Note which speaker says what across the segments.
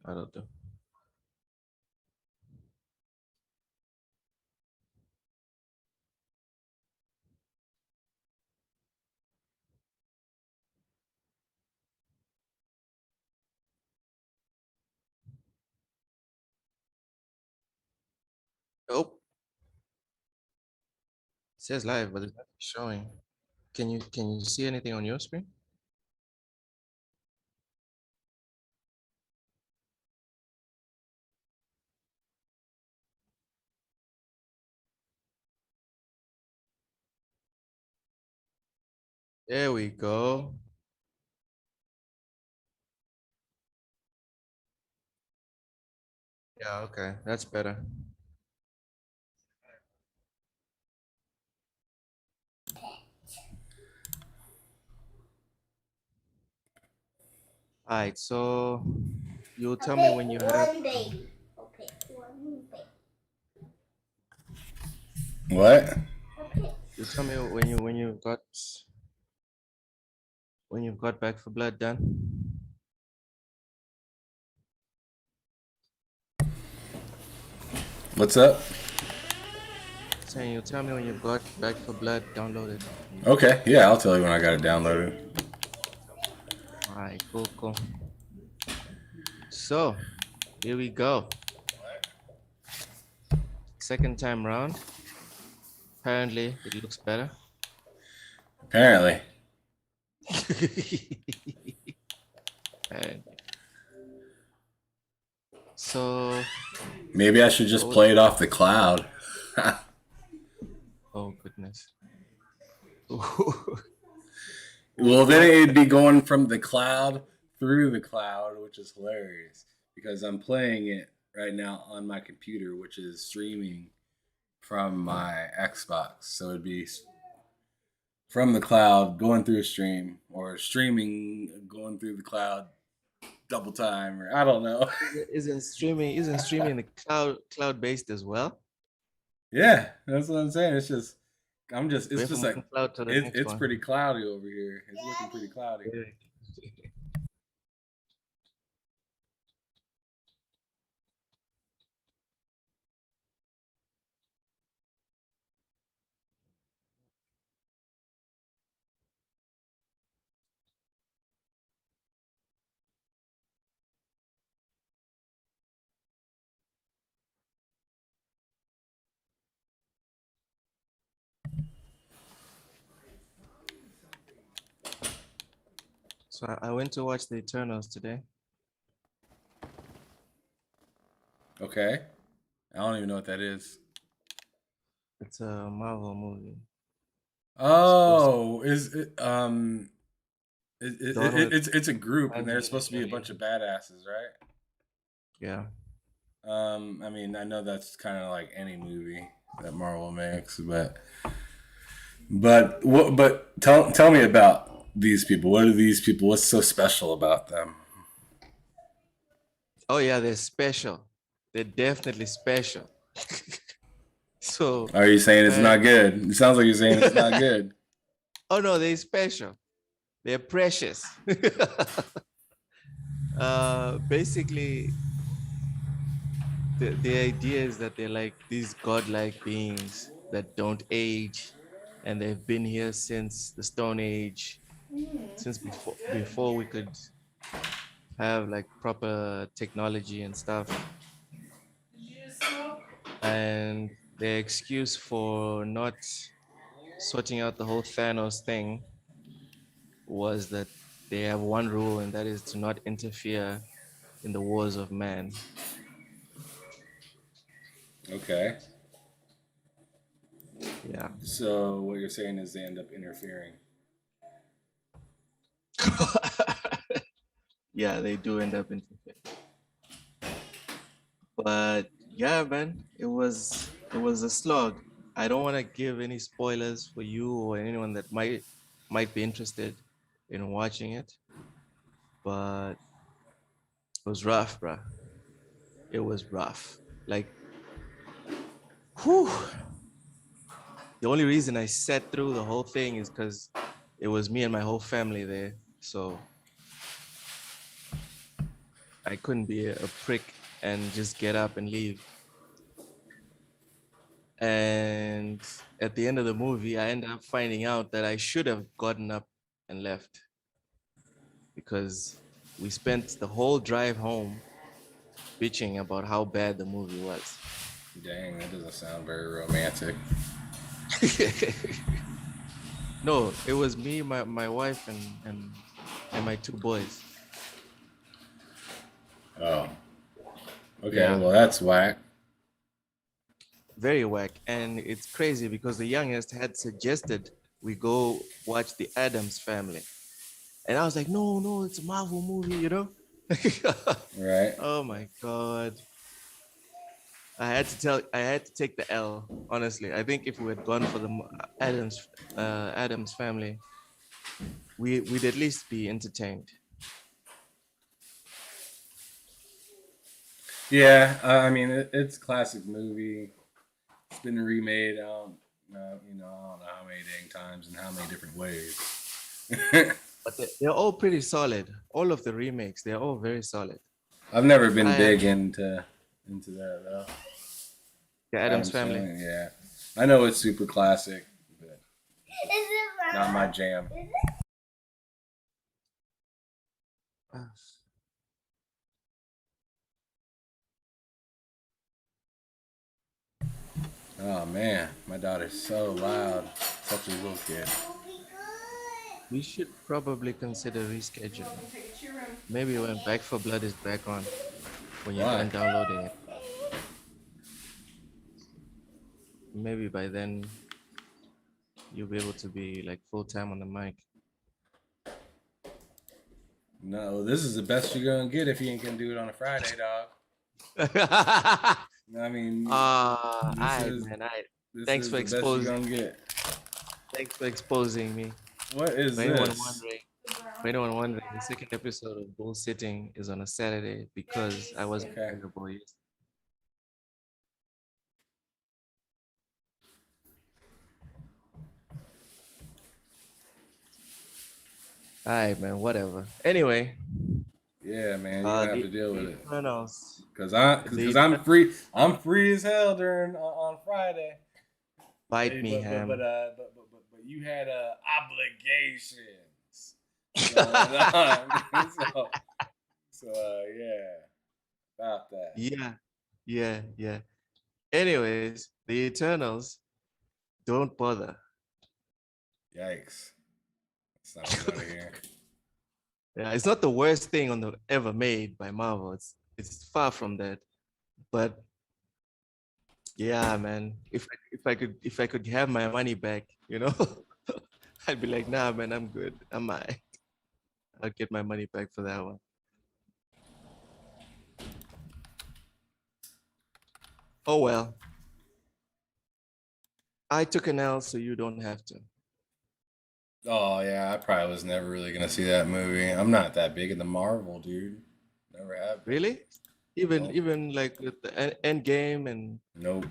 Speaker 1: I don't know. Oh, it says live, but it's not showing. Can you see anything on your screen? There we go. Yeah, okay, that's better. All right, so you'll tell me when you have.
Speaker 2: One baby. Okay, one baby.
Speaker 3: What?
Speaker 2: Okay.
Speaker 1: You tell me when you've got back for blood done.
Speaker 3: What's up?
Speaker 1: Saying you tell me when you've got back for blood downloaded.
Speaker 3: Okay, yeah, I'll tell you when I got it downloaded.
Speaker 1: All right, cool. So here we go. Second time round. Apparently, it looks better.
Speaker 3: Apparently.
Speaker 1: Apparently. So,
Speaker 3: Maybe I should just play it off the cloud.
Speaker 1: oh goodness.
Speaker 3: Well, then it'd be going from the cloud through the cloud, which is hilarious because I'm playing it right now on my computer, which is streaming from my Xbox. So it'd be from the cloud going through a stream, or streaming going through the cloud double time, or I don't know.
Speaker 1: Isn't streaming the cloud based as well?
Speaker 3: Yeah, that's what I'm saying. It's just
Speaker 1: Way
Speaker 3: it's just
Speaker 1: from
Speaker 3: like
Speaker 1: one cloud to the next
Speaker 3: it's
Speaker 1: one.
Speaker 3: pretty cloudy over here. It's looking pretty cloudy.
Speaker 1: So I went to watch the Eternals today.
Speaker 3: Okay, I don't even know what that is.
Speaker 1: It's a Marvel movie.
Speaker 3: Oh, is it
Speaker 1: The one with
Speaker 3: it's a group and there's
Speaker 1: Angelina
Speaker 3: supposed to be a
Speaker 1: Jolie.
Speaker 3: bunch of badasses, right?
Speaker 1: Yeah.
Speaker 3: I mean, I know that's kind of like any movie that Marvel makes, but tell me about these people. What are these people? What's so special about them?
Speaker 1: Oh yeah, they're special. They're definitely special. So
Speaker 3: Are you saying it's not good? It sounds like you're saying it's not good.
Speaker 1: oh no, they're special. They're precious. Basically, the idea is that they're like these godlike beings that don't age, and they've been here since the Stone Age, since before we could have like proper technology and stuff. And their excuse for not sorting out the whole Thanos thing was that they have one rule, and that is to not interfere in the wars of man.
Speaker 3: Okay.
Speaker 1: Yeah.
Speaker 3: So what you're saying is they end up interfering.
Speaker 1: Yeah, they do end up interfering. But yeah, man, it was a slog. I don't want to give any spoilers for you or anyone that might be interested in watching it, but it was rough, bro. It was rough. Like, whew. The only reason I sat through the whole thing is because it was me and my whole family there. So I couldn't be a prick and just get up and leave. And at the end of the movie, I ended up finding out that I should have gotten up and left because we spent the whole drive home bitching about how bad the movie was.
Speaker 3: Dang, that doesn't sound very romantic.
Speaker 1: No, it was me, my wife, and my two boys.
Speaker 3: Oh, okay.
Speaker 1: Yeah.
Speaker 3: Well, that's whack.
Speaker 1: Very whack. And it's crazy because the youngest had suggested we go watch the Addams Family. And I was like, no, no, it's a Marvel movie, you know?
Speaker 3: Right.
Speaker 1: Oh my God. I had to take the L, honestly. I think if we had gone for the Addams Family, we'd at least be entertained.
Speaker 3: Yeah, I mean it's a classic movie. It's been remade. I don't know how many dang times and how many different ways.
Speaker 1: But they're all pretty solid. All of the remakes, they're all very solid.
Speaker 3: I've never been
Speaker 1: I
Speaker 3: big into that though.
Speaker 1: The Addams Family.
Speaker 3: Yeah, I know it's super classic, but
Speaker 2: Is it
Speaker 3: not my jam. Oh man, my daughter's so loud. Such a little kid.
Speaker 1: We should probably consider rescheduling. Maybe when Back for Blood is back on, when you're
Speaker 3: Why?
Speaker 1: done downloading it. Maybe by then you'll be able to be like full time on the mic.
Speaker 3: No, this is the best you're gonna get if you ain't gonna do it on a Friday, dog. I mean, this
Speaker 1: Thanks
Speaker 3: is
Speaker 1: for
Speaker 3: the best you're
Speaker 1: exposing.
Speaker 3: gonna get.
Speaker 1: Thanks for exposing me.
Speaker 3: What is
Speaker 1: For anyone
Speaker 3: this?
Speaker 1: wondering, for anyone wondering, the second episode of Bullsittin is on a Saturday because I wasn't
Speaker 3: Okay.
Speaker 1: available yesterday. All right, man. Whatever. Anyway,
Speaker 3: Yeah, man, you gonna have to deal with it.
Speaker 1: Eternals.
Speaker 3: Cause I'm free. I'm free as hell during on Friday.
Speaker 1: Bite
Speaker 3: Hey,
Speaker 1: me, ham.
Speaker 3: but you had obligations. Yeah, about that.
Speaker 1: Yeah. Anyways, the Eternals, don't bother.
Speaker 3: Yikes! That's not what I want to hear.
Speaker 1: Yeah, it's not the worst thing on the ever made by Marvel. It's far from that. But yeah, man, if I could have my money back, you know, I'd be like, nah, man, I'm good. I'm alright. I'll get my money back for that one. Oh well. I took an L, so you don't have to.
Speaker 3: Oh yeah, I probably was never really gonna see that movie. I'm not that big into Marvel, dude. Never have been.
Speaker 1: Really? Even
Speaker 3: Nope.
Speaker 1: even like with the end game and
Speaker 3: Nope.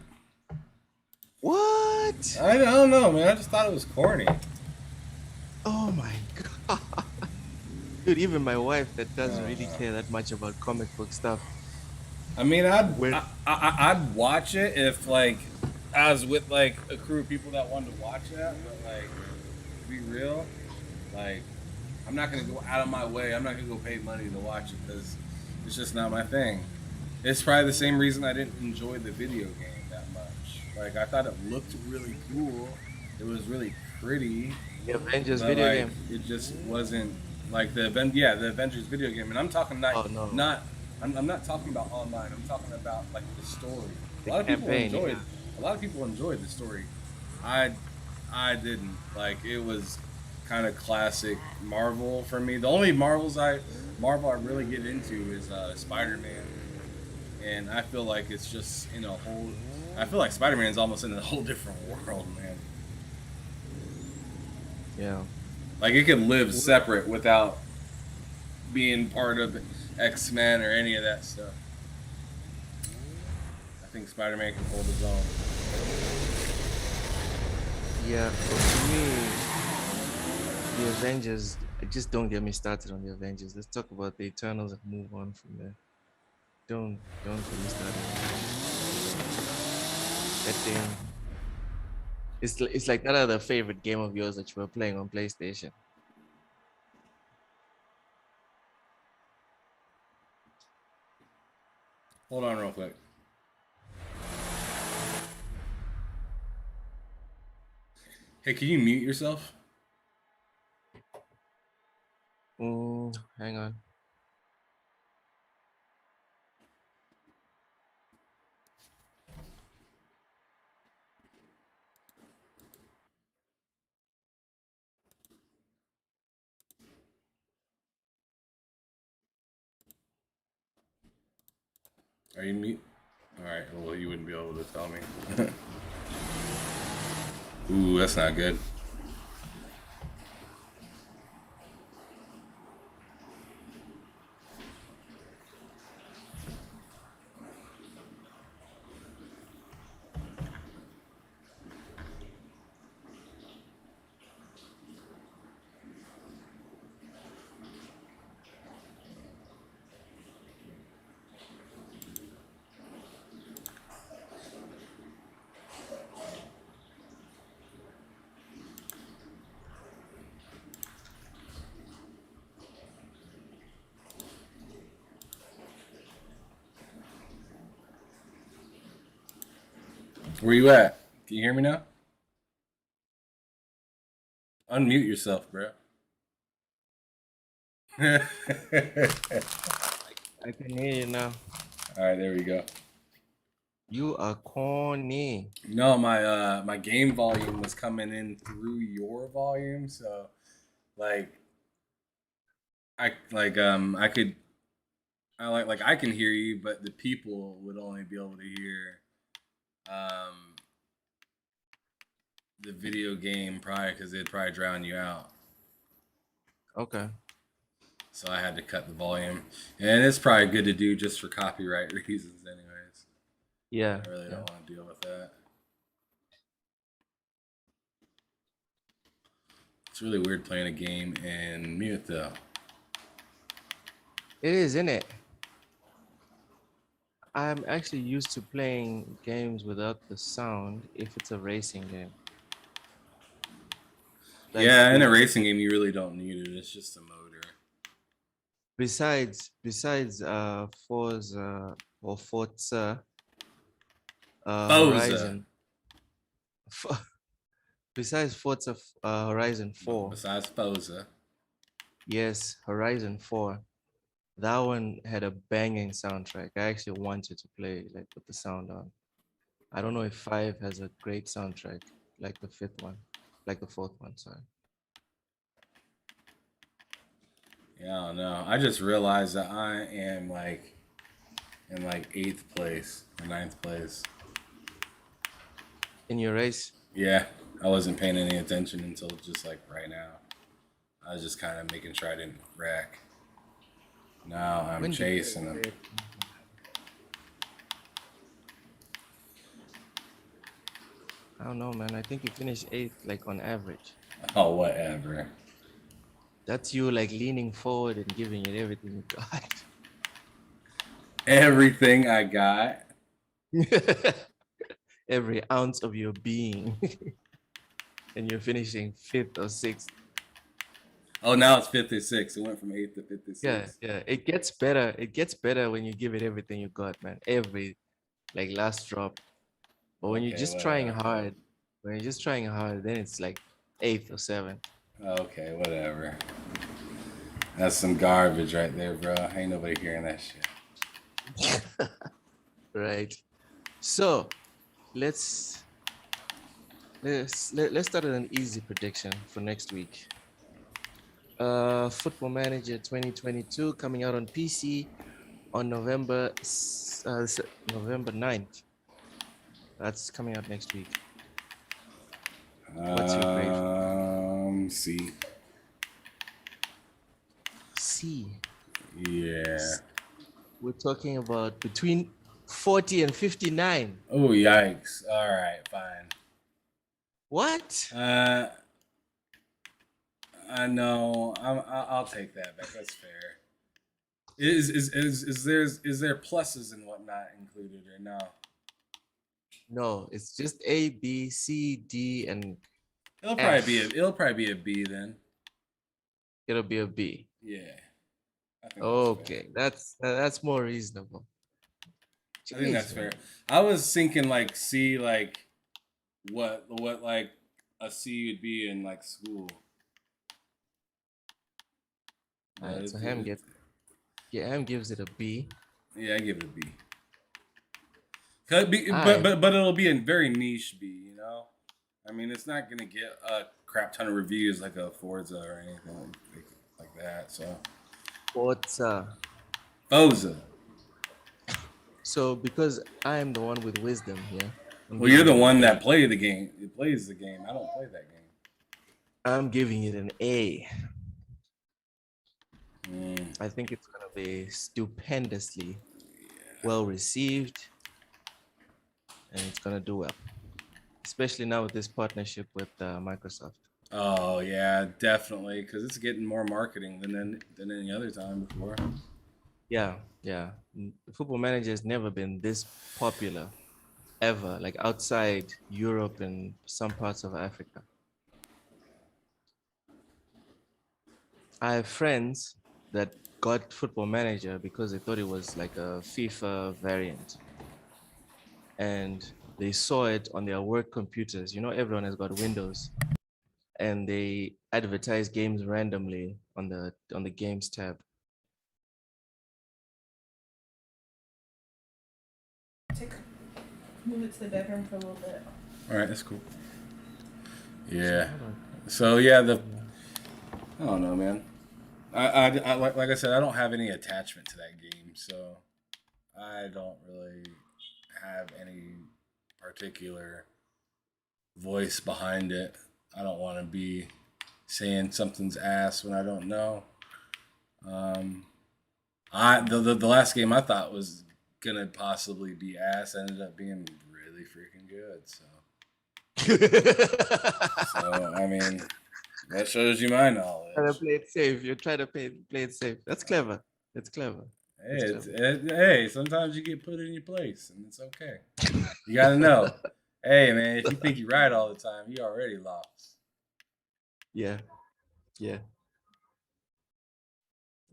Speaker 1: what?
Speaker 3: I don't know, man. I just thought it was corny.
Speaker 1: Oh my god. Dude, even my wife that doesn't really
Speaker 3: Uh,
Speaker 1: care that much about comic book stuff.
Speaker 3: I mean,
Speaker 1: When
Speaker 3: I'd watch it if like I was with like a crew of people that wanted to watch that. But like, to be real, like I'm not gonna go out of my way. I'm not gonna go pay money to watch it because it's just not my thing. It's probably the same reason I didn't enjoy the video game that much. Like I thought it looked really cool. It was really pretty.
Speaker 1: the Avengers
Speaker 3: But
Speaker 1: video
Speaker 3: like,
Speaker 1: game.
Speaker 3: it just wasn't like the Avengers video game, and I'm talking
Speaker 1: Oh no.
Speaker 3: I'm not talking about online. I'm talking about like the story. A
Speaker 1: The
Speaker 3: lot of people
Speaker 1: campaign,
Speaker 3: enjoyed.
Speaker 1: yeah.
Speaker 3: A lot of people enjoyed the story. I didn't like. It was kind of classic Marvel for me. The only Marvel I really get into is Spider-Man, and I feel like it's just in a whole. I feel like Spider-Man's almost in a whole different world, man.
Speaker 1: Yeah.
Speaker 3: Like it could live separate without being part of X-Men or any of that stuff. I think Spider-Man can hold his own.
Speaker 1: Yeah, but for me, the Avengers, just don't get me started on the Avengers. Let's talk about the Eternals and move on from there. Don't get me started on that. That thing. It's like that other favorite game of yours that you were playing on PlayStation.
Speaker 3: Hold on real quick. Hey, can you mute yourself?
Speaker 1: Hang on.
Speaker 3: Are you mute? All right. Well, you wouldn't be able to tell me. Ooh, that's not good. Where you at? Can you hear me now? Unmute yourself, bro. All
Speaker 1: I can hear you now.
Speaker 3: right, there we go.
Speaker 1: You are corny.
Speaker 3: No, my game volume was coming in through your volume, so like I could I can hear you, but the people would only be able to hear um the video game probably because they'd probably drown you out.
Speaker 1: Okay.
Speaker 3: So I had to cut the volume, and it's probably good to do just for copyright reasons, anyways.
Speaker 1: Yeah.
Speaker 3: I really
Speaker 1: Yeah.
Speaker 3: don't want to deal with that. It's really weird playing a game and mute though.
Speaker 1: It is, isn't it? I'm actually used to playing games without the sound if it's a racing game. Like
Speaker 3: Yeah, in a racing game, you really don't need it. It's just a motor.
Speaker 1: besides Forza or Forza
Speaker 3: Boza.
Speaker 1: Horizon besides Forza Horizon 4,
Speaker 3: Besides Boza.
Speaker 1: yes, Horizon 4, that one had a banging soundtrack. I actually wanted to play like with the sound on. I don't know if 5 has a great soundtrack like the fifth one, like the fourth one, sorry.
Speaker 3: Yeah, I don't know. I just realized that I am like in like 8th place or 9th place.
Speaker 1: In your race?
Speaker 3: Yeah, I wasn't paying any attention until just like right now. I was just kind of making sure I didn't wreck. Now I'm
Speaker 1: When did you
Speaker 3: chasing them.
Speaker 1: play it? I don't know, man. I think you finished eighth, like on average.
Speaker 3: Oh, whatever.
Speaker 1: That's you like leaning forward and giving it everything you got.
Speaker 3: Everything I got.
Speaker 1: Every ounce of your being. And you're finishing fifth or sixth.
Speaker 3: Oh, now it's 56. It went from 8th to
Speaker 1: Yeah,
Speaker 3: 56.
Speaker 1: yeah. It gets better. It gets better when you give it everything you got, man. Every like last drop. But when you're
Speaker 3: Okay,
Speaker 1: just trying
Speaker 3: whatever.
Speaker 1: hard, then it's like eighth or seventh.
Speaker 3: Okay, whatever. That's some garbage right there, bro. Ain't nobody hearing that shit.
Speaker 1: Right. So let's let's start with an easy prediction for next week. Football Manager 2022 coming out on PC on November 9th. That's coming out next week. What's your grade for
Speaker 3: C.
Speaker 1: C?
Speaker 3: Yeah.
Speaker 1: We're talking about between 40 and 59.
Speaker 3: Oh, yikes. All right, fine.
Speaker 1: What?
Speaker 3: I know. I'll take that back. That's fair. Is there pluses and whatnot included or no?
Speaker 1: No, it's just A, B, C, D, and
Speaker 3: It'll probably be a
Speaker 1: F.
Speaker 3: it'll probably be a B then.
Speaker 1: It'll be a B.
Speaker 3: Yeah, I think that's fair.
Speaker 1: Okay, that's more reasonable.
Speaker 3: I think that's
Speaker 1: Jeez,
Speaker 3: fair.
Speaker 1: man.
Speaker 3: I was thinking like C, like what like a C would be in like school.
Speaker 1: All
Speaker 3: But
Speaker 1: right, so Ham
Speaker 3: it,
Speaker 1: gets Ham gives it a B.
Speaker 3: yeah, I give it a B. Could be,
Speaker 1: All
Speaker 3: but
Speaker 1: right.
Speaker 3: but but it'll be a very niche B. I mean, it's not gonna get a crap ton of reviews like a Forza or anything like that. So
Speaker 1: Forza.
Speaker 3: Forza.
Speaker 1: So because I am the one with wisdom here,
Speaker 3: Well, you're the one that
Speaker 1: A.
Speaker 3: plays the game. It plays the game. I don't play that game.
Speaker 1: I'm giving it an A.
Speaker 3: Mm.
Speaker 1: I think it's gonna be stupendously well received, and it's gonna do well, especially now with this partnership with Microsoft.
Speaker 3: Oh yeah, definitely, because it's getting more marketing than any other time before.
Speaker 1: Yeah, yeah. Football Manager has never been this popular ever, like outside Europe and some parts of Africa. I have friends that got Football Manager because they thought it was like a FIFA variant. And they saw it on their work computers. Everyone has got Windows, and they advertise games randomly on the games tab.
Speaker 4: Move it to the bedroom for a little bit.
Speaker 3: All right, that's cool.
Speaker 1: So
Speaker 3: Yeah.
Speaker 1: hold on.
Speaker 3: So yeah, I don't know, man. I like I said, I don't have any attachment to that game, so I don't really have any particular voice behind it. I don't want to be saying something's ass when I don't know. Um, the last game I thought was gonna possibly be ass ended up being really freaking good. So I mean, that shows you my
Speaker 1: Trying to
Speaker 3: knowledge.
Speaker 1: play it safe. You're trying to play it safe. That's clever. It's clever. It's clever.
Speaker 3: Hey, sometimes you get put in your place, and it's okay. You gotta know. Hey, man, if you think you're right all the time, you already lost.
Speaker 1: Yeah. Yeah.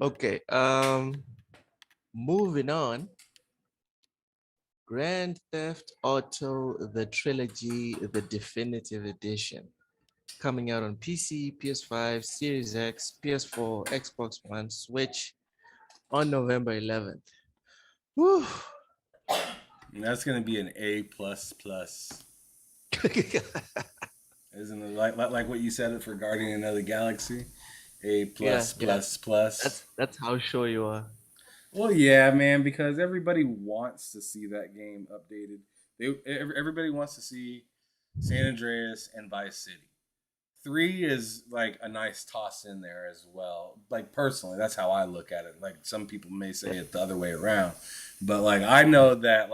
Speaker 1: Okay. Moving on. Grand Theft Auto, the trilogy, the definitive edition, coming out on PC, PS5, Series X, PS4, Xbox One, Switch on November 11th. Whew.
Speaker 3: And that's gonna be an A plus plus. Isn't it like what you said for Guardian of the Galaxy? A
Speaker 1: Yeah,
Speaker 3: plus
Speaker 1: yeah.
Speaker 3: plus plus.
Speaker 1: That's how sure you are.
Speaker 3: Well, yeah, man, because everybody wants to see that game updated. Everybody wants to see San Andreas and Vice City. 3 is like a nice toss in there as well. Like personally, that's how I look at it. Like some people may say it the other way around, but like I know that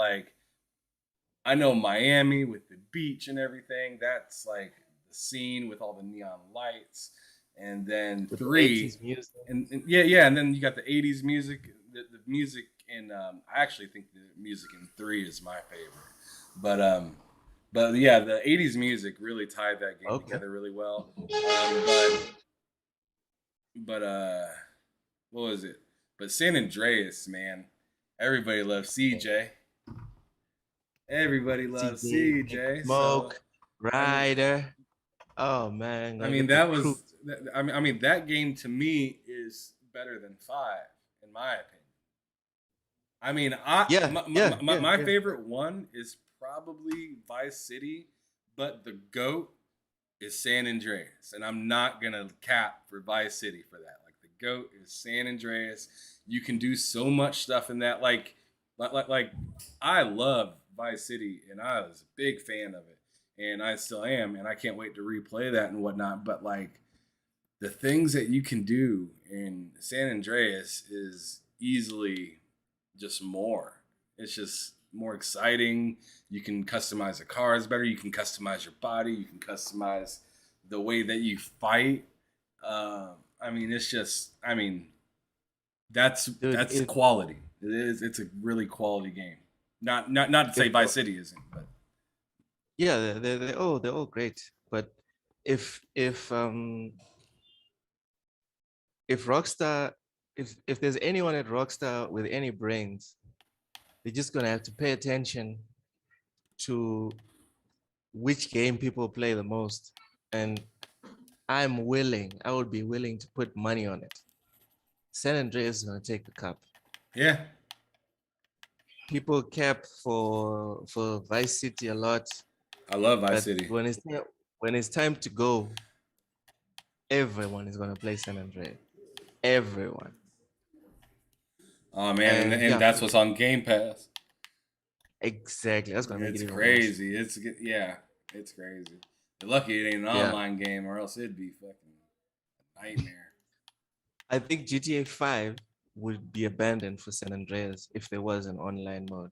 Speaker 3: I know Miami with the beach and everything. That's like the scene with all the neon lights. And then
Speaker 1: With the
Speaker 3: 3,
Speaker 1: 80s music.
Speaker 3: and yeah, and then you got the 80s music. The music in I actually think the music in 3 is my favorite. But yeah, the 80s music really tied that game
Speaker 1: Okay.
Speaker 3: together really well. But what was it? But San Andreas, man, everybody loves CJ. Everybody loves
Speaker 1: CJ,
Speaker 3: CJ. So
Speaker 1: Smoke,
Speaker 3: I mean,
Speaker 1: Ryder. Oh man,
Speaker 3: I
Speaker 1: gonna
Speaker 3: mean
Speaker 1: get the
Speaker 3: that
Speaker 1: crew.
Speaker 3: was I mean that game to me is better than 5 in my opinion. I mean,
Speaker 1: Yeah, yeah, yeah,
Speaker 3: my
Speaker 1: yeah.
Speaker 3: favorite one is probably Vice City, but the GOAT is San Andreas. And I'm not going to cap for Vice City for that. Like, the GOAT is San Andreas. You can do so much stuff in that. Like I love Vice City, and I was a big fan of it. And I still am, and I can't wait to replay that and whatnot. But, like, the things that you can do in San Andreas is easily just more. It's just more exciting. You can customize the cars better. You can customize your body. You can customize the way that you fight. I mean, it's just, I mean, That's
Speaker 1: Dude,
Speaker 3: that's quality. It is. It's a really quality game. Not to say
Speaker 1: if
Speaker 3: Vice City isn't, but
Speaker 1: yeah, they're all great. But if if um if Rockstar, if there's anyone at Rockstar with any brains, they're just gonna have to pay attention to which game people play the most. And I would be willing to put money on it. San Andreas is gonna take the cup.
Speaker 3: yeah,
Speaker 1: People cap for Vice City a lot,
Speaker 3: I love Vice
Speaker 1: but
Speaker 3: City.
Speaker 1: when it's time to go, everyone is gonna play San Andreas. Everyone.
Speaker 3: Oh man, and,
Speaker 1: And
Speaker 3: and
Speaker 1: yeah,
Speaker 3: that's what's on Game Pass.
Speaker 1: exactly. That's gonna make it
Speaker 3: It's
Speaker 1: even worse.
Speaker 3: crazy. It's crazy. You're lucky it ain't an
Speaker 1: Yeah.
Speaker 3: online game, or else it'd be fucking a nightmare.
Speaker 1: I think GTA 5 would be abandoned for San Andreas if there was an online mode.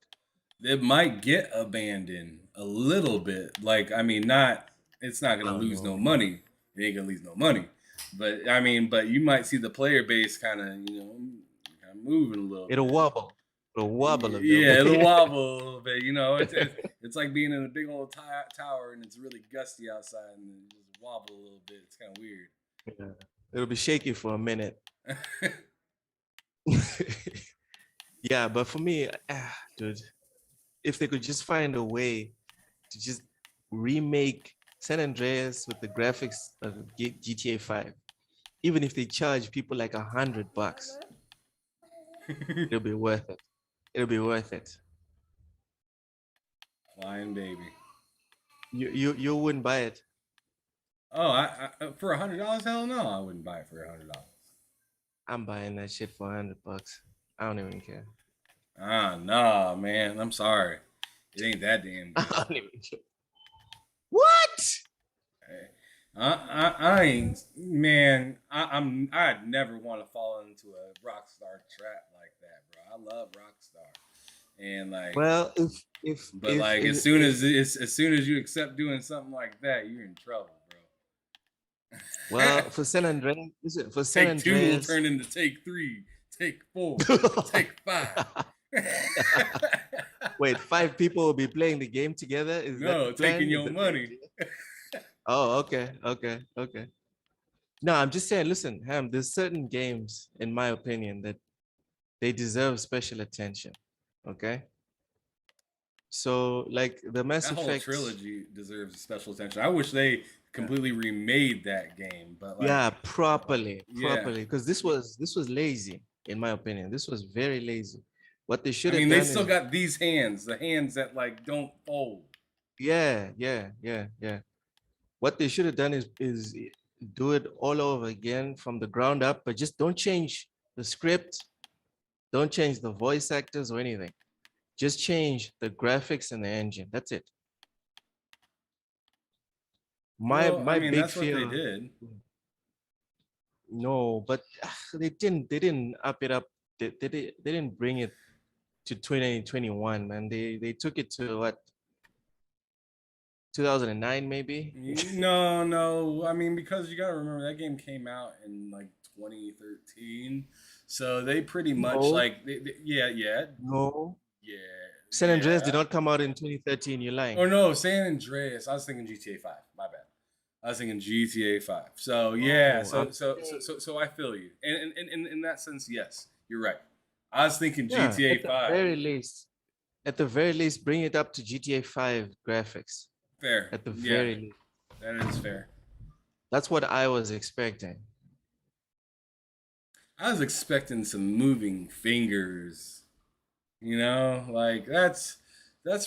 Speaker 3: It might get abandoned a little bit. Like, I mean, not it's not gonna
Speaker 1: Oh,
Speaker 3: lose
Speaker 1: no.
Speaker 3: no money. It ain't gonna lose no money. But I mean, but you might see the player base kind of, kind of moving a little
Speaker 1: It'll
Speaker 3: bit.
Speaker 1: wobble. It'll wobble a bit.
Speaker 3: Yeah, it'll wobble a little bit. It's like being in a big old tower and it's really gusty outside and it just wobble a little bit. It's kind of weird.
Speaker 1: Yeah. It'll be shaky for a minute. Yeah, but for me, dude, if they could just find a way to just remake San Andreas with the graphics of GTA 5, even if they charge people like $100, it'll be worth it. It'll be worth it.
Speaker 3: Flying baby.
Speaker 1: You wouldn't buy it.
Speaker 3: Oh, I for $100? Hell no, I wouldn't buy it for $100.
Speaker 1: I'm buying that shit for $100. I don't even care.
Speaker 3: Nah, man. I'm sorry. It ain't that damn
Speaker 1: I
Speaker 3: good.
Speaker 1: don't even care. What?
Speaker 3: I ain't, man. I'd never want to fall into a Rockstar trap like that, bro. I love Rockstar, and like,
Speaker 1: Well,
Speaker 3: but like as soon as you accept doing something like that, you're in trouble, bro.
Speaker 1: well, for San Andreas, listen, for San
Speaker 3: Take 2 will
Speaker 1: Andreas,
Speaker 3: turn into Take 3, Take 4, Take 5.
Speaker 1: wait, 5 people will be playing the game together? Is that
Speaker 3: No,
Speaker 1: the plan?
Speaker 3: taking
Speaker 1: Is
Speaker 3: your
Speaker 1: that the
Speaker 3: money.
Speaker 1: idea? Oh, okay. No, I'm just saying, listen, Ham, there's certain games, in my opinion, that they deserve special attention. Okay. So, like the Mass
Speaker 3: That whole
Speaker 1: Effect.
Speaker 3: trilogy deserves special attention. I wish they completely remade that game, but like,
Speaker 1: Yeah, properly,
Speaker 3: yeah.
Speaker 1: because this was lazy, in my opinion. This was very lazy. What they should
Speaker 3: I
Speaker 1: have
Speaker 3: mean, they
Speaker 1: done
Speaker 3: still
Speaker 1: is,
Speaker 3: got these hands, the hands that like don't fold.
Speaker 1: yeah. What they should have done is do it all over again from the ground up, but just don't change the script, don't change the voice actors or anything. Just change the graphics and the engine. That's it.
Speaker 3: Well, I
Speaker 1: My
Speaker 3: mean,
Speaker 1: big
Speaker 3: that's what
Speaker 1: fear.
Speaker 3: they did.
Speaker 1: No, but they didn't up it up. They didn't bring it to 2021, man. They took it to what, 2009 maybe.
Speaker 3: No. I mean, because you gotta remember that game came out in like 2013, so they pretty much
Speaker 1: No,
Speaker 3: like, yeah,
Speaker 1: no.
Speaker 3: yeah,
Speaker 1: San Andreas did
Speaker 3: yeah.
Speaker 1: not come out in 2013. You're lying.
Speaker 3: Oh no, San Andreas. I was thinking GTA 5. My bad. I was thinking GTA 5. So yeah,
Speaker 1: No,
Speaker 3: so I feel you. And in that sense, yes, you're right. I was thinking
Speaker 1: yeah,
Speaker 3: GTA
Speaker 1: at the
Speaker 3: 5.
Speaker 1: very least, bring it up to GTA 5 graphics.
Speaker 3: Fair.
Speaker 1: At the
Speaker 3: Yeah,
Speaker 1: very least.
Speaker 3: that is fair.
Speaker 1: That's what I was expecting.
Speaker 3: I was expecting some moving fingers. Like that's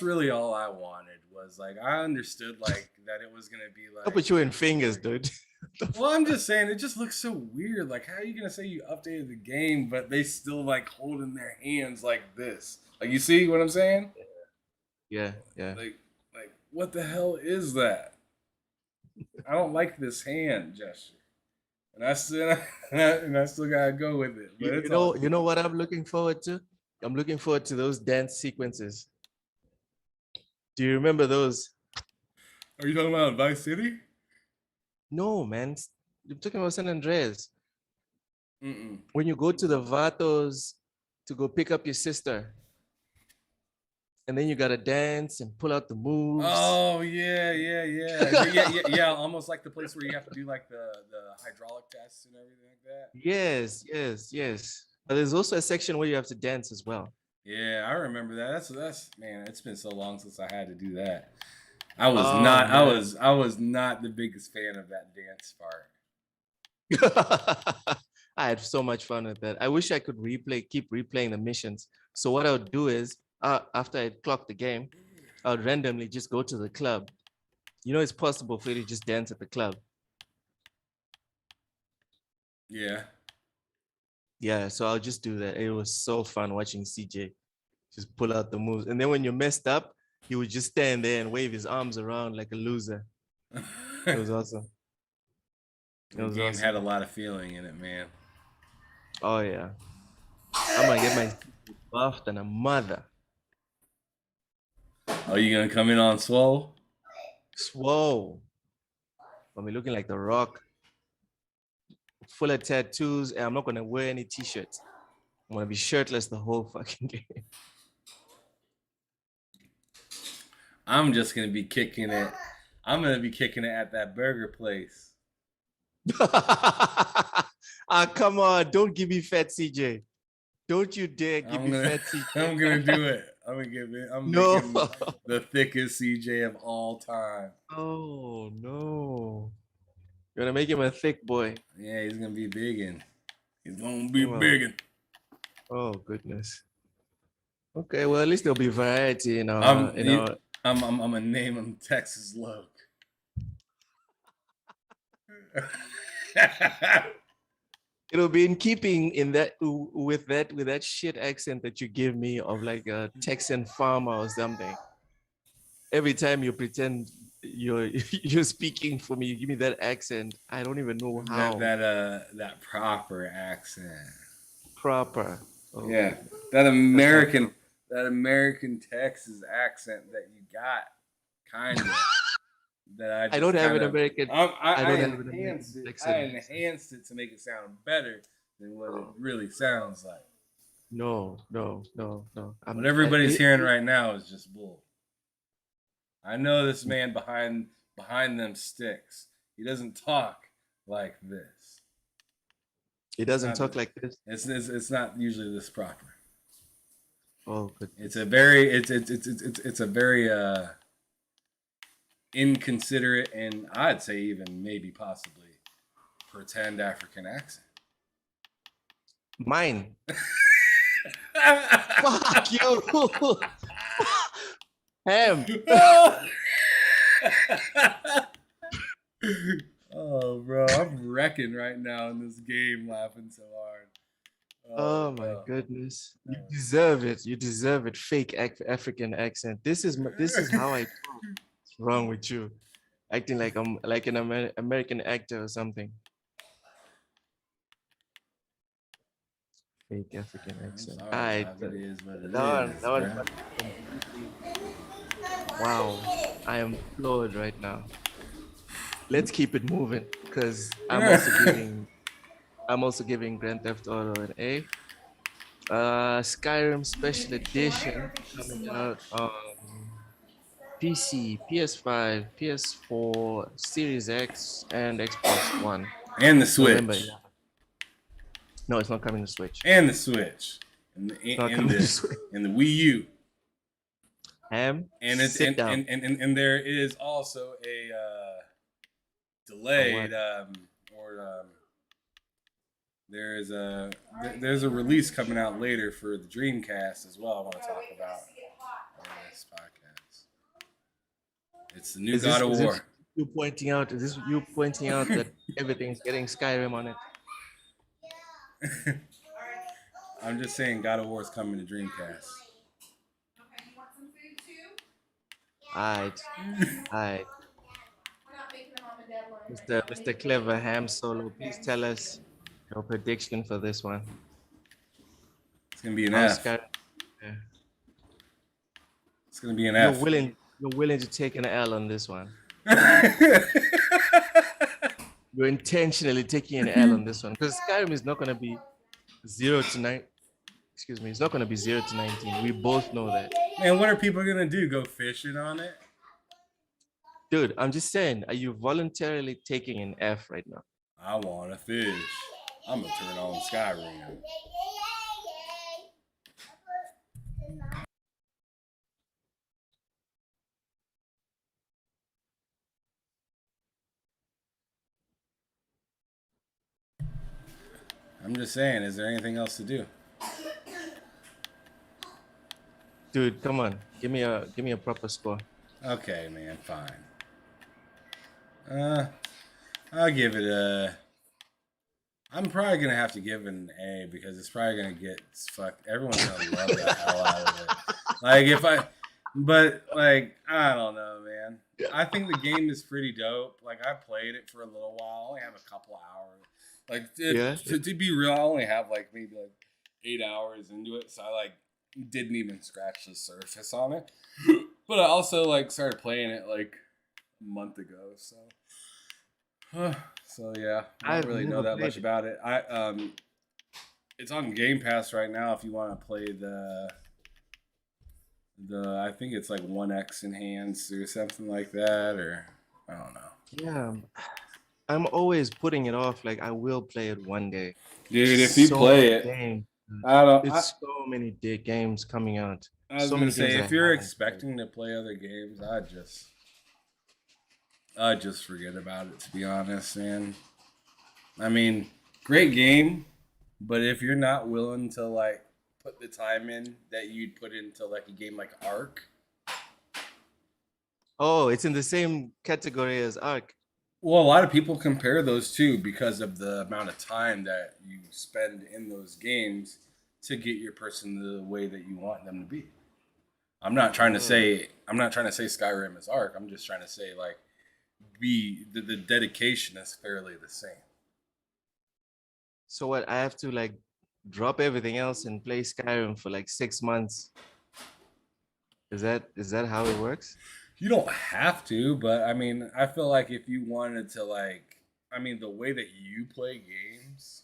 Speaker 3: really all I wanted was like I understood like that it was gonna be
Speaker 1: I'll
Speaker 3: like.
Speaker 1: put you in fingers, dude.
Speaker 3: Well, I'm just saying it just looks so weird. Like, how are you gonna say you updated the game, but they still like holding their hands like this? Like, you see what I'm saying?
Speaker 1: Yeah.
Speaker 3: Like what the hell is that? I don't like this hand gesture, and I still gotta go with it. But it's all.
Speaker 1: You know what I'm looking forward to? I'm looking forward to those dance sequences. Do you remember those?
Speaker 3: Are you talking about Vice City?
Speaker 1: No, man. You're talking about San Andreas.
Speaker 3: Mm-mm.
Speaker 1: When you go to the Vatos to go pick up your sister, and then you gotta dance and pull out the moves.
Speaker 3: Oh yeah. Almost like the place where you have to do like the hydraulic tests and everything like that.
Speaker 1: Yes. But there's also a section where you have to dance as well.
Speaker 3: Yeah, I remember that. That's man. It's been so long since I had to do that. I was
Speaker 1: Oh,
Speaker 3: not.
Speaker 1: man.
Speaker 3: I was not the biggest fan of that dance part.
Speaker 1: I had so much fun with that. I wish I could keep replaying the missions. So what I would do is, after I clock the game, I would randomly just go to the club. You know, it's possible for you to just dance at the club.
Speaker 3: Yeah.
Speaker 1: Yeah, so I'll just do that. It was so fun watching CJ just pull out the moves. And then when you're messed up, he would just stand there and wave his arms around like a loser. It was awesome.
Speaker 3: The game had a lot of feeling in it, man.
Speaker 1: Oh yeah. I'm gonna get my buffed than a mother.
Speaker 3: Oh, you gonna come in on Swole?
Speaker 1: Swole. I'm looking like the Rock. Full of tattoos, and I'm not gonna wear any t-shirts. I'm gonna be shirtless the whole fucking game.
Speaker 3: I'm just gonna be kicking it. I'm gonna be kicking it at that burger place.
Speaker 1: Come on, don't give me fat CJ. Don't you dare give me fat CJ.
Speaker 3: I'm gonna do it. I'm gonna give it. I'm
Speaker 1: No.
Speaker 3: making the thickest CJ of all time.
Speaker 1: Oh no. You're gonna make him a thick boy.
Speaker 3: Yeah, he's gonna be bigging. He's gonna be
Speaker 1: Wow.
Speaker 3: bigging.
Speaker 1: Oh goodness. Okay, well at least there'll be variety in our.
Speaker 3: I'm gonna name him Texas Loke.
Speaker 1: It'll be in keeping in that with that shit accent that you give me of like a Texan farmer or something. Every time you pretend you're speaking for me, you give me that accent. I don't even know how.
Speaker 3: That proper accent.
Speaker 1: Proper. Oh,
Speaker 3: Yeah, that American Texas accent that you got, kind of. That
Speaker 1: I don't have an American.
Speaker 3: I enhanced it to make it sound better than what it really sounds like.
Speaker 1: No.
Speaker 3: What everybody's hearing right now is just bull. I know this man behind them sticks. He doesn't talk like this.
Speaker 1: He doesn't talk like this.
Speaker 3: It's not usually this proper.
Speaker 1: Oh, good.
Speaker 3: It's a very inconsiderate and I'd say even maybe possibly pretend African accent.
Speaker 1: Mine. Fuck you. Ham.
Speaker 3: Oh, bro, I'm wrecking right now in this game, laughing so hard.
Speaker 1: Oh my goodness! You deserve it. You deserve it. Fake African accent. This is how I talk. What's wrong with you? Acting like I'm like an American actor or something. Fake African accent. Wow, I am floored right now. Let's keep it moving because I'm also giving Grand Theft Auto an A. Skyrim Special Edition coming out on PC, PS5, PS4, Series X, and Xbox One.
Speaker 3: And the Switch.
Speaker 1: November 11th. No, it's not coming to Switch.
Speaker 3: And the Switch. And the Wii U.
Speaker 1: And
Speaker 3: there is also a delayed there's a release coming out later for the Dreamcast as well. I want to talk about on this podcast. It's the new God of War.
Speaker 1: Is this you pointing out that everything's getting Skyrim on it?
Speaker 3: I'm just saying God of War is coming to Dreamcast.
Speaker 4: Okay, you want some food too?
Speaker 1: Alright. Mr. Clever Ham Solo, please tell us your prediction for this one.
Speaker 3: It's gonna be an F. It's gonna be an F.
Speaker 1: You're willing to take an L on this one. You're intentionally taking an L on this one because Skyrim is not gonna be 0 to 9. Excuse me, it's not gonna be 0 to 19. We both know that.
Speaker 3: Man, what are people gonna do? Go fishing on it?
Speaker 1: Dude, I'm just saying, are you voluntarily taking an F right now?
Speaker 3: I want to fish. I'm gonna turn on Skyrim. I'm just saying, is there anything else to do?
Speaker 1: Dude, come on. Give me a proper score.
Speaker 3: Okay, man, fine. I'll give it a. I'm probably gonna have to give it an A because it's probably gonna get fucked. Everyone's gonna love the hell out of it. Like if I, but like I don't know, man. I think the game is pretty dope. Like I played it for a little while. I only have a couple hours. Like
Speaker 1: Yeah.
Speaker 3: to be real, I only have like maybe like 8 hours into it, so I like didn't even scratch the surface on it. But I also like started playing it like a month ago, so. So yeah, I
Speaker 1: I've
Speaker 3: don't really know
Speaker 1: never
Speaker 3: that
Speaker 1: played
Speaker 3: much
Speaker 1: it.
Speaker 3: about it. It's on Game Pass right now. If you want to play I think it's like 1x enhanced or something like that, or I don't know.
Speaker 1: Yeah. I'm always putting it off. Like I will play it one day.
Speaker 3: Dude, if you
Speaker 1: So
Speaker 3: play
Speaker 1: many
Speaker 3: it,
Speaker 1: games.
Speaker 3: I don't.
Speaker 1: It's so many games coming out.
Speaker 3: I was
Speaker 1: So
Speaker 3: gonna
Speaker 1: many games
Speaker 3: say
Speaker 1: I
Speaker 3: if you're
Speaker 1: haven't played.
Speaker 3: expecting to play other games, I just forget about it. To be honest, man. I mean, great game, but if you're not willing to like put the time in that you'd put into like a game like Ark.
Speaker 1: Oh, it's in the same category as Ark.
Speaker 3: Well, a lot of people compare those two because of the amount of time that you spend in those games to get your person the way that you want them to be. I'm not trying to say Skyrim is Ark. I'm just trying to say like the dedication is fairly the same.
Speaker 1: So what? I have to like drop everything else and play Skyrim for like 6 months. Is that how it works?
Speaker 3: You don't have to, but I mean, I feel like if you wanted to like I mean the way that you play games,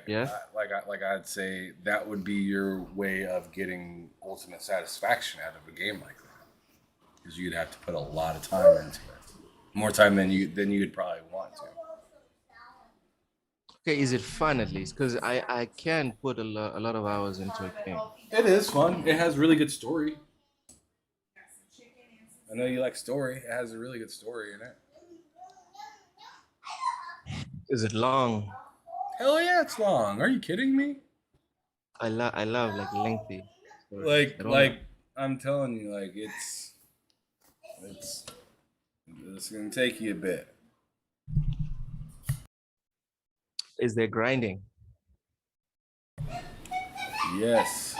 Speaker 1: Yeah.
Speaker 3: I'd say that would be your way of getting ultimate satisfaction out of a game like that. Because you'd have to put a lot of time into it, more time than you'd probably want to.
Speaker 1: Okay, is it fun at least? Because I can put a lot of hours into a game.
Speaker 3: It is fun. It has really good story. I know you like story. It has a really good story in it.
Speaker 1: Is it long?
Speaker 3: Hell yeah, it's long. Are you kidding me?
Speaker 1: I love like lengthy stories.
Speaker 3: Like
Speaker 1: I don't
Speaker 3: like
Speaker 1: like.
Speaker 3: I'm telling you, like it's it's gonna take you a bit.
Speaker 1: Is there grinding?
Speaker 3: Yes.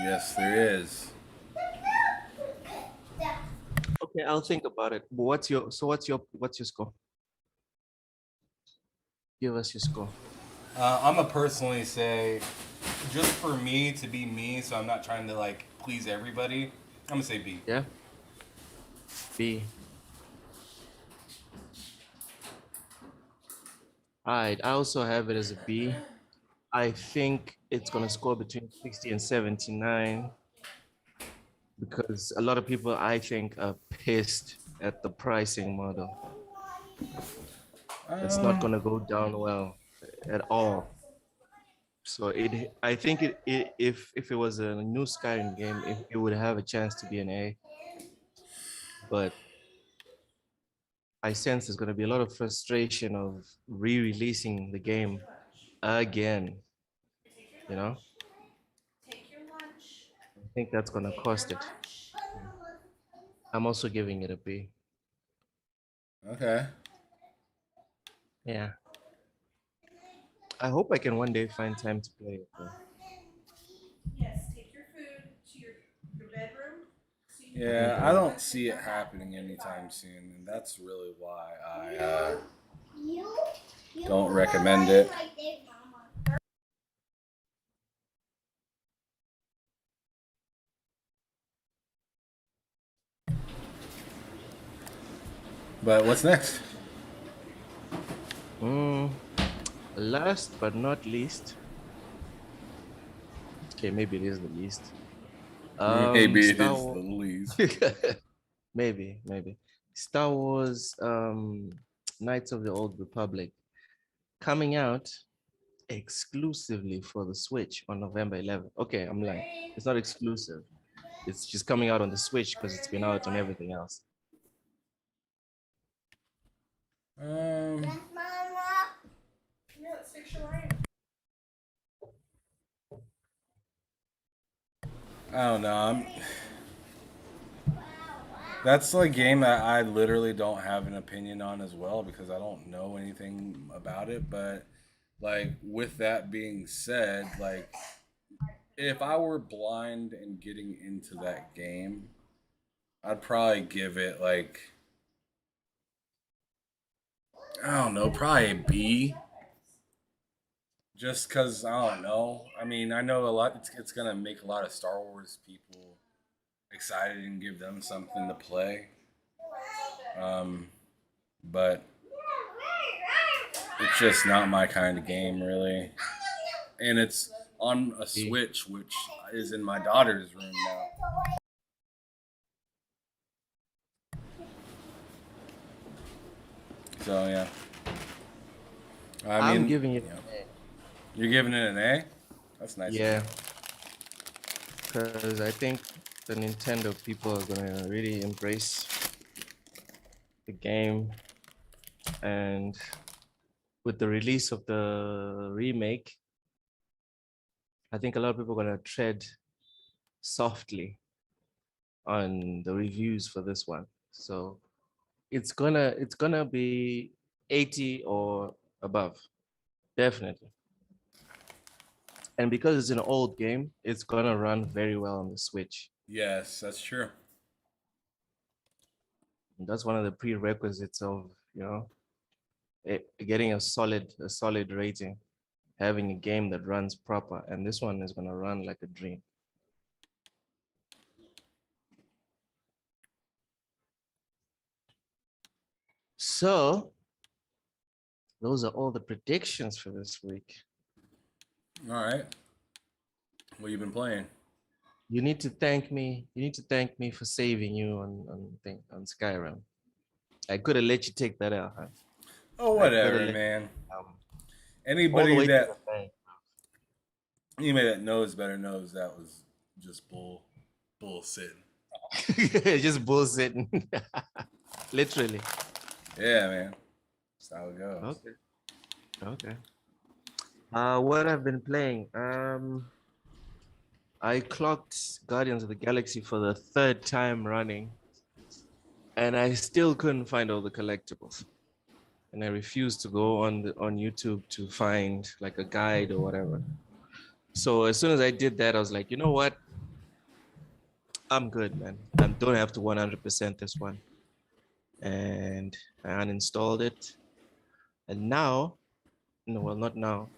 Speaker 3: Yes, there is.
Speaker 1: Okay, I'll think about it. But what's your score? Give us your score.
Speaker 3: I'm gonna personally say, just for me to be me, so I'm not trying to like please everybody. I'm gonna say B.
Speaker 1: Yeah. B. All right. I also have it as a B. I think it's gonna score between 60 and 79 because a lot of people I think are pissed at the pricing model. It's not
Speaker 3: Um,
Speaker 1: gonna go down well at all. So I think if it was a new Skyrim game, it would have a chance to be an A. But I sense there's gonna be a lot of frustration of re-releasing the game again. You know,
Speaker 4: Take your lunch.
Speaker 1: I think that's gonna
Speaker 4: Take
Speaker 1: cost
Speaker 4: your
Speaker 1: it.
Speaker 4: lunch.
Speaker 1: I'm also giving it a B.
Speaker 3: okay.
Speaker 1: Yeah. I hope I can one day find time to play it though.
Speaker 4: Yes, take your food to your bedroom. So you can
Speaker 3: Yeah,
Speaker 4: eat
Speaker 3: I
Speaker 4: it.
Speaker 3: don't see it happening anytime soon, and that's really why I
Speaker 2: You,
Speaker 3: don't recommend it.
Speaker 2: like this, Mama.
Speaker 3: But what's next?
Speaker 1: Last but not least. Okay, maybe it is the least.
Speaker 3: Maybe it
Speaker 1: Star
Speaker 3: is the
Speaker 1: Wars.
Speaker 3: least.
Speaker 1: Maybe. Star Wars Knights of the Old Republic coming out exclusively for the Switch on November 11th. Okay, I'm lying. It's not exclusive. It's just coming out on the Switch because it's been out on everything else.
Speaker 3: Um,
Speaker 2: Yes, Mama.
Speaker 4: Yeah, let's fix your line.
Speaker 3: I don't know. That's a game that I literally don't have an opinion on as well because I don't know anything about it. But like with that being said, like if I were blind and getting into that game, I'd probably give it like I don't know, probably a B. Just because I don't know. I mean, I know a lot. It's gonna make a lot of Star Wars people excited and give them something to play. Um, but it's just not my kind of game, really. And it's on a Switch, which is in my daughter's room now. So yeah,
Speaker 1: I'm giving it
Speaker 3: yeah. You're giving it an A. That's nice.
Speaker 1: yeah, because I think the Nintendo people are gonna really embrace the game, and with the release of the remake, I think a lot of people are gonna tread softly on the reviews for this one. So it's gonna be 80 or above, definitely. And because it's an old game, it's gonna run very well on the Switch.
Speaker 3: Yes, that's true.
Speaker 1: And that's one of the prerequisites of getting a solid rating, having a game that runs proper, and this one is gonna run like a dream. So those are all the predictions for this week.
Speaker 3: All right. What you been playing?
Speaker 1: You need to thank me. You need to thank me for saving you on Skyrim. I could have let you take that out, huh?
Speaker 3: Oh,
Speaker 1: I could have
Speaker 3: whatever,
Speaker 1: let
Speaker 3: man.
Speaker 1: all the
Speaker 3: Anybody
Speaker 1: way to
Speaker 3: that
Speaker 1: the bank.
Speaker 3: anybody that knows better knows that was just bullshit.
Speaker 1: Just bullshitting. Literally.
Speaker 3: Yeah, man. That's how it goes.
Speaker 1: Okay. What I've been playing. I clocked Guardians of the Galaxy for the third time running, and I still couldn't find all the collectibles. And I refused to go on YouTube to find like a guide or whatever. So as soon as I did that, I was like, you know what? I'm good, man. I don't have to 100% this one. And I uninstalled it. And now, no, well, not now.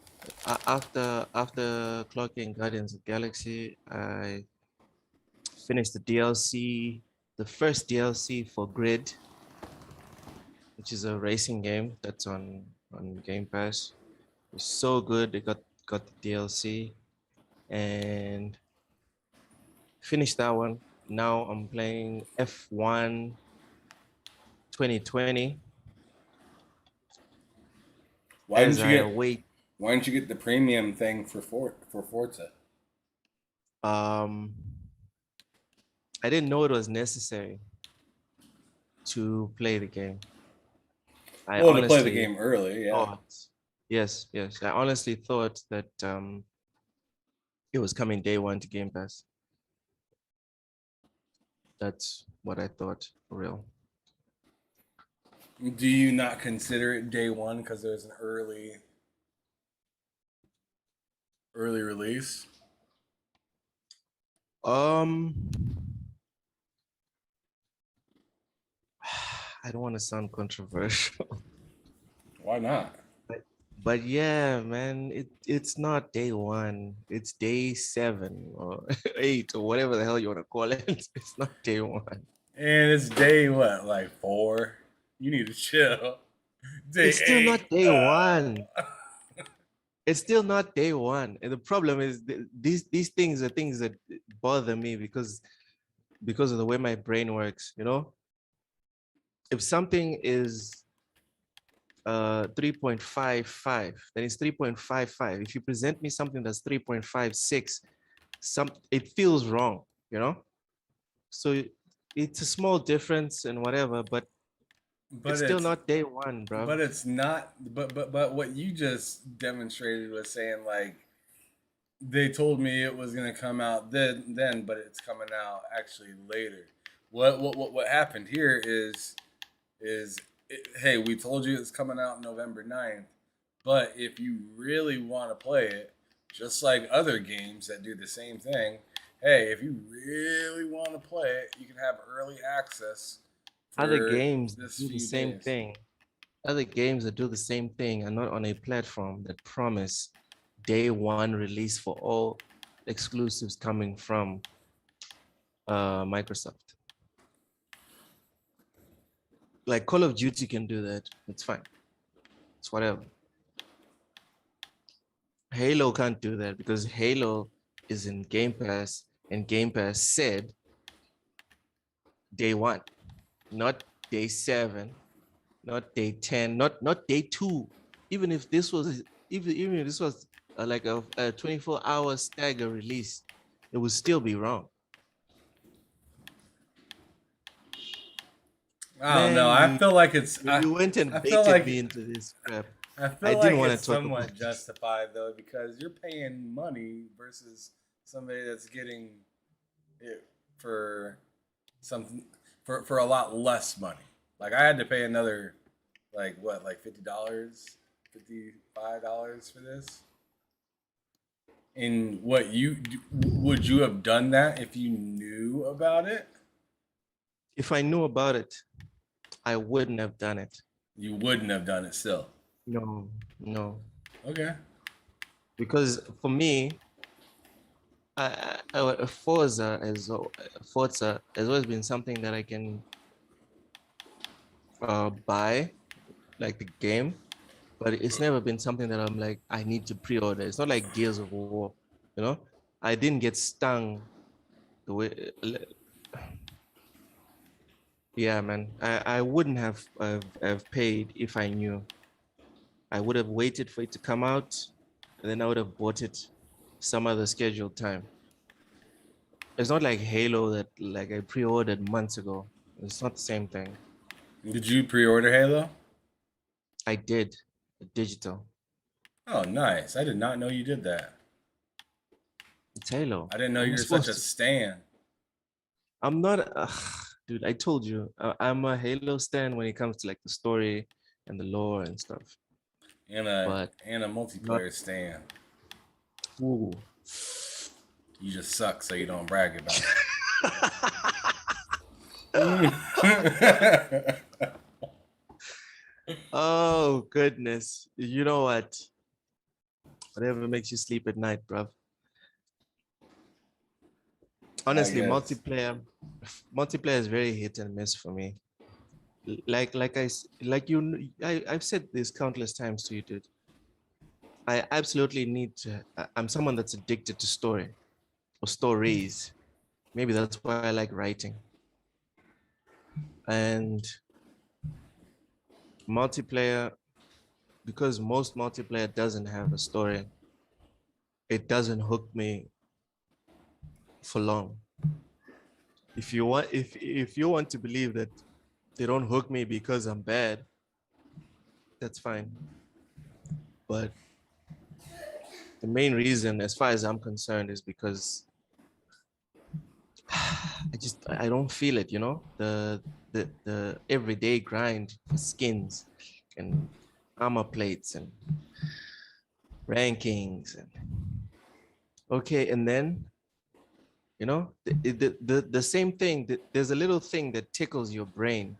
Speaker 1: After clocking Guardians of the Galaxy, I finished the DLC, the first DLC for Grid, which is a racing game that's on Game Pass. It's so good. They got the DLC and finished that one. Now I'm playing F1 2020
Speaker 3: Why
Speaker 1: as
Speaker 3: didn't you
Speaker 1: I
Speaker 3: get
Speaker 1: await.
Speaker 3: Why didn't you get the premium thing for Forza?
Speaker 1: Um, I didn't know it was necessary to play the game. I
Speaker 3: Well, to play the
Speaker 1: honestly
Speaker 3: game early, yeah.
Speaker 1: thought, yes. I honestly thought that it was coming day one to Game Pass. That's what I thought for real.
Speaker 3: Do you not consider it day one because there's an early release?
Speaker 1: Um, I don't want to sound controversial,
Speaker 3: Why not?
Speaker 1: but yeah, man, it's not day one. It's day 7 or 8 or whatever the hell you want to call it. It's not day one.
Speaker 3: And it's day what, like 4? You need to chill. Day
Speaker 1: It's still
Speaker 3: 8.
Speaker 1: not day one. It's still not day one. And the problem is these things are things that bother me because of the way my brain works, you know? If something is 3.55, then it's 3.55. If you present me something that's 3.56, it feels wrong, you know? So it's a small difference and whatever, but
Speaker 3: But
Speaker 1: it's still
Speaker 3: it's
Speaker 1: not day one, bro.
Speaker 3: but it's not but what you just demonstrated was saying like they told me it was gonna come out then, but it's coming out actually later. What happened here is hey, we told you it's coming out November 9th, but if you really want to play it, just like other games that do the same thing, hey, if you really want to play it, you can have early access
Speaker 1: Other
Speaker 3: for
Speaker 1: games
Speaker 3: this
Speaker 1: do the
Speaker 3: few
Speaker 1: same
Speaker 3: days.
Speaker 1: thing. Other games that do the same thing are not on a platform that promise day one release for all exclusives coming from Microsoft. Like Call of Duty can do that. It's fine. It's whatever. Halo can't do that because Halo is in Game Pass, and Game Pass said day one, not day 7, not day 10, not day 2. Even if this was even if this was like a 24-hour stagger release, it would still be wrong.
Speaker 3: I don't know.
Speaker 1: Man,
Speaker 3: I feel like it's
Speaker 1: you went
Speaker 3: I
Speaker 1: and
Speaker 3: feel
Speaker 1: baited
Speaker 3: like
Speaker 1: me into this crap.
Speaker 3: I
Speaker 1: I
Speaker 3: feel
Speaker 1: didn't
Speaker 3: like
Speaker 1: want
Speaker 3: it's
Speaker 1: to talk about
Speaker 3: somewhat
Speaker 1: this.
Speaker 3: justified though because you're paying money versus somebody that's getting it for something for a lot less money. Like I had to pay another like what like $50, $55 for this. And what you would you have done that if you knew about it?
Speaker 1: If I knew about it, I wouldn't have done it.
Speaker 3: You wouldn't have done it still.
Speaker 1: No, no.
Speaker 3: Okay.
Speaker 1: Because for me, Forza has always been something that I can buy, like the game, but it's never been something that I'm like, I need to pre-order. It's not like Gears of War, you know? I didn't get stung the way, yeah, man. I wouldn't have paid if I knew. I would have waited for it to come out, and then I would have bought it some other scheduled time. It's not like Halo that like I pre-ordered months ago. It's not the same thing.
Speaker 3: Did you pre-order Halo?
Speaker 1: I did digital.
Speaker 3: Oh, nice. I did not know you did that.
Speaker 1: It's Halo.
Speaker 3: I didn't know
Speaker 1: What am
Speaker 3: you
Speaker 1: I
Speaker 3: were such
Speaker 1: supposed
Speaker 3: a
Speaker 1: to?
Speaker 3: stan.
Speaker 1: I'm not, dude. I told you, I'm a Halo stan when it comes to like the story and the lore and stuff.
Speaker 3: And a
Speaker 1: But
Speaker 3: and a
Speaker 1: not.
Speaker 3: multiplayer stan.
Speaker 1: Ooh.
Speaker 3: You just suck, so you don't brag about it.
Speaker 1: Oh goodness. You know what? Whatever makes you sleep at night, bruv.
Speaker 3: I
Speaker 1: Honestly,
Speaker 3: guess.
Speaker 1: multiplayer is very hit and miss for me. I've said this countless times to you, dude. I absolutely need to. I'm someone that's addicted to story or stories. Maybe that's why I like writing. And multiplayer, because most multiplayer doesn't have a story, it doesn't hook me for long. If you want to believe that they don't hook me because I'm bad, that's fine. But the main reason, as far as I'm concerned, is because I don't feel it, you know, the everyday grind for skins and armor plates and rankings and okay, and then you know the same thing. There's a little thing that tickles your brain.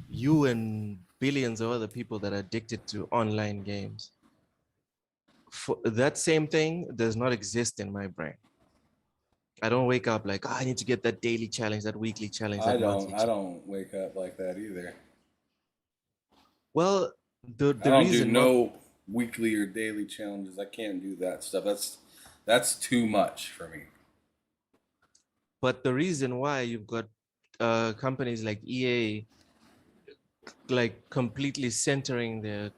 Speaker 1: You and billions of other people that are addicted to online games. For that same thing does not exist in my brain. I don't wake up like, oh, I need to get that daily challenge, that weekly challenge, that monthly
Speaker 3: I
Speaker 1: challenge.
Speaker 3: don't wake up like that either.
Speaker 1: Well,
Speaker 3: I
Speaker 1: the
Speaker 3: don't do
Speaker 1: reason
Speaker 3: no weekly or daily challenges. I can't do that stuff. That's too much for me.
Speaker 1: but the reason why you've got companies like EA like completely centering the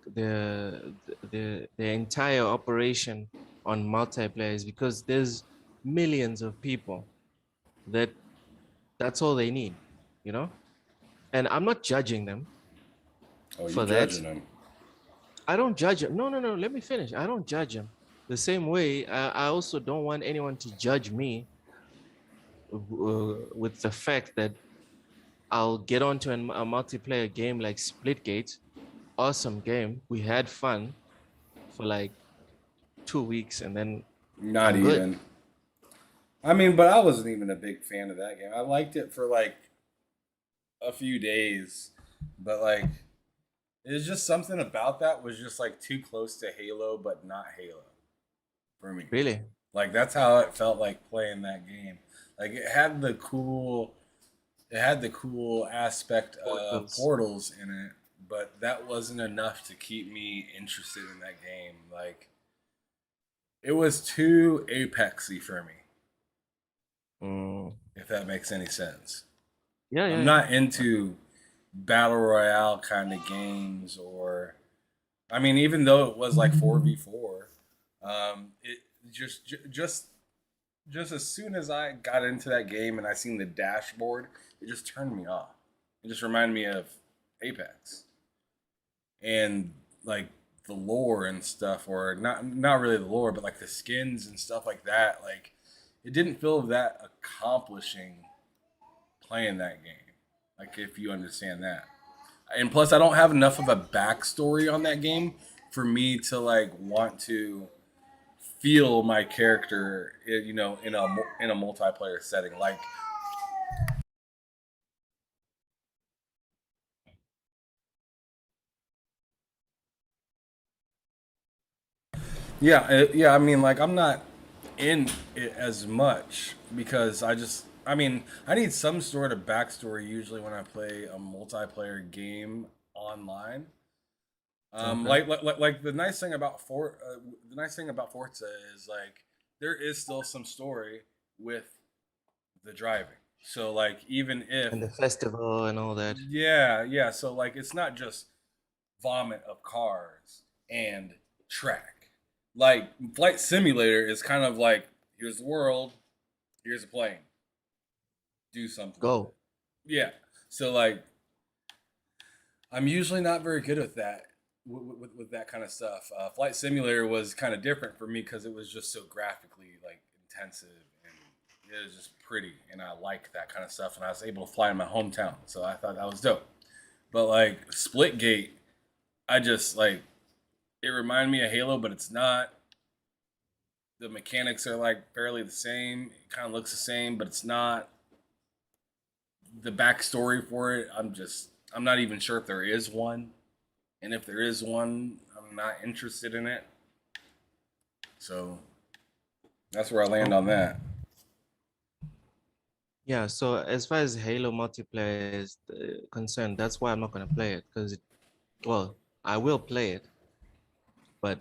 Speaker 1: entire operation on multiplayer is because there's millions of people that that's all they need, you know? And I'm not judging them
Speaker 3: Oh, you
Speaker 1: for that.
Speaker 3: judging them?
Speaker 1: I don't judge them. No, no, no. Let me finish. I don't judge them. The same way, I also don't want anyone to judge me with the fact that I'll get onto a multiplayer game like Splitgate. Awesome game. We had fun for like 2 weeks and then
Speaker 3: Not
Speaker 1: I'm good.
Speaker 3: even. I mean, but I wasn't even a big fan of that game. I liked it for like a few days, but like it's just something about that was just like too close to Halo, but not Halo for me.
Speaker 1: Really?
Speaker 3: Like that's how it felt like playing that game. Like it had the cool aspect of
Speaker 1: Portals.
Speaker 3: portals in it, but that wasn't enough to keep me interested in that game. Like it was too apexy for me,
Speaker 1: Mm.
Speaker 3: if that makes any sense.
Speaker 1: Yeah,
Speaker 3: I'm
Speaker 1: yeah,
Speaker 3: not
Speaker 1: yeah.
Speaker 3: into battle royale kind of games, or I mean, even though it was like 4v4, it just as soon as I got into that game and I seen the dashboard, it just turned me off. It just reminded me of Apex and like the lore and stuff, or not really the lore, but like the skins and stuff like that. Like it didn't feel that accomplishing playing that game. Like if you understand that. And plus, I don't have enough of a backstory on that game for me to like want to feel my character, you know, in a multiplayer setting. Like, yeah, yeah. I mean, like, I'm not in it as much because I mean, I need some sort of backstory usually when I play a multiplayer game online.
Speaker 1: Okay.
Speaker 3: Like the nice thing about Forza is like there is still some story with the driving. So like even if
Speaker 1: And the festival and all that.
Speaker 3: yeah, so like it's not just vomit of cars and track. Like Flight Simulator is kind of like here's the world, here's a plane, do something with
Speaker 1: Go.
Speaker 3: it. Yeah. So like I'm usually not very good with that with that kind of stuff. Flight Simulator was kind of different for me because it was just so graphically like intensive and it was just pretty, and I liked that kind of stuff. And I was able to fly in my hometown, so I thought that was dope. But like Splitgate, I just like it reminded me of Halo, but it's not. The mechanics are like fairly the same. It kind of looks the same, but it's not. The backstory for it, I'm not even sure if there is one. And if there is one, I'm not interested in it. So that's where I land on
Speaker 1: Okay.
Speaker 3: that.
Speaker 1: Yeah, so as far as Halo multiplayer is concerned, that's why I'm not gonna play it because, well, I will play it, but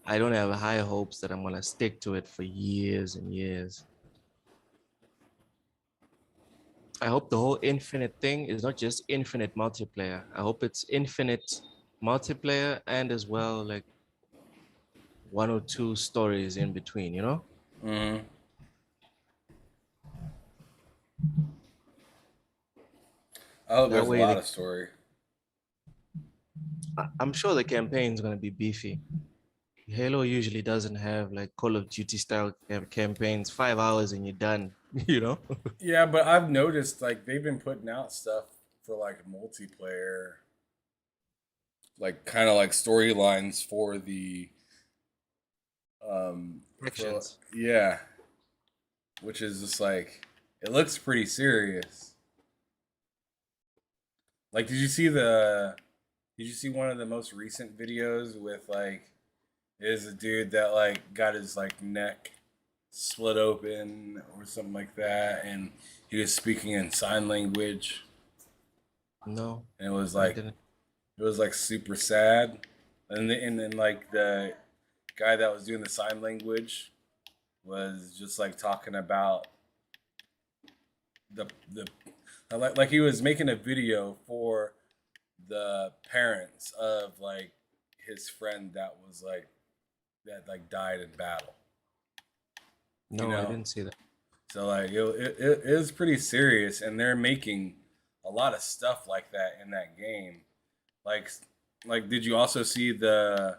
Speaker 1: I don't have high hopes that I'm gonna stick to it for years and years. I hope the whole infinite thing is not just infinite multiplayer. I hope it's infinite multiplayer and as well like one or two stories in between, you know?
Speaker 3: Mm-hmm. I hope
Speaker 1: That
Speaker 3: there's a
Speaker 1: way
Speaker 3: lot
Speaker 1: they,
Speaker 3: of story.
Speaker 1: I'm sure the campaign is gonna be beefy. Halo usually doesn't have like Call of Duty style campaigns, 5 hours and you're done, you know?
Speaker 3: Yeah, but I've noticed like they've been putting out stuff for like multiplayer, like kind of like storylines for the for
Speaker 1: Actions.
Speaker 3: yeah, which is just like it looks pretty serious. Like, did you see one of the most recent videos with like is a dude that like got his like neck split open or something like that, and he was speaking in sign language,
Speaker 1: No,
Speaker 3: and it was
Speaker 1: I
Speaker 3: like
Speaker 1: didn't.
Speaker 3: It was like super sad, and then like the guy that was doing the sign language was just like talking about the like he was making a video for the parents of like his friend that was like that like died in battle.
Speaker 1: No, I didn't see that.
Speaker 3: So like it is pretty serious, and they're making a lot of stuff like that in that game. Like did you also see the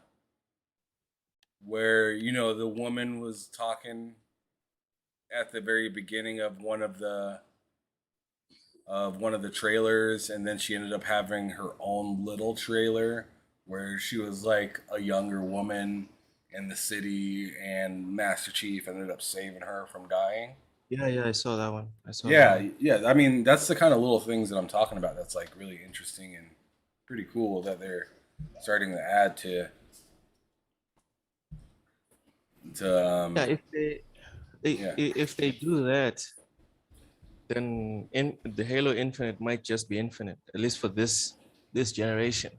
Speaker 3: where the woman was talking at the very beginning of one of the trailers, and then she ended up having her own little trailer where she was like a younger woman in the city, and Master Chief ended up saving her from dying.
Speaker 1: Yeah, I saw that one. I saw that
Speaker 3: Yeah,
Speaker 1: one.
Speaker 3: yeah. I mean, that's the kind of little things that I'm talking about. That's like really interesting and pretty cool that they're starting to add to
Speaker 1: Yeah,
Speaker 3: yeah.
Speaker 1: if they do that, then the Halo Infinite might just be infinite, at least for this generation.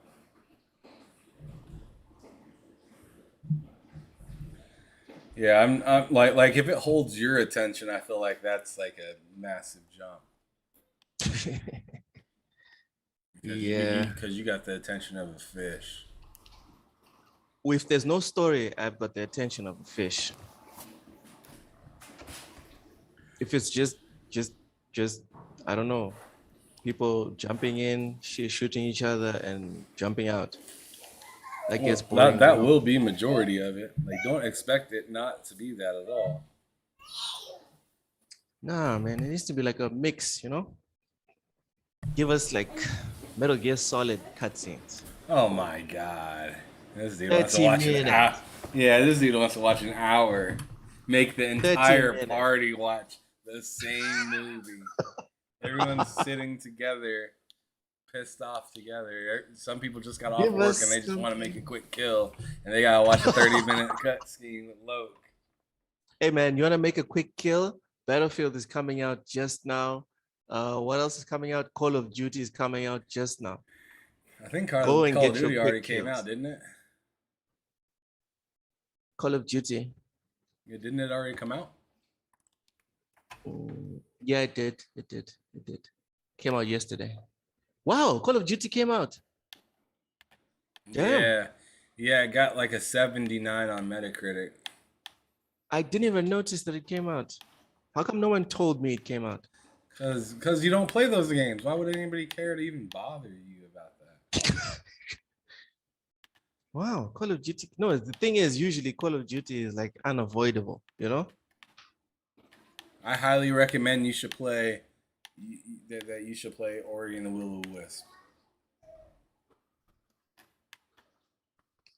Speaker 3: Yeah, I'm like if it holds your attention, I feel like that's like a massive jump.
Speaker 1: Yeah.
Speaker 3: Because you got the attention of a fish.
Speaker 1: If there's no story, I've got the attention of a fish. If it's just I don't know, people jumping in, shooting each other and jumping out. That gets boring.
Speaker 3: That will be majority of it. Like, don't expect it not to be that at all.
Speaker 1: Nah, man, it needs to be like a mix, Give us like Metal Gear Solid cutscenes.
Speaker 3: Oh my god. This dude wants to
Speaker 1: 30
Speaker 3: watch an hour.
Speaker 1: minutes.
Speaker 3: Yeah, this dude wants to watch an hour. Make the entire
Speaker 1: minutes.
Speaker 3: party watch the same movie. Everyone's sitting together, pissed off together. Some people just got off
Speaker 1: Give
Speaker 3: work
Speaker 1: us
Speaker 3: and they just
Speaker 1: some-
Speaker 3: want to make a quick kill, and they gotta watch a 30-minute cutscene with Loke.
Speaker 1: Hey man, you want to make a quick kill? Battlefield is coming out just now. What else is coming out? Call of Duty is coming out just now.
Speaker 3: I think
Speaker 1: Go
Speaker 3: Call
Speaker 1: and
Speaker 3: of
Speaker 1: get your
Speaker 3: Duty already
Speaker 1: quick
Speaker 3: came
Speaker 1: kills.
Speaker 3: out, didn't it?
Speaker 1: Call of Duty.
Speaker 3: Yeah, didn't it already come out?
Speaker 1: Yeah, it did. It did. Came out yesterday. Wow, Call of Duty came out. Damn.
Speaker 3: Yeah, it got like a 79 on Metacritic.
Speaker 1: I didn't even notice that it came out. How come no one told me it came out?
Speaker 3: Because you don't play those games. Why would anybody care to even bother you about that?
Speaker 1: Wow, Call of Duty. No, the thing is, usually Call of Duty is like unavoidable,
Speaker 3: I highly recommend you should play that you should play Ori and the Will of the Wisp.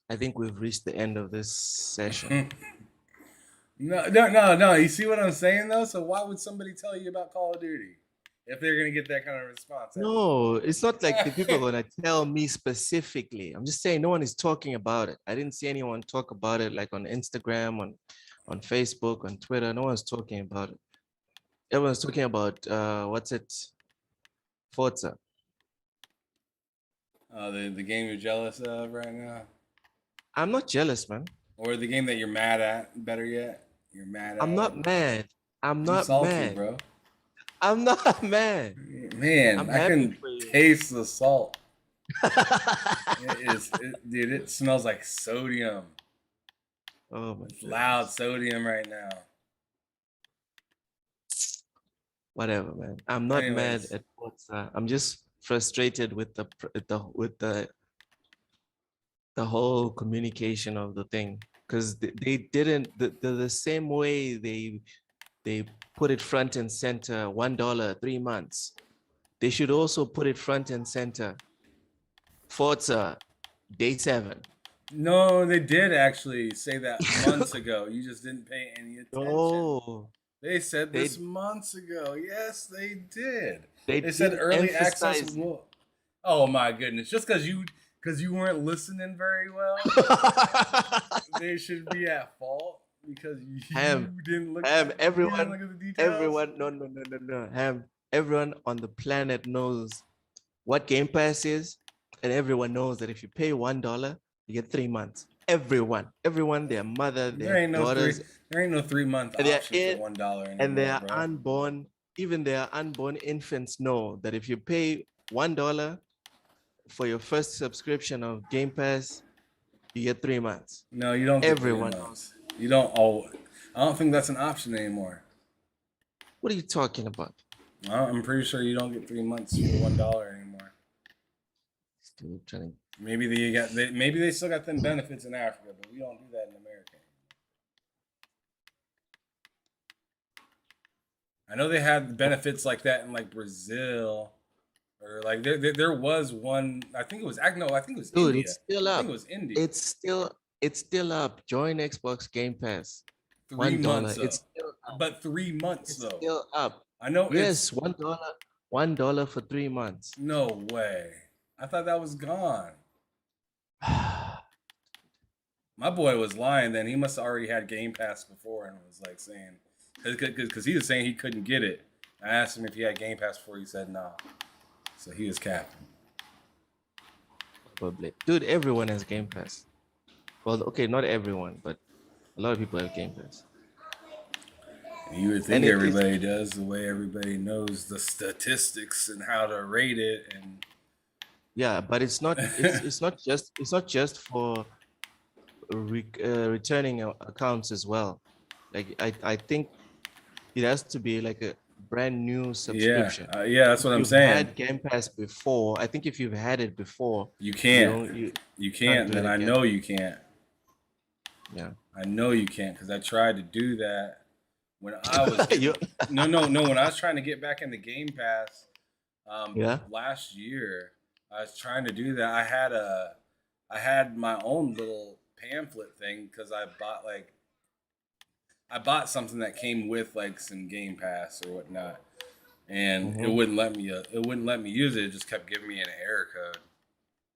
Speaker 1: I think we've reached the end of this session.
Speaker 3: No. You see what I'm saying though? So why would somebody tell you about Call of Duty if they're gonna get that kind of response?
Speaker 1: No, it's not like the people are gonna tell me specifically. I'm just saying no one is talking about it. I didn't see anyone talk about it like on Instagram, on Facebook, on Twitter. No one's talking about it. Everyone's talking about what's it? Forza.
Speaker 3: The game you're jealous of right now,
Speaker 1: I'm not jealous, man.
Speaker 3: or the game that you're mad at. Better yet, you're mad at.
Speaker 1: I'm not mad. I'm
Speaker 3: Too
Speaker 1: not
Speaker 3: salty,
Speaker 1: mad,
Speaker 3: bro.
Speaker 1: I'm not mad.
Speaker 3: Man, I
Speaker 1: happy
Speaker 3: can
Speaker 1: for you.
Speaker 3: taste the salt. Dude, it smells like sodium.
Speaker 1: Oh my
Speaker 3: It's
Speaker 1: God.
Speaker 3: loud sodium right now.
Speaker 1: Whatever, man. I'm not mad
Speaker 3: Anyways.
Speaker 1: at Forza. I'm just frustrated with the whole communication of the thing, because they didn't the same way they put it front and center, $1 3 months. They should also put it front and center. Forza day 7.
Speaker 3: No, they did actually say that months ago. You just didn't pay any attention.
Speaker 1: Oh,
Speaker 3: They said this
Speaker 1: They-
Speaker 3: months ago. Yes, they did.
Speaker 1: they
Speaker 3: They said
Speaker 1: did
Speaker 3: early access
Speaker 1: emphasize
Speaker 3: will. Oh my goodness! Just because you weren't listening very well, they should be at fault because you didn't look.
Speaker 1: Ham,
Speaker 3: you didn't
Speaker 1: everyone,
Speaker 3: look at the details.
Speaker 1: everyone, no. Ham, everyone on the planet knows what Game Pass is, And everyone knows that if you pay $1, you get 3 months. Everyone, their mother,
Speaker 3: There
Speaker 1: their
Speaker 3: ain't no
Speaker 1: daughters,
Speaker 3: 3-month
Speaker 1: and they're
Speaker 3: option for
Speaker 1: in,
Speaker 3: $1
Speaker 1: and
Speaker 3: anymore,
Speaker 1: their
Speaker 3: bro.
Speaker 1: unborn, even their unborn infants know that if you pay $1 for your first subscription of Game Pass, you get 3 months.
Speaker 3: No, you don't get three
Speaker 1: Everyone knows.
Speaker 3: months. You don't. Oh, I don't think that's an option anymore.
Speaker 1: What are you talking about?
Speaker 3: I'm pretty sure you don't get 3 months for $1 anymore.
Speaker 1: Still trying to
Speaker 3: Maybe maybe they still got them benefits in Africa, but we don't do that in America. I know they had benefits like that in like Brazil, or like there was one. I think it was I think it was
Speaker 1: Dude,
Speaker 3: India.
Speaker 1: it's still
Speaker 3: I
Speaker 1: up.
Speaker 3: think it was India.
Speaker 1: It's still up. Join Xbox Game Pass.
Speaker 3: 3 months
Speaker 1: $1.
Speaker 3: though.
Speaker 1: It's still up.
Speaker 3: But 3 months
Speaker 1: It's
Speaker 3: though.
Speaker 1: still up.
Speaker 3: I know
Speaker 1: Yes,
Speaker 3: it's
Speaker 1: $1 for 3 months.
Speaker 3: no way. I thought that was gone. My boy was lying then. He must have already had Game Pass before and was like saying, because he was saying he couldn't get it. I asked him if he had Game Pass before. He said no. So he was capping.
Speaker 1: Probably. Dude, everyone has Game Pass. Well, okay, not everyone, but a lot of people have Game Pass.
Speaker 3: You would think
Speaker 1: And it is-
Speaker 3: everybody does, the way everybody knows the statistics and how to rate it. And
Speaker 1: Yeah, but it's not just for returning accounts as well. Like I think it has to be like a brand new subscription.
Speaker 3: yeah, that's what I'm
Speaker 1: You've
Speaker 3: saying.
Speaker 1: had Game Pass before. I think if you've had it before,
Speaker 3: You can't.
Speaker 1: you
Speaker 3: You
Speaker 1: can't
Speaker 3: can't,
Speaker 1: do
Speaker 3: and
Speaker 1: it
Speaker 3: I
Speaker 1: again.
Speaker 3: know you can't.
Speaker 1: Yeah.
Speaker 3: I know you can't because I tried to do that when I was
Speaker 1: You-
Speaker 3: no when I was trying to get back into Game Pass
Speaker 1: Yeah.
Speaker 3: last year. I was trying to do that. I had my own little pamphlet thing because I bought something that came with like some Game Pass or whatnot, and it wouldn't let me use it. It just kept giving me an error code,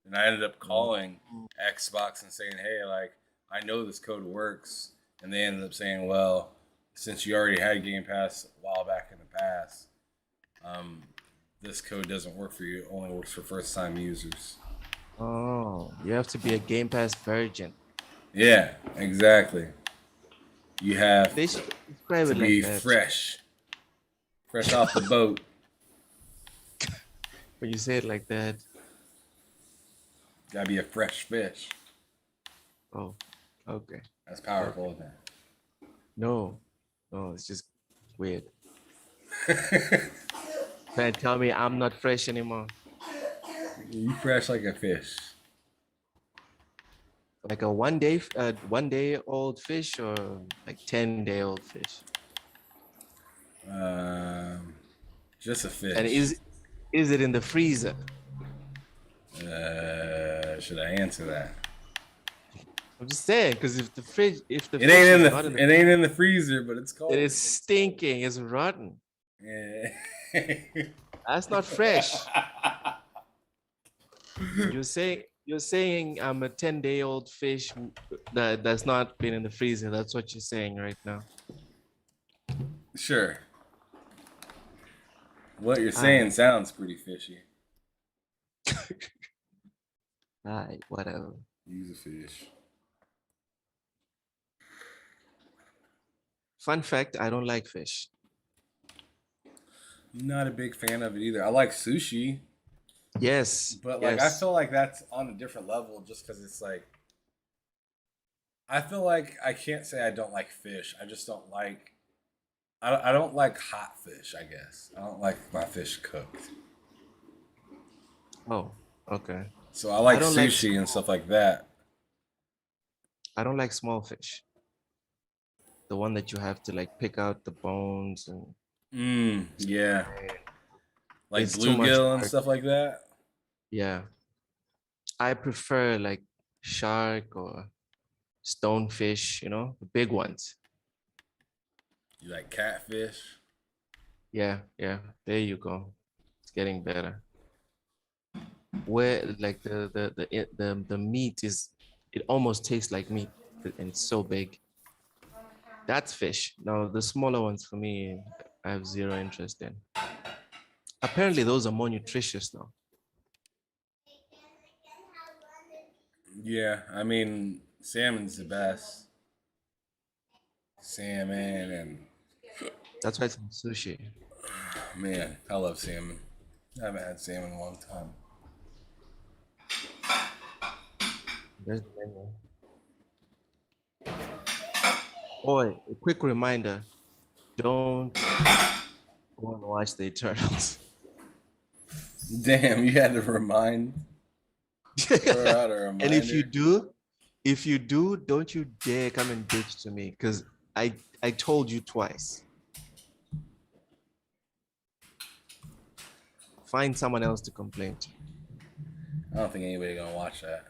Speaker 3: and I ended up calling Xbox and saying, "Hey, like I know this code works," and they ended up saying, "Well, since you already had Game Pass a while back in the past, this code doesn't work for you. It only works for first-time users."
Speaker 1: Oh, you have to be a Game Pass virgin.
Speaker 3: Yeah, exactly. You have
Speaker 1: They should describe
Speaker 3: to
Speaker 1: it
Speaker 3: be
Speaker 1: like that.
Speaker 3: fresh off the boat.
Speaker 1: When you say it like that,
Speaker 3: Gotta be a fresh fish.
Speaker 1: oh, okay.
Speaker 3: That's powerful, isn't
Speaker 1: No, it's just weird.
Speaker 3: it?
Speaker 1: Trying to tell me I'm not fresh anymore.
Speaker 3: You fresh like a fish.
Speaker 1: Like a 1 day old fish or like 10-day old fish.
Speaker 3: Just a fish.
Speaker 1: And is it in the freezer?
Speaker 3: Should I answer that?
Speaker 1: I'm just saying, because if the fish
Speaker 3: It
Speaker 1: is
Speaker 3: ain't
Speaker 1: not
Speaker 3: it ain't in the freezer, but it's cold.
Speaker 1: it is stinking, it's rotten.
Speaker 3: Yeah.
Speaker 1: That's not fresh. You're saying I'm a 10-day-old fish that's not been in the freezer. That's what you're saying right now.
Speaker 3: Sure. What you're saying sounds pretty fishy.
Speaker 1: Alright, whatever.
Speaker 3: Use a fish.
Speaker 1: Fun fact, I don't like fish.
Speaker 3: I'm not a big fan of it either. I like sushi,
Speaker 1: Yes.
Speaker 3: but like
Speaker 1: yes.
Speaker 3: I feel like that's on a different level just because it's like I feel like I can't say I don't like fish. I just don't like I don't like hot fish, I guess. I don't like my fish cooked.
Speaker 1: Oh, okay.
Speaker 3: So I like
Speaker 1: don't like
Speaker 3: sushi and stuff like that.
Speaker 1: I don't like small fish. The one that you have to like pick out the bones and
Speaker 3: Yeah. Like
Speaker 1: It's too much
Speaker 3: bluegill and
Speaker 1: work.
Speaker 3: stuff like that.
Speaker 1: yeah. I prefer like shark or stonefish, the big ones.
Speaker 3: You like catfish?
Speaker 1: Yeah, there you go. It's getting better. Where like the meat is, it almost tastes like meat and it's so big. That's fish. Now the smaller ones for me, I have zero interest in. Apparently those are more nutritious though.
Speaker 3: Yeah, I mean, salmon's the best. Salmon and
Speaker 1: That's why it's in sushi.
Speaker 3: man, I love salmon. I haven't had salmon in a long time.
Speaker 1: There's the menu. Boy, a quick reminder: don't go and watch the Eternals.
Speaker 3: Damn, you had to throw out a reminder.
Speaker 1: And if you do, don't you dare come and bitch to me, because I told you twice. Find someone else to complain to.
Speaker 3: I don't think anybody's gonna watch that.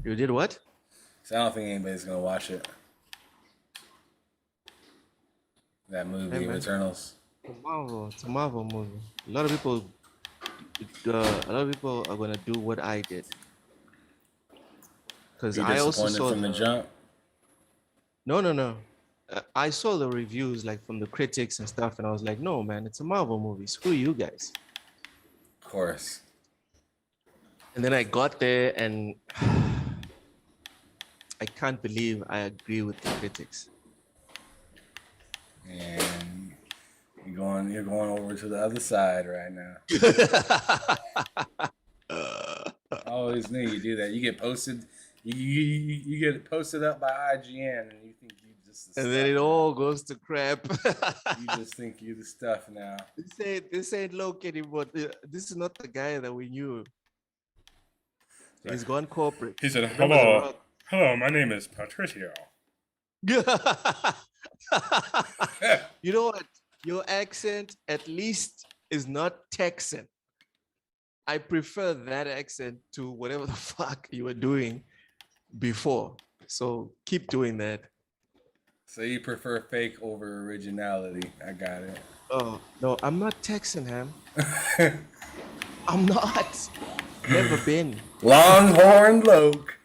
Speaker 1: You did what?
Speaker 3: So I don't think anybody's gonna watch it. That movie,
Speaker 1: Hey, man.
Speaker 3: Eternals.
Speaker 1: It's a Marvel movie. A lot of people are gonna do what I did. Because
Speaker 3: You
Speaker 1: I also
Speaker 3: disappointed
Speaker 1: saw
Speaker 3: from the jump.
Speaker 1: No. I saw the reviews like from the critics and stuff, and I was like, no, man, it's a Marvel movie. Screw you guys.
Speaker 3: Of course.
Speaker 1: And then I got there, and I can't believe I agree with the critics.
Speaker 3: And you're going over to the other side right now. I always knew you do that. You get posted. You get posted up by IGN, and you think you just.
Speaker 1: And then it all goes to crap.
Speaker 3: You just think you're the stuff now.
Speaker 1: This ain't Loki anymore. This is not the guy that we knew. He's gone corporate.
Speaker 5: He said,
Speaker 1: Remember The
Speaker 5: "Hello,
Speaker 1: Rock?
Speaker 5: hello. My name is Patricio."
Speaker 1: You know what? Your accent at least is not Texan. I prefer that accent to whatever the fuck you were doing before. So keep doing that.
Speaker 3: So you prefer fake over originality. I got it.
Speaker 1: Oh, no, I'm not Texan, Ham. I'm not. Never been.
Speaker 3: Longhorn Loke.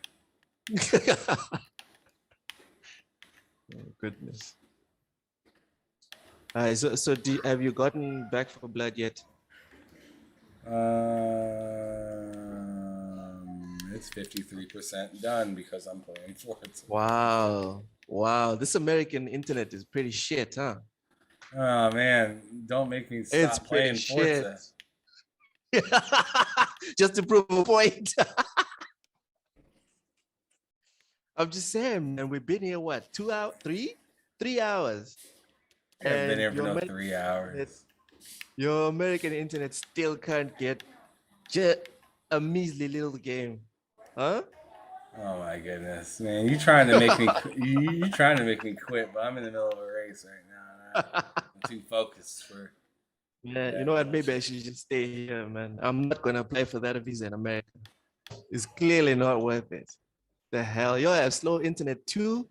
Speaker 1: Oh, goodness. Have you gotten Back for Blood yet?
Speaker 3: It's 53% done because I'm playing Forza.
Speaker 1: Wow. This American internet is pretty shit, huh?
Speaker 3: Oh man, don't make me stop
Speaker 1: It's
Speaker 3: playing
Speaker 1: pretty
Speaker 3: Forza.
Speaker 1: shit. Just to prove a point. I'm just saying, man, we've been here, what, 2 hours, 3 hours.
Speaker 3: I haven't been here for
Speaker 1: your
Speaker 3: no
Speaker 1: American
Speaker 3: 3 hours.
Speaker 1: Your American internet still can't get just a measly little game, huh?
Speaker 3: Oh my goodness, man! You trying to make me you trying to make me quit, but I'm in the middle of a race right now. And I'm too focused for.
Speaker 1: Yeah, you know what? Maybe I should just stay here, man. I'm not gonna apply for that visa in America. It's clearly not worth it. The hell, y'all have slow internet too?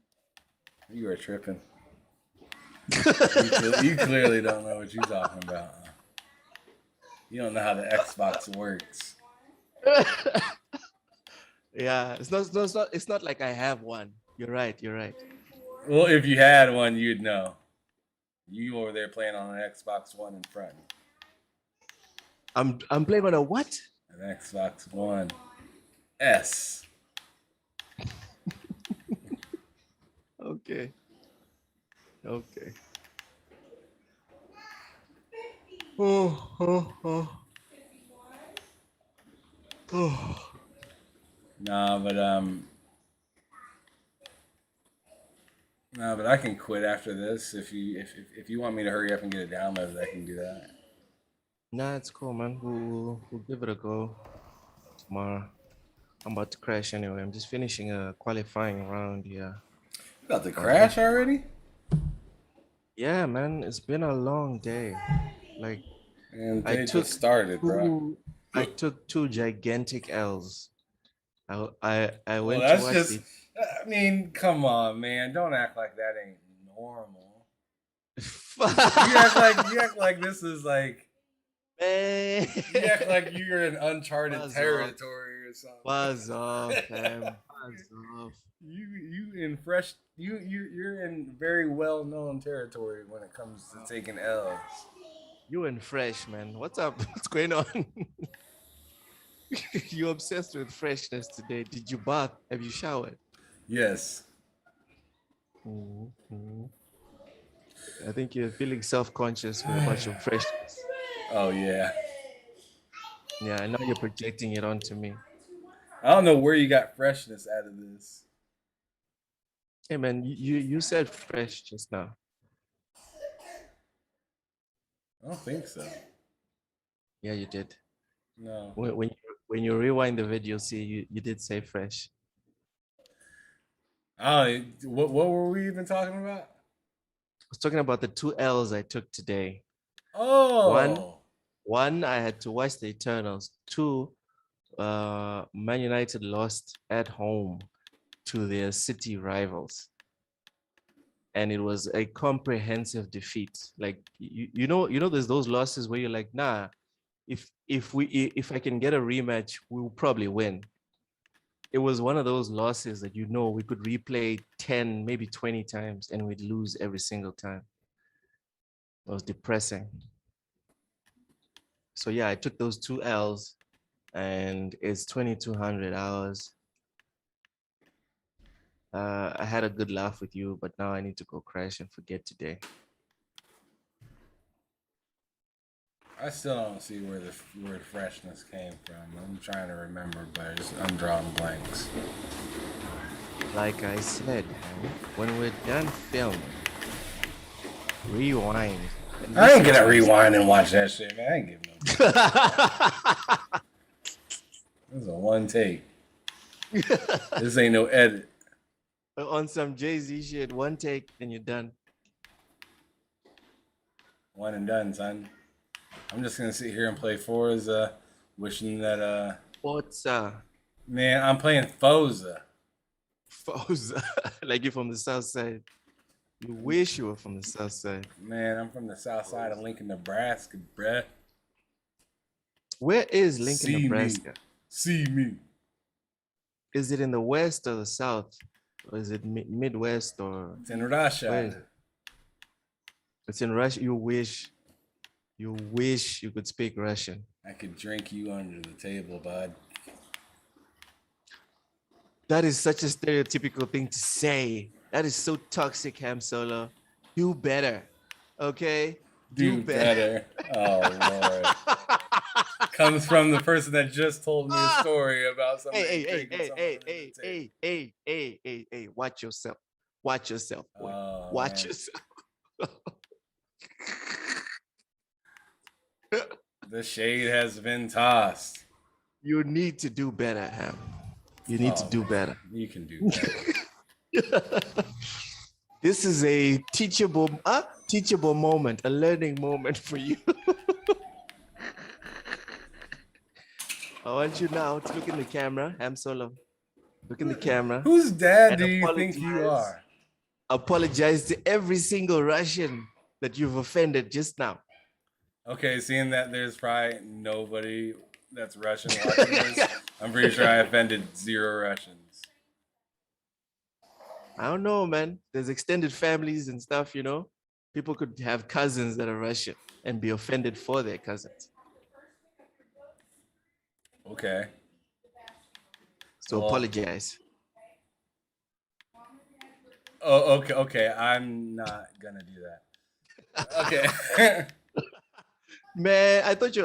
Speaker 3: You are tripping. You clearly don't know what you're talking about. You don't know how the Xbox works.
Speaker 1: Yeah, it's not like I have one. You're right.
Speaker 3: Well, if you had one, you'd know. You over there playing on an Xbox One in front.
Speaker 1: I'm playing on a what?
Speaker 3: An Xbox One S.
Speaker 1: Okay. Oh.
Speaker 3: Nah, but I can quit after this. If you want me to hurry up and get it downloaded, I can do that.
Speaker 1: Nah, it's cool, man. We'll give it a go tomorrow. I'm about to crash anyway. I'm just finishing a qualifying round here.
Speaker 3: About to crash already?
Speaker 1: Yeah, man. It's been a long day. Like,
Speaker 3: And
Speaker 1: I
Speaker 3: they
Speaker 1: took
Speaker 3: just started, bro.
Speaker 1: I took 2 gigantic L's. I
Speaker 3: Well,
Speaker 1: went to
Speaker 3: that's
Speaker 1: watch
Speaker 3: just. I mean, come on, man. Don't act like that ain't normal. You act like this is like.
Speaker 1: Man.
Speaker 3: You act like you're in uncharted
Speaker 1: Buzz
Speaker 3: territory or something.
Speaker 1: Buzz off, fam. Buzz off.
Speaker 3: You're in very well known territory when it comes to taking L's.
Speaker 1: You and fresh, man. What's up? What's going on? You're obsessed with freshness today. Did you bath? Have you showered?
Speaker 3: Yes.
Speaker 1: Mhm. I think you're feeling self-conscious with a bunch of freshness.
Speaker 3: Oh yeah.
Speaker 1: Yeah, I know you're projecting it onto me.
Speaker 3: I don't know where you got freshness out of this.
Speaker 1: Hey man, you said fresh just now.
Speaker 3: I don't think so.
Speaker 1: Yeah, you did.
Speaker 3: No.
Speaker 1: When you rewind the video, see you did say fresh.
Speaker 3: Oh, what were we even talking about?
Speaker 1: I was talking about the 2 L's I took today. One,
Speaker 3: Oh.
Speaker 1: one, I had to watch the Eternals. Two, Man United lost at home to their city rivals. And it was a comprehensive defeat. Like there's those losses where you're like, nah, if I can get a rematch, we'll probably win. It was one of those losses that we could replay 10, maybe 20 times and we'd lose every single time. It was depressing. So yeah, I took those 2 L's and it's 2,200 hours. I had a good laugh with you, but now I need to go crash and forget today.
Speaker 3: I still don't see where the freshness came from. I'm trying to remember, but I'm drawing blanks.
Speaker 1: Like I said, when we're done filming, rewind.
Speaker 3: I ain't gonna rewind and watch that shit, man. I ain't giving no. This is a one take. This ain't no edit.
Speaker 1: On some Jay-Z shit, one take and you're done.
Speaker 3: One and done, son. I'm just gonna sit here and play Forza, wishing that
Speaker 1: Forza.
Speaker 3: man, I'm playing Forza.
Speaker 1: Forza. Like you're from the south side. You wish you were from the south side.
Speaker 3: Man, I'm from the south side of Lincoln, Nebraska, bruh.
Speaker 1: Where is Lincoln,
Speaker 3: See
Speaker 1: Nebraska?
Speaker 3: me. See me.
Speaker 1: Is it in the west or the south? Or is it Midwest or
Speaker 3: It's in
Speaker 1: where is
Speaker 3: Russia.
Speaker 1: it? It's in Russia. You wish you could speak Russian.
Speaker 3: I could drink you under the table, bud.
Speaker 1: That is such a stereotypical thing to say. That is so toxic, Ham Solo. Do better. Okay?
Speaker 3: Do better. Oh, Lord. Comes from the person that just told me a story about somebody drinking someone under the table.
Speaker 1: Hey, watch yourself. Watch yourself, boy.
Speaker 3: Oh,
Speaker 1: Watch
Speaker 3: man.
Speaker 1: yourself.
Speaker 3: The shade has been tossed.
Speaker 1: You need to do better, Ham. You need to
Speaker 3: Oh,
Speaker 1: do
Speaker 3: man.
Speaker 1: better.
Speaker 3: You can do better.
Speaker 1: This is a teachable moment, a learning moment for you. I want you now to look in the camera, Ham Solo. Look in the camera.
Speaker 3: Whose dad
Speaker 1: and
Speaker 3: do you think you are?
Speaker 1: Apologize to every single Russian that you've offended just now.
Speaker 3: Okay, seeing that there's probably nobody that's Russian watching this, I'm pretty sure I offended 0 Russians.
Speaker 1: I don't know, man. There's extended families and stuff, People could have cousins that are Russian and be offended for their cousins.
Speaker 3: Okay.
Speaker 1: So
Speaker 3: Well,
Speaker 1: apologize.
Speaker 3: Oh, okay. I'm not gonna do that. Okay.
Speaker 1: Man, I thought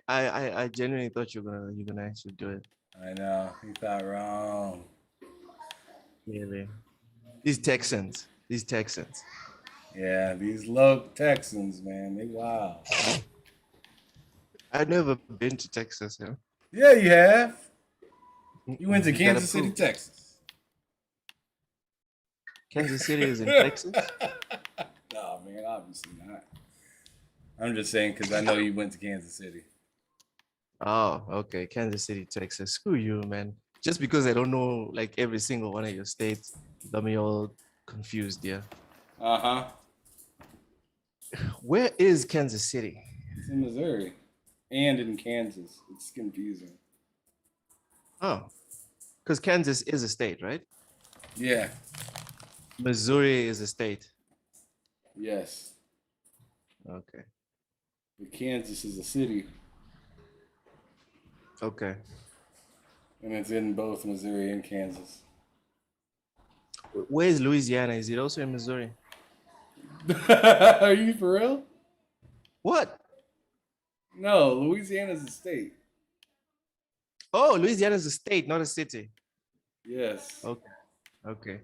Speaker 1: I genuinely thought you're gonna actually do it.
Speaker 3: I know. You thought wrong.
Speaker 1: Really. These Texans.
Speaker 3: Yeah, these low Texans, man, they wild.
Speaker 1: I've never been to Texas,
Speaker 3: Yeah, you have. You went to
Speaker 1: You gotta
Speaker 3: Kansas City,
Speaker 1: prove.
Speaker 3: Texas.
Speaker 1: Kansas City is in Texas?
Speaker 3: No, man, obviously not. I'm just saying because I know you went to Kansas City.
Speaker 1: Oh, okay. Kansas City, Texas. Screw you, man. Just because I don't know like every single one of your states, got me all confused, yeah.
Speaker 3: Uh-huh.
Speaker 1: Where is Kansas City?
Speaker 3: It's in Missouri. And in Kansas. It's confusing.
Speaker 1: Oh, because Kansas is a state, right?
Speaker 3: Yeah.
Speaker 1: Missouri is a state.
Speaker 3: Yes.
Speaker 1: Okay.
Speaker 3: But Kansas is a city.
Speaker 1: Okay.
Speaker 3: And it's in both Missouri and Kansas.
Speaker 1: Where is Louisiana? Is it also in Missouri?
Speaker 3: Are you for real?
Speaker 1: What?
Speaker 3: No, Louisiana's a state.
Speaker 1: Oh, Louisiana is a state, not a city.
Speaker 3: Yes.
Speaker 1: Okay. Okay.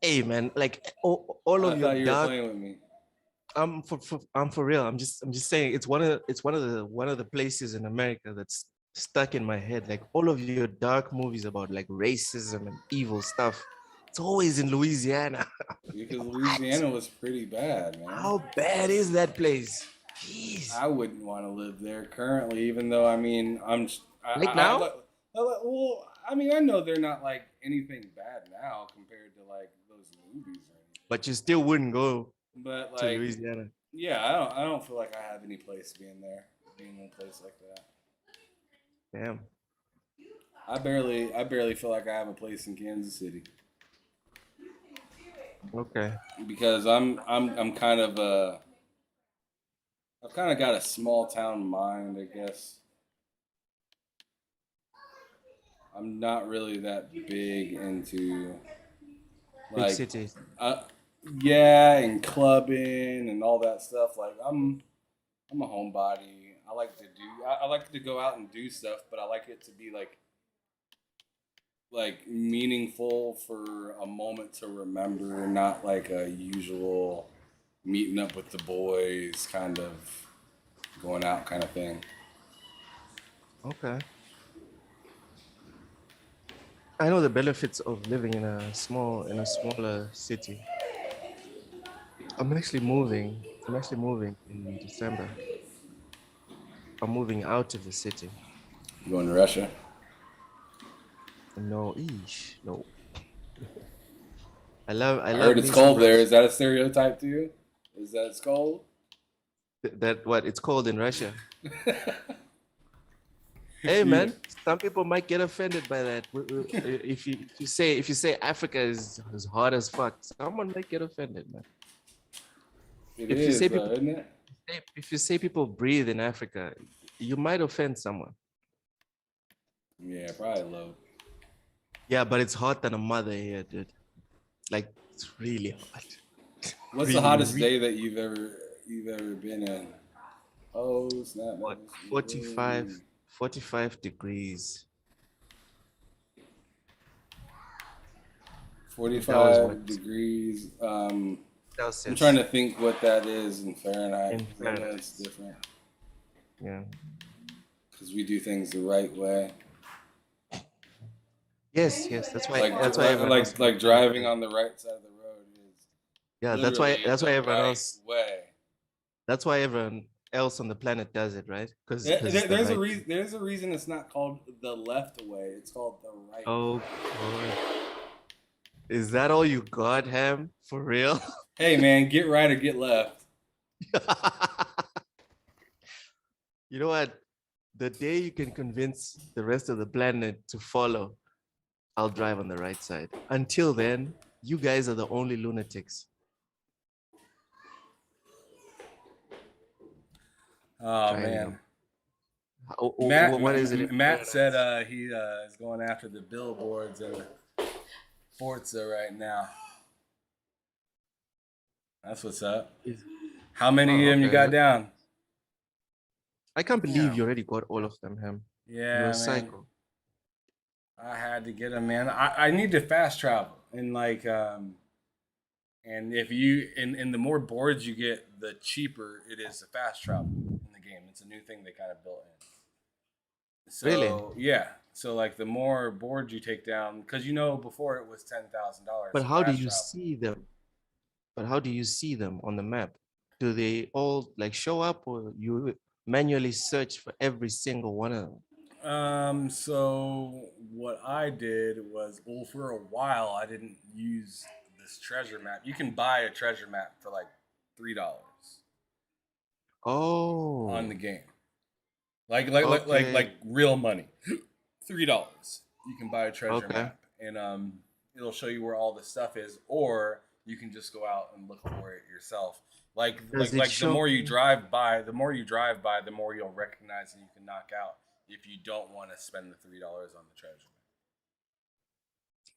Speaker 1: Hey man, like all
Speaker 3: I
Speaker 1: of your
Speaker 3: thought you were
Speaker 1: dark.
Speaker 3: playing with me.
Speaker 1: I'm for real. I'm just saying it's one of the places in America that's stuck in my head. Like all of your dark movies about like racism and evil stuff. It's always in Louisiana.
Speaker 3: Because
Speaker 1: What?
Speaker 3: Louisiana was pretty bad, man.
Speaker 1: How bad is that place? Jeez.
Speaker 3: I wouldn't want to live there currently, even though I mean
Speaker 1: Right now?
Speaker 3: well, I mean I know they're not like anything bad now compared to like those movies or anything.
Speaker 1: But you still wouldn't go
Speaker 3: But
Speaker 1: to
Speaker 3: like,
Speaker 1: Louisiana.
Speaker 3: yeah, I don't feel like I have any place being there, being in a place like that.
Speaker 1: Damn.
Speaker 3: I barely feel like I have a place in Kansas City
Speaker 1: Okay.
Speaker 3: because I'm kind of I've kind of got a small town mind, I guess. I'm not really that big into
Speaker 1: Big
Speaker 3: like
Speaker 1: cities.
Speaker 3: yeah, and clubbing and all that stuff. Like I'm a homebody. I like to go out and do stuff, but I like it to be like meaningful for a moment to remember, not like a usual meeting up with the boys kind of going out kind of thing.
Speaker 1: Okay. I know the benefits of living in a smaller city. I'm actually moving. I'm actually moving in December. I'm moving out of the city.
Speaker 3: You going to Russia?
Speaker 1: No, no. I
Speaker 3: I
Speaker 1: love
Speaker 3: heard it's
Speaker 1: me some
Speaker 3: cold there.
Speaker 1: Russia.
Speaker 3: Is that a stereotype to you? Is that it's cold?
Speaker 1: That what it's called in Russia. Hey man, some people might get offended by that. If you say Africa is hot as fuck, someone might get offended, man.
Speaker 3: It
Speaker 1: If you
Speaker 3: is,
Speaker 1: say
Speaker 3: though,
Speaker 1: people
Speaker 3: isn't it?
Speaker 1: if you say people breathe in Africa, you might offend someone.
Speaker 3: Yeah, probably low.
Speaker 1: Yeah, but it's hot than a mother here, dude. Like it's really hot.
Speaker 3: What's the
Speaker 1: Really,
Speaker 3: hottest
Speaker 1: really
Speaker 3: day that you've ever been in? Oh snap!
Speaker 1: hot. 45 degrees. That was what
Speaker 3: 45 degrees. I'm
Speaker 1: Celsius
Speaker 3: trying to think what that is in Fahrenheit.
Speaker 1: in
Speaker 3: I know
Speaker 1: Fahrenheit.
Speaker 3: it's different
Speaker 1: Yeah.
Speaker 3: because we do things the right way.
Speaker 1: Yes, that's why everyone else.
Speaker 3: Like driving on the right side of the road is
Speaker 1: Yeah,
Speaker 3: literally
Speaker 1: that's why
Speaker 3: the
Speaker 1: everyone
Speaker 3: right
Speaker 1: else.
Speaker 3: way.
Speaker 1: That's why everyone else on the planet does it, right? Because it's the
Speaker 3: There's a
Speaker 1: right.
Speaker 3: reason. There's a reason it's not called the left way. It's called the right.
Speaker 1: Oh, God. Is that all you got, Ham? For real?
Speaker 3: Hey man, get right or get left.
Speaker 1: You know what? The day you can convince the rest of the planet to follow, I'll drive on the right side. Until then, you guys are the only lunatics.
Speaker 3: Oh
Speaker 1: Driving
Speaker 3: man.
Speaker 1: them. What is it?
Speaker 3: Matt said he is going after the billboards in Forza right now. That's what's up. How many of them you got down?
Speaker 1: I can't believe
Speaker 3: Yeah.
Speaker 1: you already got all of them, Ham.
Speaker 3: Yeah,
Speaker 1: You're a
Speaker 3: man.
Speaker 1: psycho.
Speaker 3: I had to get them, man. I need to fast travel and like and if you and the more boards you get, the cheaper it is to fast travel in the game. It's a new thing they kind of built in. So
Speaker 1: Really?
Speaker 3: yeah. So like the more boards you take down, because you know before it was $10,000.
Speaker 1: But how do you see them? But how do you see them on the map? Do they all like show up, or you manually search for every single one of them?
Speaker 3: So what I did was, well, for a while I didn't use this treasure map. You can buy a treasure map for like $3
Speaker 1: Oh,
Speaker 3: on the game. Like
Speaker 1: okay.
Speaker 3: real money. $3. You can buy a treasure
Speaker 1: Okay.
Speaker 3: map, and it'll show you where all the stuff is, or you can just go out and look for it yourself.
Speaker 1: Does it
Speaker 3: The
Speaker 1: show?
Speaker 3: more you drive by, the more you'll recognize and you can knock out if you don't want to spend the $3 on the treasure map.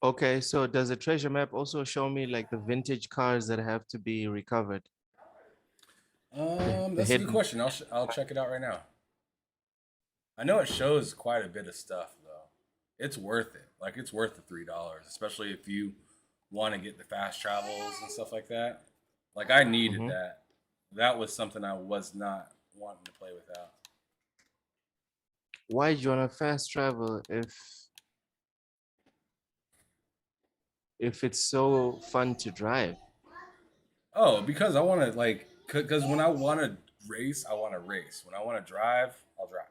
Speaker 1: Okay, so does the treasure map also show me like the vintage cars that have to be recovered? The
Speaker 3: That's a good
Speaker 1: hidden.
Speaker 3: question. I'll check it out right now. I know it shows quite a bit of stuff though. It's worth it. Like it's worth the $3, especially if you want to get the fast travels and stuff like that. Like I needed
Speaker 1: Mhm.
Speaker 3: that. That was something I was not wanting to play without.
Speaker 1: Why do you want to fast travel if it's so fun to drive?
Speaker 3: Oh, because I want to like, because when I want to race, I want to race. When I want to drive, I'll drive.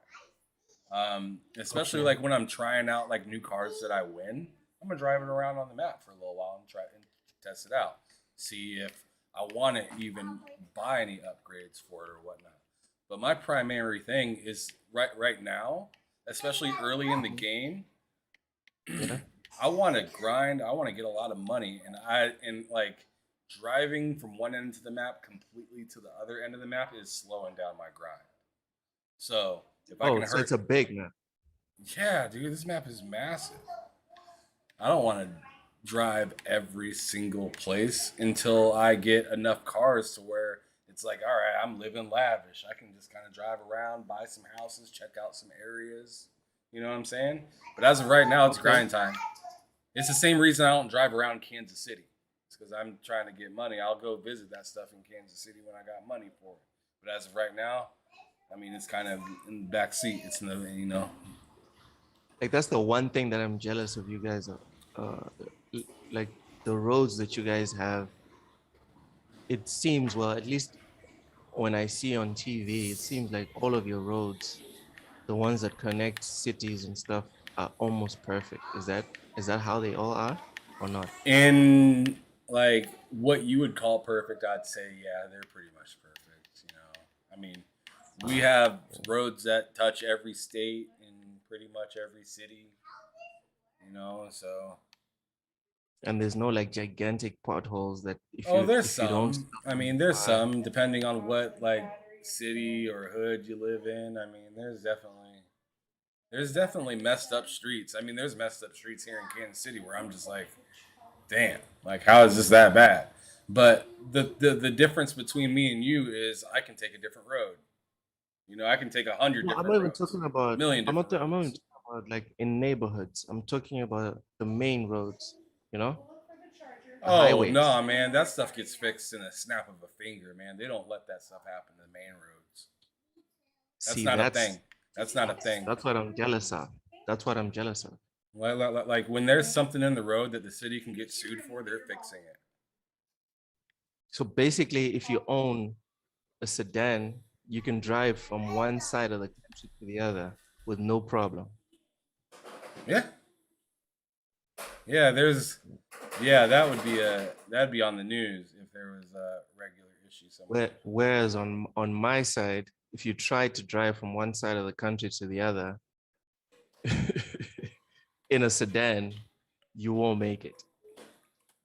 Speaker 3: Especially
Speaker 1: Okay.
Speaker 3: like when I'm trying out like new cars that I win, I'm gonna drive it around on the map for a little while and try and test it out. See if I want to even buy any upgrades for it or whatnot. But my primary thing is right now, especially early in the game,
Speaker 1: Yeah.
Speaker 3: I want to grind. I want to get a lot of money, and like driving from one end of the map completely to the other end of the map is slowing down my grind. So if I can
Speaker 1: Oh, so
Speaker 3: hurt,
Speaker 1: it's a big map.
Speaker 3: yeah, dude, this map is massive. I don't want to drive every single place until I get enough cars to where it's like, all right, I'm living lavish. I can just kind of drive around, buy some houses, check out some areas. You know what I'm saying? But as of right now, it's
Speaker 1: Okay.
Speaker 3: grind time. It's the same reason I don't drive around Kansas City. It's because I'm trying to get money. I'll go visit that stuff in Kansas City when I got money for it. But as of right now, I mean, it's kind of in the back seat. It's in the, you know.
Speaker 1: Like that's the one thing that I'm jealous of you guys. Like the roads that you guys have. It seems well, at least when I see on TV, it seems like all of your roads, the ones that connect cities and stuff, are almost perfect. Is that how they all are, or not?
Speaker 3: In like what you would call perfect, I'd say, yeah, they're pretty much perfect. You know, I mean, we have roads that touch every state and pretty much every city. You know, so
Speaker 1: And there's no like gigantic potholes that if
Speaker 3: oh,
Speaker 1: you
Speaker 3: there's
Speaker 1: if you don't
Speaker 3: some.
Speaker 1: stop
Speaker 3: I
Speaker 1: and
Speaker 3: mean, there's
Speaker 1: fly.
Speaker 3: some depending on what like city or hood you live in. I mean, there's definitely messed up streets. I mean, there's messed up streets here in Kansas City where I'm just like, damn, like how is this that bad? But the difference between me and you is I can take a different road. You know, I can take 100
Speaker 1: No, I'm
Speaker 3: different
Speaker 1: not even
Speaker 3: roads,
Speaker 1: talking
Speaker 3: a
Speaker 1: about.
Speaker 3: million different
Speaker 1: I'm not even
Speaker 3: roads.
Speaker 1: talking about like in neighborhoods. I'm talking about the main roads. You know,
Speaker 4: Look for the charger.
Speaker 1: the
Speaker 3: Oh
Speaker 1: highways.
Speaker 3: no, man, that stuff gets fixed in a snap of a finger, man. They don't let that stuff happen in the main roads. That's
Speaker 1: See,
Speaker 3: not a thing. That's not a
Speaker 1: that's
Speaker 3: thing.
Speaker 1: that's what I'm jealous of. That's what I'm jealous of.
Speaker 3: Like when there's something in the road that the city can get sued for, they're fixing it.
Speaker 1: So basically, if you own a sedan, you can drive from one side of the country to the other with no problem.
Speaker 3: Yeah, yeah. Yeah, that'd be on the news if there was a regular issue somewhere.
Speaker 1: Whereas on my side, if you try to drive from one side of the country to the other in a sedan, you won't make it.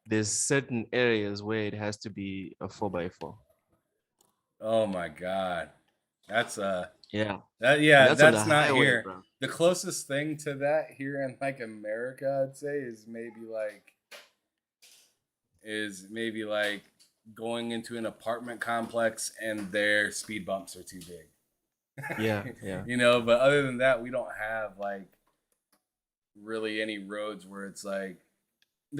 Speaker 1: There's certain areas where it has to be a 4x4.
Speaker 3: Oh my god, that's
Speaker 1: Yeah.
Speaker 3: that
Speaker 1: And
Speaker 3: yeah,
Speaker 1: that's on the
Speaker 3: that's not
Speaker 1: highway,
Speaker 3: here.
Speaker 1: bro.
Speaker 3: The closest thing to that here in like America, I'd say, is maybe like going into an apartment complex and their speed bumps are too
Speaker 1: Yeah,
Speaker 3: big.
Speaker 1: yeah.
Speaker 3: You know, but other than that, we don't have like really any roads where it's like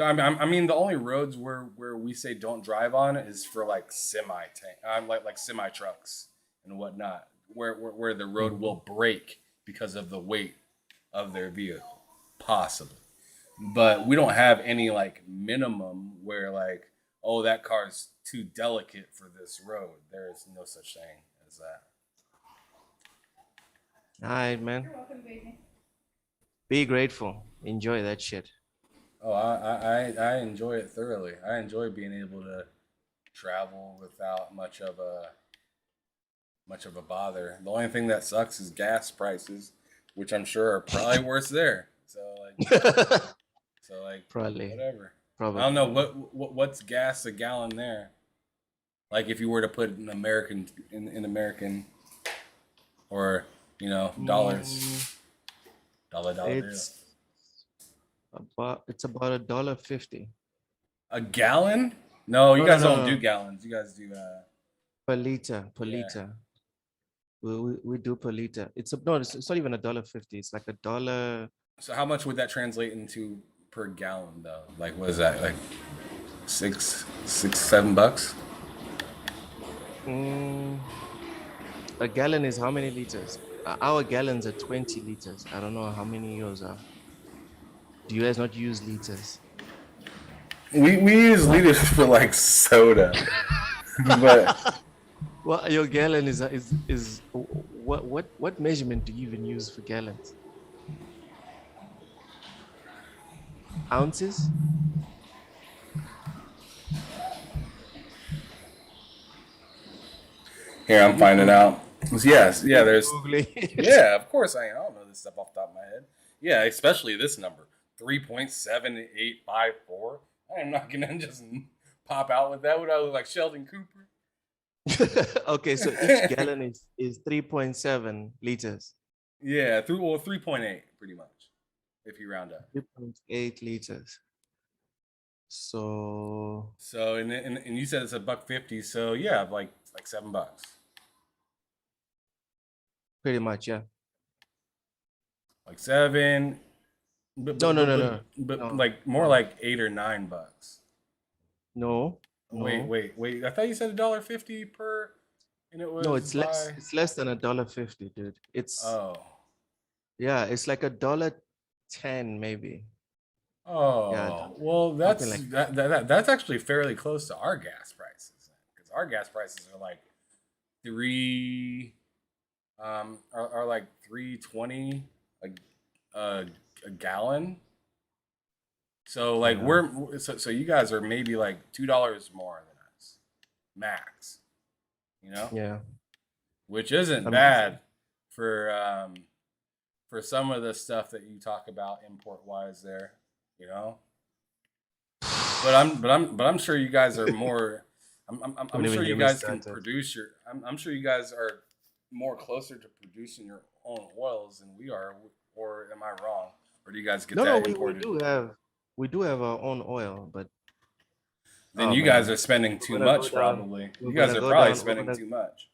Speaker 3: I mean, the only roads where we say don't drive on is for like semi tank, like semi trucks and whatnot, where the road will
Speaker 1: Mhm.
Speaker 3: break because of the weight of their vehicle, possibly. But we don't have any like minimum where like, oh, that car's too delicate for this road. There is no such thing as that.
Speaker 1: All right, man.
Speaker 4: You're welcome, baby.
Speaker 1: Be grateful. Enjoy that shit.
Speaker 3: Oh, I enjoy it thoroughly. I enjoy being able to travel without much of a bother. The only thing that sucks is gas prices, which I'm sure are probably worse there. So like
Speaker 1: Probably,
Speaker 3: whatever. I don't
Speaker 1: probably.
Speaker 3: know what's gas a gallon there. Like if you were to put an American in American or dollars,
Speaker 1: Mm,
Speaker 3: dollar bill.
Speaker 1: it's It's about $1.50
Speaker 3: A gallon? No, you
Speaker 1: No, no,
Speaker 3: guys
Speaker 1: no,
Speaker 3: don't
Speaker 1: no,
Speaker 3: do
Speaker 1: no.
Speaker 3: gallons. You guys do
Speaker 1: Per liter, per
Speaker 3: yeah.
Speaker 1: liter. We do per liter. It's not even $1.50. It's like $1.
Speaker 3: So how much would that translate into per gallon though? Like what is that? Like $7?
Speaker 1: Mm, a gallon is how many liters? Our gallons are 20 liters. I don't know how many yours are. Do you guys not use liters?
Speaker 3: We use liters for like soda. But
Speaker 1: Well, your gallon is what measurement do you even use for gallons? Ounces?
Speaker 3: here
Speaker 1: Are
Speaker 3: I'm
Speaker 1: you
Speaker 3: finding
Speaker 1: Googling?
Speaker 3: out. Yes, yeah,
Speaker 1: Are you
Speaker 3: there's
Speaker 1: Googling it?
Speaker 3: yeah, of course I don't know this stuff off the top of my head. Yeah, especially this number. 3.7854. I am not gonna just pop out with that. Would I look like Sheldon Cooper?
Speaker 1: Okay, so each gallon is 3.7 liters.
Speaker 3: Yeah, 3.8 pretty much. If you round up.
Speaker 1: 3.8 liters. So
Speaker 3: So and you said it's $1.50, so yeah, like $7.
Speaker 1: pretty much, yeah.
Speaker 3: Like seven, but
Speaker 1: No,
Speaker 3: but
Speaker 1: no,
Speaker 3: but
Speaker 1: no,
Speaker 3: but,
Speaker 1: no,
Speaker 3: but
Speaker 1: no,
Speaker 3: like more
Speaker 1: no,
Speaker 3: like $8 or $9.
Speaker 1: no,
Speaker 3: Wait,
Speaker 1: no,
Speaker 3: wait, wait. I thought you said $1.50 per, and it
Speaker 1: no.
Speaker 3: was
Speaker 1: It's less.
Speaker 3: by.
Speaker 1: It's less than $1.50, dude. It's
Speaker 3: Oh,
Speaker 1: yeah. It's like $1.10 maybe. Yeah,
Speaker 3: oh. Well,
Speaker 1: something like that.
Speaker 3: that's actually fairly close to our gas prices, because our gas prices are like three, are like 3.20 a a gallon. So like
Speaker 1: Yeah,
Speaker 3: so you guys are maybe like $2 more than us, max. You know,
Speaker 1: yeah.
Speaker 3: which isn't
Speaker 1: I'm guessing.
Speaker 3: bad for some of the stuff that you talk about import wise there. You know, but I'm sure you guys are more. I'm
Speaker 1: Don't even
Speaker 3: sure you
Speaker 1: get me
Speaker 3: guys can
Speaker 1: started.
Speaker 3: produce your. I'm sure you guys are more closer to producing your own oils than we are. Or am I wrong? Or do you guys get
Speaker 1: No, no.
Speaker 3: that
Speaker 1: We
Speaker 3: imported?
Speaker 1: do have our own oil, but
Speaker 3: Then
Speaker 1: oh
Speaker 3: you guys
Speaker 1: man,
Speaker 3: are spending
Speaker 1: we're
Speaker 3: too
Speaker 1: gonna go
Speaker 3: much.
Speaker 1: down.
Speaker 3: Probably
Speaker 1: We're
Speaker 3: you guys
Speaker 1: gonna
Speaker 3: are
Speaker 1: go
Speaker 3: probably
Speaker 1: down.
Speaker 3: spending too much.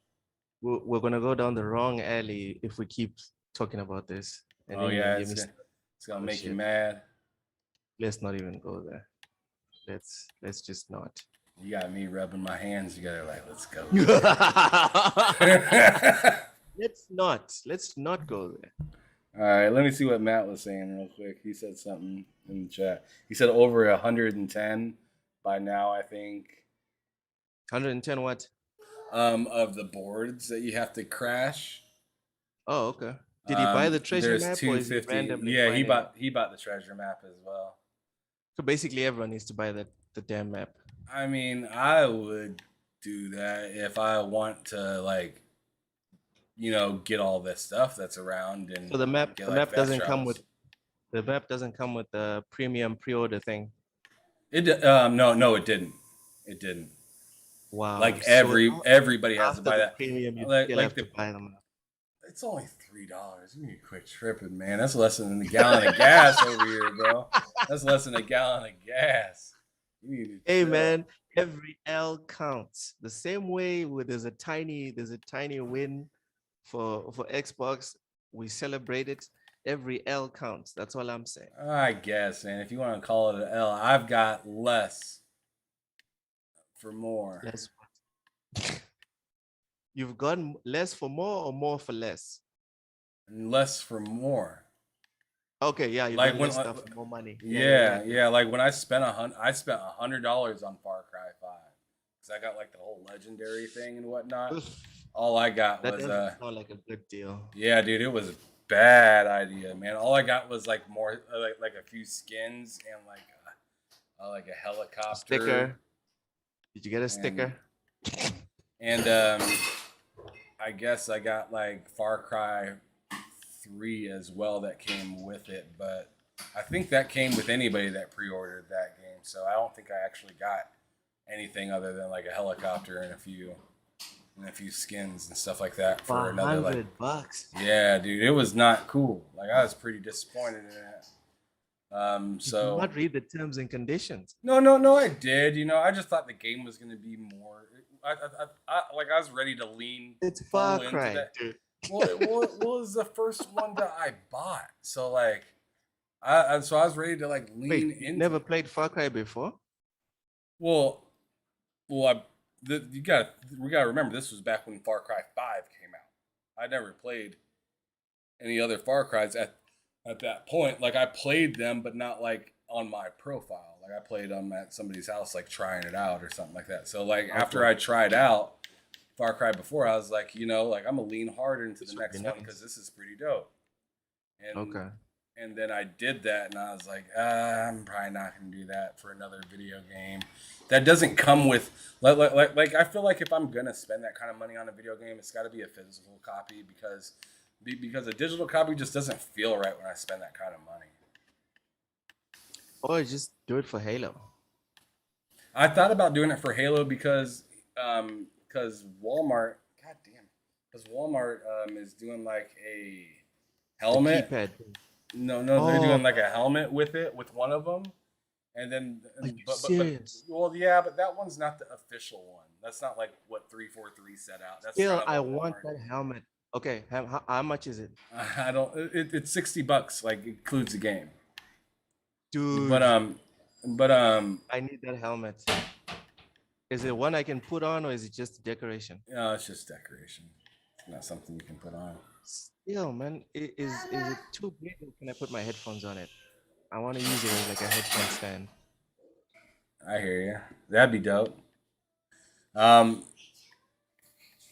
Speaker 1: We're gonna go down the wrong alley if we keep talking about this, and
Speaker 3: Oh
Speaker 1: then you're gonna
Speaker 3: yeah,
Speaker 1: get me started
Speaker 3: it's gonna
Speaker 1: on
Speaker 3: make you
Speaker 1: shit.
Speaker 3: mad.
Speaker 1: Let's not even go there. Let's just not.
Speaker 3: You got me rubbing my hands together like, let's go there.
Speaker 1: Let's not go there.
Speaker 3: All right, let me see what Matt was saying real quick. He said something in the chat. He said over 110 by now, I think,
Speaker 1: 110 what?
Speaker 3: of the boards that you have to crash.
Speaker 1: Oh, okay. Did he buy the treasure
Speaker 3: There's
Speaker 1: map or is he
Speaker 3: 250.
Speaker 1: randomly
Speaker 3: Yeah,
Speaker 1: finding it?
Speaker 3: he bought the treasure map as well.
Speaker 1: So basically everyone needs to buy the damn map.
Speaker 3: I mean, I would do that if I want to like, get all this stuff that's around and
Speaker 1: So the map
Speaker 3: get
Speaker 1: the
Speaker 3: like
Speaker 1: map
Speaker 3: fast
Speaker 1: doesn't come
Speaker 3: travels.
Speaker 1: with the premium pre-order thing.
Speaker 3: No, it didn't. It didn't.
Speaker 1: Wow.
Speaker 3: Like
Speaker 1: So
Speaker 3: everybody has to
Speaker 1: after
Speaker 3: buy
Speaker 1: the
Speaker 3: that.
Speaker 1: premium, you
Speaker 3: Like
Speaker 1: still
Speaker 3: like
Speaker 1: have to
Speaker 3: the
Speaker 1: buy the map.
Speaker 3: it's only $3. You need to quit tripping, man. That's less than a gallon of gas over here, bro. That's less than a gallon of gas. You need to
Speaker 1: Hey
Speaker 3: chill.
Speaker 1: man, every L counts. The same way where there's a tiny win for Xbox, we celebrate it. Every L counts. That's all I'm saying.
Speaker 3: I guess, man. If you want to call it an L, I've got less for more.
Speaker 1: Less. You've gotten less for more or more for less?
Speaker 3: And less for more.
Speaker 1: Okay, yeah, you've
Speaker 3: Like
Speaker 1: got
Speaker 3: when,
Speaker 1: less stuff for more money.
Speaker 3: yeah. Like when I spent $100 on Far Cry 5 because I got like the whole legendary thing and whatnot.
Speaker 1: Oof,
Speaker 3: All I got
Speaker 1: that
Speaker 3: was
Speaker 1: doesn't sound like a good deal.
Speaker 3: yeah, dude, it was a bad idea, man. All I got was like more like a few skins and like a helicopter
Speaker 1: Sticker. Did you get a
Speaker 3: and
Speaker 1: sticker?
Speaker 3: and I guess I got like Far Cry 3 as well that came with it, but I think that came with anybody that pre-ordered that game. So I don't think I actually got anything other than like a helicopter and a few skins and stuff like that for another like
Speaker 1: $100.
Speaker 3: yeah, dude, it was not cool. Like I was pretty disappointed in it.
Speaker 1: Did you
Speaker 3: So
Speaker 1: not read the terms and conditions?
Speaker 3: no, I did. I just thought the game was gonna be more. I was ready to lean
Speaker 1: It's
Speaker 3: full
Speaker 1: Far
Speaker 3: into
Speaker 1: Cry,
Speaker 3: that.
Speaker 1: dude.
Speaker 3: Well, it was the first one that I bought, so like, so I was ready to like lean
Speaker 1: Wait, you
Speaker 3: into
Speaker 1: never
Speaker 3: it.
Speaker 1: played Far Cry before?
Speaker 3: Well, we gotta remember this was back when Far Cry 5 came out. I never played any other Far Cries at that point. Like I played them, but not like on my profile. Like I played them at somebody's house, like trying it out or something like that. So like after
Speaker 1: Okay.
Speaker 3: I tried out Far Cry before, I was like, like I'm gonna lean harder into
Speaker 1: This
Speaker 3: the
Speaker 1: would be
Speaker 3: next one
Speaker 1: nice.
Speaker 3: because this is pretty dope. And
Speaker 1: Okay.
Speaker 3: and then I did that, and I was like, I'm probably not gonna do that for another video game. That doesn't come with like I feel like if I'm gonna spend that kind of money on a video game, it's got to be a physical copy because a digital copy just doesn't feel right when I spend that kind of money.
Speaker 1: Or just do it for Halo.
Speaker 3: I thought about doing it for Halo because Walmart, goddamn, because Walmart is doing like a
Speaker 1: The
Speaker 3: helmet.
Speaker 1: keypad.
Speaker 3: No, they're
Speaker 1: Oh,
Speaker 3: doing like a helmet with it with one of them, and then
Speaker 1: are you
Speaker 3: but
Speaker 1: serious?
Speaker 3: well, yeah, but that one's not the official one. That's not like what 343 set out. That's
Speaker 1: Still,
Speaker 3: kind of
Speaker 1: I
Speaker 3: what
Speaker 1: want
Speaker 3: Walmart.
Speaker 1: that helmet. Okay, how much is it?
Speaker 3: I don't. It's $60, like includes the game. But
Speaker 1: Dude,
Speaker 3: but
Speaker 1: I need that helmet. Is it one I can put on or is it just decoration?
Speaker 3: it's just decoration. It's not something you can put on.
Speaker 1: Still, man, is it too big or can I put my headphones on it? I want to use it as like a headphone stand.
Speaker 3: I hear you. That'd be dope. Um,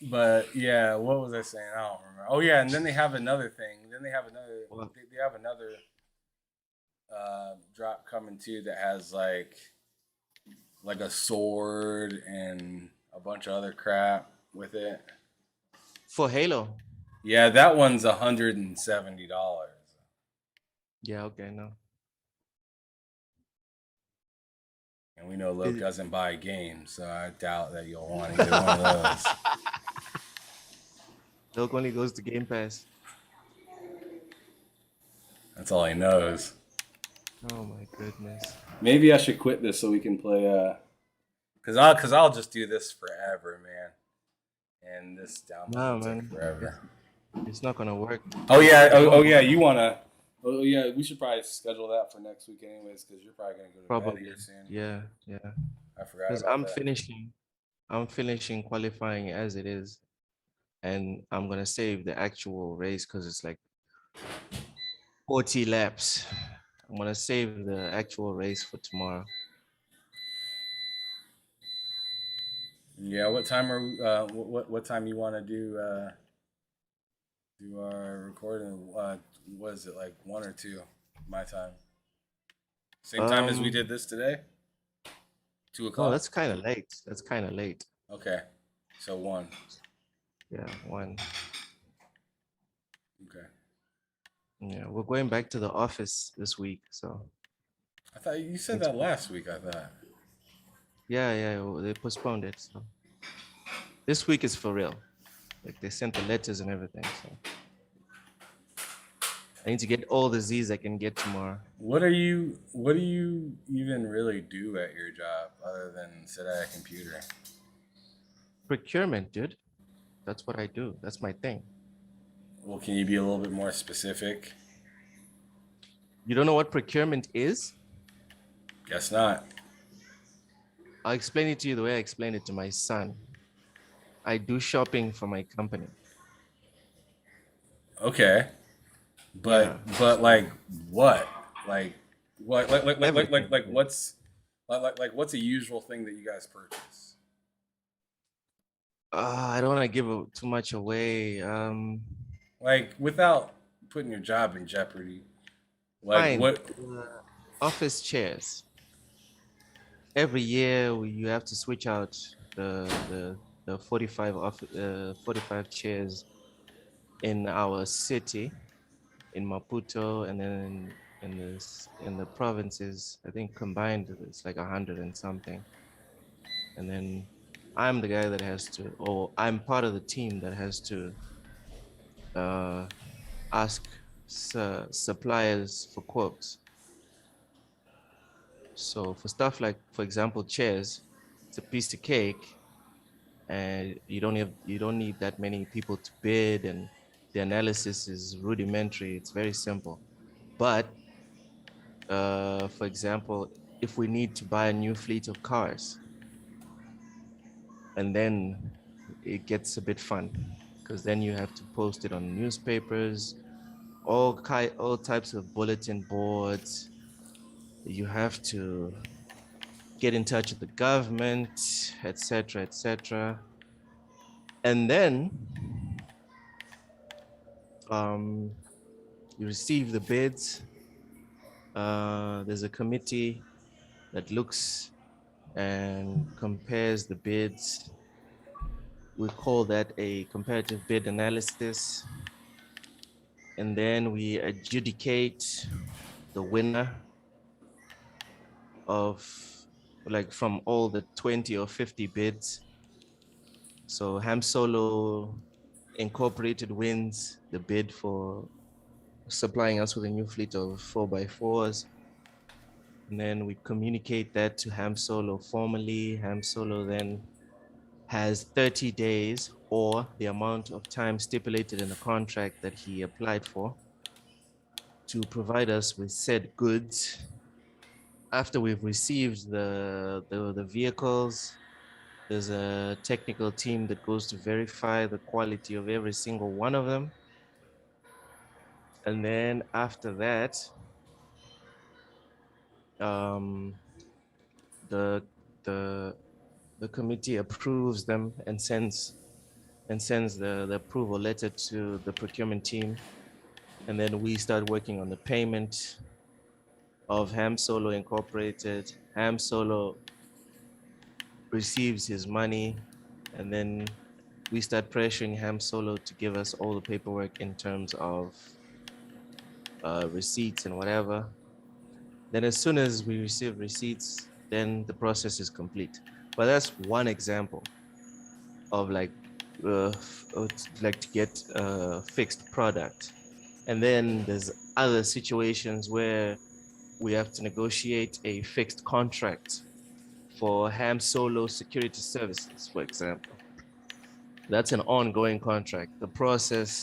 Speaker 3: but yeah, what was I saying? I don't remember. Oh yeah, and then they have another thing. Then they have another.
Speaker 1: What?
Speaker 3: They have another drop coming too that has like a sword and a bunch of other crap with it.
Speaker 1: For Halo.
Speaker 3: Yeah, that one's $170.
Speaker 1: Yeah, okay, no.
Speaker 3: And we know Luke
Speaker 1: Is it-
Speaker 3: doesn't buy games, so I doubt that you'll want either one of those.
Speaker 1: Look only goes to Game Pass.
Speaker 3: That's all he knows.
Speaker 1: Oh my goodness.
Speaker 3: Maybe I should quit this so we can play. Cause I'll just do this forever, man. And this download
Speaker 1: Nah,
Speaker 3: will take
Speaker 1: man.
Speaker 3: forever.
Speaker 1: It's not gonna work.
Speaker 3: Oh yeah, oh yeah. You wanna? Oh yeah. We should probably schedule that for next week, anyways, because you're probably gonna go to bed
Speaker 1: Probably.
Speaker 3: here soon.
Speaker 1: Yeah.
Speaker 3: I forgot
Speaker 1: Because
Speaker 3: about
Speaker 1: I'm
Speaker 3: that.
Speaker 1: finishing qualifying as it is. And I'm gonna save the actual race because it's like 40 laps. I'm gonna save the actual race for tomorrow.
Speaker 3: Yeah. What time are what time you want to do our recording? What is it, like 1 or 2 my time? Same time as we did this today. 2
Speaker 1: Oh,
Speaker 3: o'clock.
Speaker 1: that's kind of late. That's kind of late.
Speaker 3: Okay. So 1.
Speaker 1: Yeah, 1.
Speaker 3: Okay.
Speaker 1: Yeah, we're going back to the office this week. So
Speaker 3: I thought you said
Speaker 1: It's-
Speaker 3: that last week. I thought.
Speaker 1: yeah, well, they postponed it. So this week is for real. Like they sent the letters and everything. So I need to get all the Z's I can get tomorrow.
Speaker 3: What do you even really do at your job other than sit at a computer?
Speaker 1: Procurement, dude. That's what I do. That's my thing.
Speaker 3: Well, can you be a little bit more specific?
Speaker 1: You don't know what procurement is?
Speaker 3: Guess not.
Speaker 1: I'll explain it to you the way I explained it to my son. I do shopping for my company.
Speaker 3: Okay. But like what? Like what like what's what's a usual thing that you guys purchase?
Speaker 1: I don't want to give too much away.
Speaker 3: Like without putting your job in jeopardy. Like
Speaker 1: Fine.
Speaker 3: what
Speaker 1: Office chairs. Every year you have to switch out the 45 chairs in our city, in Maputo, and then in the provinces. I think combined it's like 100 and something. And then I'm the guy that has to, or I'm part of the team that has to ask suppliers for quotes. So for stuff like, for example, chairs, it's a piece of cake, and you don't need that many people to bid, and the analysis is rudimentary. It's very simple. But for example, if we need to buy a new fleet of cars, and then it gets a bit fun because then you have to post it on newspapers, all types of bulletin boards. You have to get in touch with the government, etc., etc. And then um, you receive the bids. There's a committee that looks and compares the bids. We call that a comparative bid analysis. And then we adjudicate the winner of, like, from all the 20 or 50 bids. So Ham Solo Incorporated wins the bid for supplying us with a new fleet of 4x4s. And then we communicate that to Ham Solo formally. Ham Solo then has 30 days or the amount of time stipulated in the contract that he applied for to provide us with said goods. After we've received the vehicles, there's a technical team that goes to verify the quality of every single one of them. And then after that, um, the the the committee approves them and sends the approval letter to the procurement team. And then we start working on the payment of Ham Solo Incorporated. Ham Solo receives his money, and then we start pressuring Ham Solo to give us all the paperwork in terms of receipts and whatever. Then as soon as we receive receipts, then the process is complete. But that's one example of uh, like to get a fixed product. And then there's other situations where we have to negotiate a fixed contract for Ham Solo security services, for example. That's an ongoing contract. The process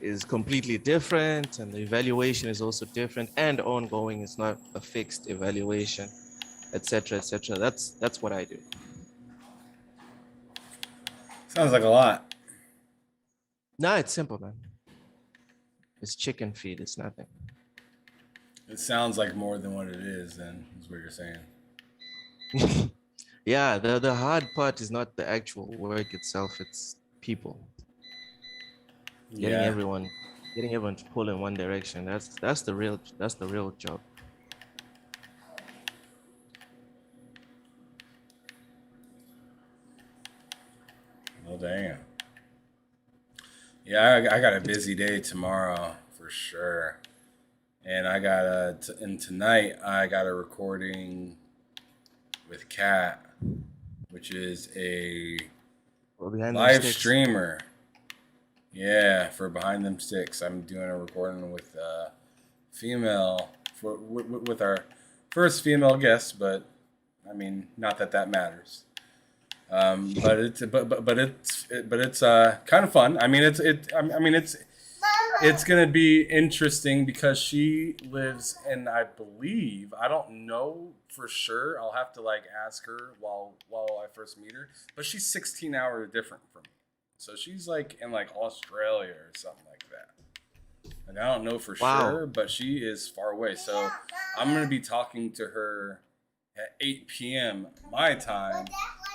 Speaker 1: is completely different, and the evaluation is also different and ongoing. It's not a fixed evaluation, etc., etc. That's what I do.
Speaker 3: Sounds like a lot.
Speaker 1: No, it's simple, man. It's chicken feed. It's nothing.
Speaker 3: It sounds like more than what it is, then, is what you're saying.
Speaker 1: Yeah, the hard part is not the actual work itself. It's people. Getting
Speaker 3: Yeah.
Speaker 1: everyone getting everyone to pull in one direction. That's the real job.
Speaker 3: Well, damn. Yeah, I got a busy day tomorrow for sure. And I got and tonight I got a recording with Kat, which is a
Speaker 1: Well, behind them
Speaker 3: live
Speaker 1: sticks.
Speaker 3: streamer. Yeah, for Behind Them Sticks. I'm doing a recording with female with our first female guest, but I mean, not that that matters. But it's kind of fun. I mean, it's gonna be interesting because she lives in, I believe, I don't know for sure. I'll have to like ask her while I first meet her. But she's 16 hours different from me, so she's like in like Australia or something like that. And I don't know for
Speaker 1: Wow.
Speaker 3: sure, but she is far away. So I'm gonna be talking to her at 8 p.m. my time,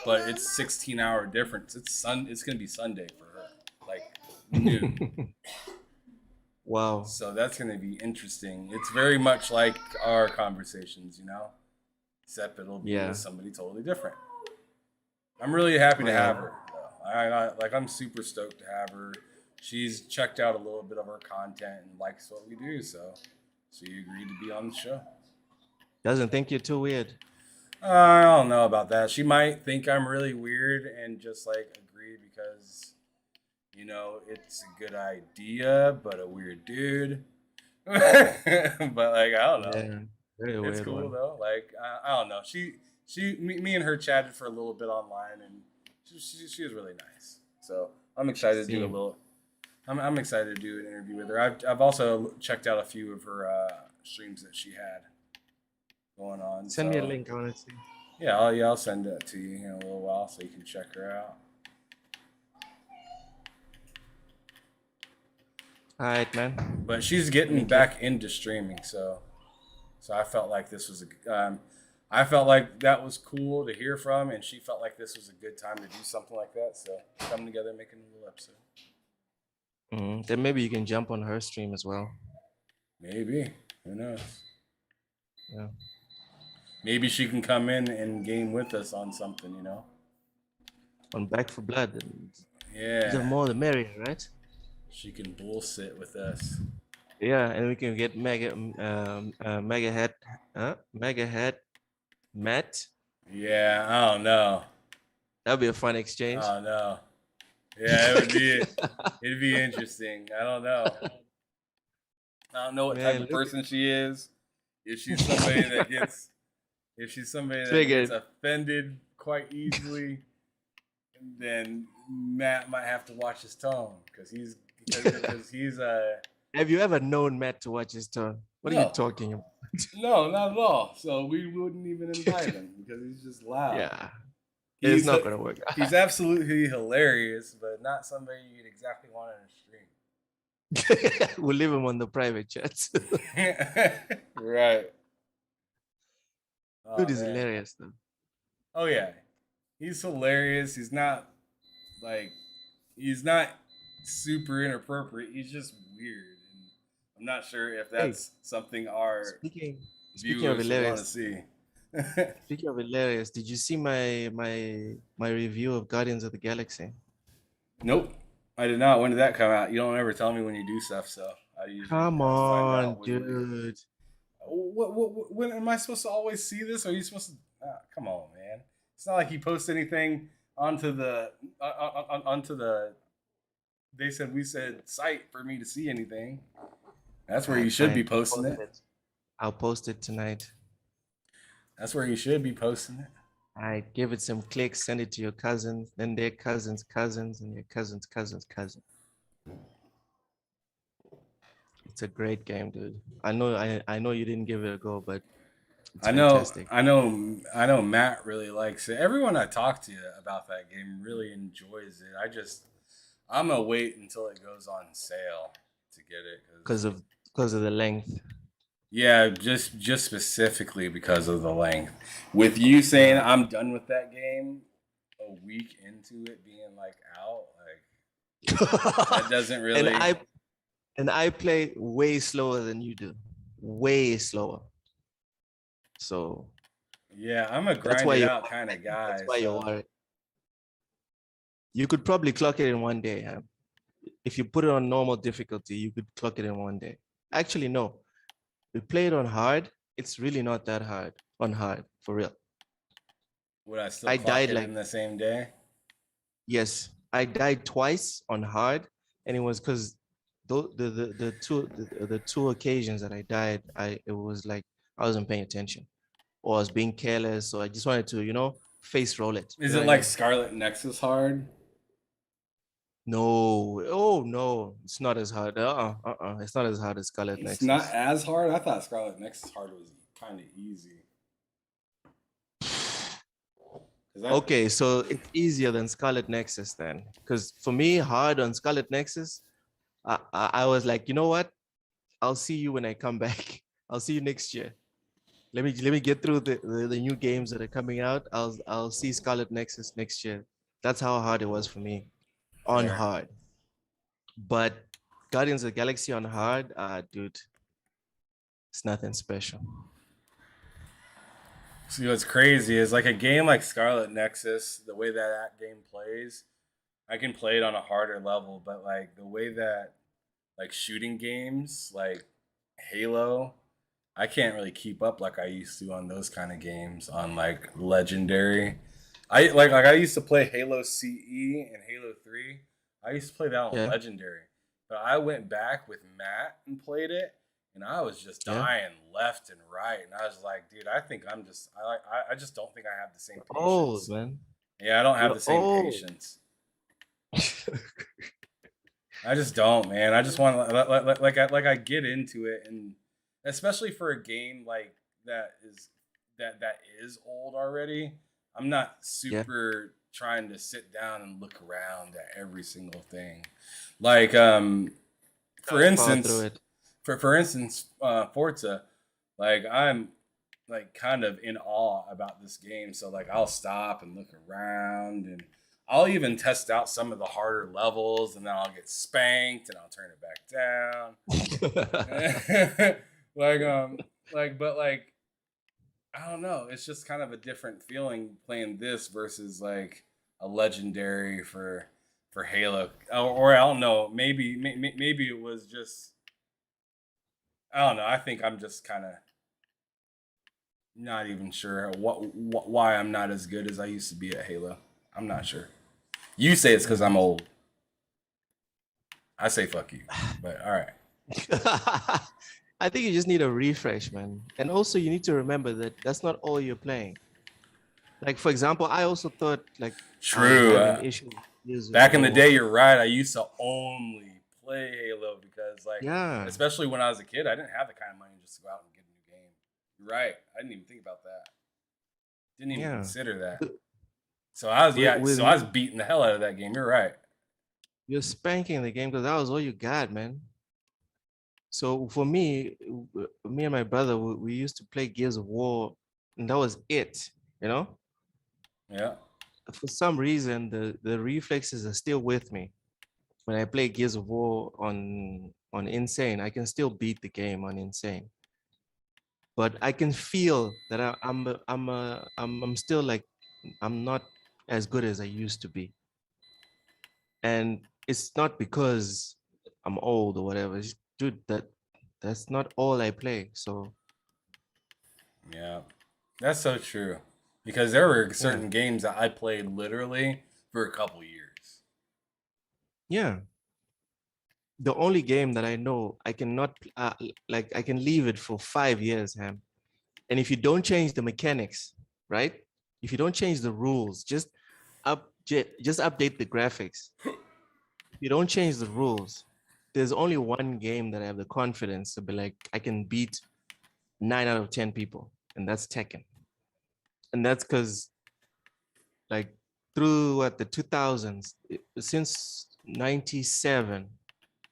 Speaker 3: but it's 16-hour difference. It's gonna be Sunday for her, like noon.
Speaker 1: Wow.
Speaker 3: So that's gonna be interesting. It's very much like our conversations, except it'll be
Speaker 1: Yeah.
Speaker 3: with somebody totally different. I'm really happy to
Speaker 1: Yeah.
Speaker 3: have her. I'm super stoked to have her. She's checked out a little bit of our content and likes what we do, so she agreed to be on the show.
Speaker 1: Doesn't think you're too weird.
Speaker 3: I don't know about that. She might think I'm really weird and just like agree because, it's a good idea, but a weird dude. But like, I don't know.
Speaker 1: Yeah. Very
Speaker 3: It's
Speaker 1: weird
Speaker 3: cool
Speaker 1: one.
Speaker 3: though. Like I don't know. Me and her chatted for a little bit online, and she was really nice. So I'm excited to do a
Speaker 1: Same.
Speaker 3: little. I'm excited to do an interview with her. I've also checked out a few of her streams that she had going on.
Speaker 1: Send me a
Speaker 3: So
Speaker 1: link. I want to see.
Speaker 3: yeah, I'll send it to you in a little while so you can check her out.
Speaker 1: All right, man.
Speaker 3: But she's getting back into streaming, so I felt like this was I felt like that was cool to hear from, and she felt like this was a good time to do something like that. So coming together, making a little episode.
Speaker 1: Then maybe you can jump on her stream as well.
Speaker 3: Maybe, who knows?
Speaker 1: Yeah.
Speaker 3: Maybe she can come in and game with us on something, you know?
Speaker 1: On Back for Blood. The
Speaker 3: Yeah,
Speaker 1: more the merrier, right?
Speaker 3: she can bullshit with us.
Speaker 1: Yeah, and we can get mega head Matt.
Speaker 3: Yeah, I don't know.
Speaker 1: That'd be a fun exchange.
Speaker 3: I don't know. Yeah, it would be. It'd be interesting. I don't know. I don't know what type
Speaker 1: Man,
Speaker 3: of
Speaker 1: look
Speaker 3: person she is. If she's somebody that gets,
Speaker 1: Triggered.
Speaker 3: offended quite easily, then Matt might have to watch his tone because he's
Speaker 1: Have you ever known Matt to watch his turn? What are you
Speaker 3: No.
Speaker 1: talking about?
Speaker 3: no, not at all. So we wouldn't even invite him because he's just loud.
Speaker 1: Yeah,
Speaker 3: He's
Speaker 1: it's not gonna work.
Speaker 3: He's absolutely hilarious, but not somebody you'd exactly want on a stream.
Speaker 1: We'll leave him on the private chats.
Speaker 3: Right. Oh,
Speaker 1: Dude is
Speaker 3: man.
Speaker 1: hilarious though.
Speaker 3: Oh yeah, he's hilarious. He's not super inappropriate. He's just weird, and I'm not sure if that's something our
Speaker 1: Speaking of
Speaker 3: viewers want to
Speaker 1: hilarious,
Speaker 3: see.
Speaker 1: speaking of hilarious, did you see my review of Guardians of the Galaxy?
Speaker 3: Nope, I did not. When did that come out? You don't ever tell me when you do stuff, so I usually
Speaker 1: Come
Speaker 3: have to find
Speaker 1: on,
Speaker 3: out when we-
Speaker 1: dude.
Speaker 3: When am I supposed to always see this? Or are you supposed to? Come on, man. It's not like he posts anything onto the. They said we said site for me to see anything. That's where you should be posting it.
Speaker 1: I'll post it tonight.
Speaker 3: That's where you should be posting it.
Speaker 1: I give it some clicks, send it to your cousins, then their cousins' cousins, and your cousins' cousins' cousin. It's a great game, dude. I know you didn't give it a go, but it's fantastic.
Speaker 3: I know Matt really likes it. Everyone I talk to about that game really enjoys it. I'm gonna wait until it goes on sale to get it
Speaker 1: because of the length.
Speaker 3: Yeah, just specifically because of the length. With you saying I'm done with that game a week into it being like out, like that doesn't really.
Speaker 1: And I play way slower than you do, way slower. So
Speaker 3: yeah, I'm a grind it out kind of guy.
Speaker 1: That's why you're worried. You could probably clock it in one day. Huh? If you put it on normal difficulty, you could clock it in one day. Actually, no. We play it on hard. It's really not that hard on hard, for real.
Speaker 3: Would I still clock it in the same day?
Speaker 1: Yes, I died twice on hard, and it was because the two occasions that I died, it was like I wasn't paying attention, or I was being careless, so I just wanted to, face roll it.
Speaker 3: Is it like Scarlet Nexus hard?
Speaker 1: No, oh no, it's not as hard. It's not as hard as Scarlet Nexus.
Speaker 3: It's not as hard. I thought Scarlet Nexus hard was kind of easy.
Speaker 1: Okay, so it's easier than Scarlet Nexus then, because for me, hard on Scarlet Nexus, I was like, you know what? I'll see you when I come back. I'll see you next year. Let me get through the new games that are coming out. I'll see Scarlet Nexus next year. That's how hard it was for me on hard. But Guardians of the Galaxy on hard, dude, it's nothing special.
Speaker 3: See, what's crazy is like a game like Scarlet Nexus, the way that game plays, I can play it on a harder level, but like the way that like shooting games like Halo, I can't really keep up like I used to on those kind of games on like Legendary. I used to play Halo CE and Halo 3. I used to play that on Legendary. But I went back with Matt and played it, and I was just
Speaker 1: Yeah.
Speaker 3: dying left and right, and I was like, dude, I think I just don't think I have the same
Speaker 1: Old,
Speaker 3: patience.
Speaker 1: man.
Speaker 3: Yeah, I don't have
Speaker 1: You're
Speaker 3: the same
Speaker 1: old.
Speaker 3: patience. I just don't, man. I just want like I get into it, and especially for a game like that is that is old already. I'm not
Speaker 1: Yeah.
Speaker 3: super trying to sit down and look around at every single thing. Like for
Speaker 1: Just power through
Speaker 3: instance,
Speaker 1: it.
Speaker 3: Forza, like I'm like kind of in awe about this game. So like I'll stop and look around, and I'll even test out some of the harder levels, and then I'll get spanked and I'll turn it back down. like but like I don't know, it's just kind of a different feeling playing this versus like a legendary for Halo, or I don't know, maybe it was just, I don't know. I think I'm just kind of not even sure why I'm not as good as I used to be at Halo. I'm not sure. You say it's because I'm old. I say fuck you. But all right.
Speaker 1: I think you just need a refresh, man. And also, you need to remember that that's not all you're playing. Like, for example, I also thought like I was
Speaker 3: True.
Speaker 1: having issues years
Speaker 3: Back in the
Speaker 1: ago.
Speaker 3: day, you're right. I used to only play Halo because, like,
Speaker 1: Yeah.
Speaker 3: especially when I was a kid, I didn't have the kind of money just to go out and get a new game. You're right. I didn't even think about that. Didn't even
Speaker 1: Yeah.
Speaker 3: consider that.
Speaker 1: With
Speaker 3: So I was
Speaker 1: with
Speaker 3: So I was
Speaker 1: me,
Speaker 3: beating the hell out of that game. You're right.
Speaker 1: you're spanking the game because that was all you got, man. So for me, me and my brother, we used to play Gears of War, and that was it, you know?
Speaker 3: Yeah.
Speaker 1: For some reason, the reflexes are still with me. When I play Gears of War on Insane, I can still beat the game on Insane. But I can feel that I'm still like I'm not as good as I used to be. And it's not because I'm old or whatever. It's, dude, that's not all I play. So
Speaker 3: Yeah. That's so true. Because there were
Speaker 1: yeah,
Speaker 3: certain games that I played literally for a couple years.
Speaker 1: yeah. The only game that I know I cannot like I can leave it for 5 years, Ham. And if you don't change the mechanics, right? If you don't change the rules, just update the graphics. If you don't change the rules, there's only one game that I have the confidence to be like I can beat 9 out of 10 people, and that's Tekken. And that's because like through what the 2000s, since 97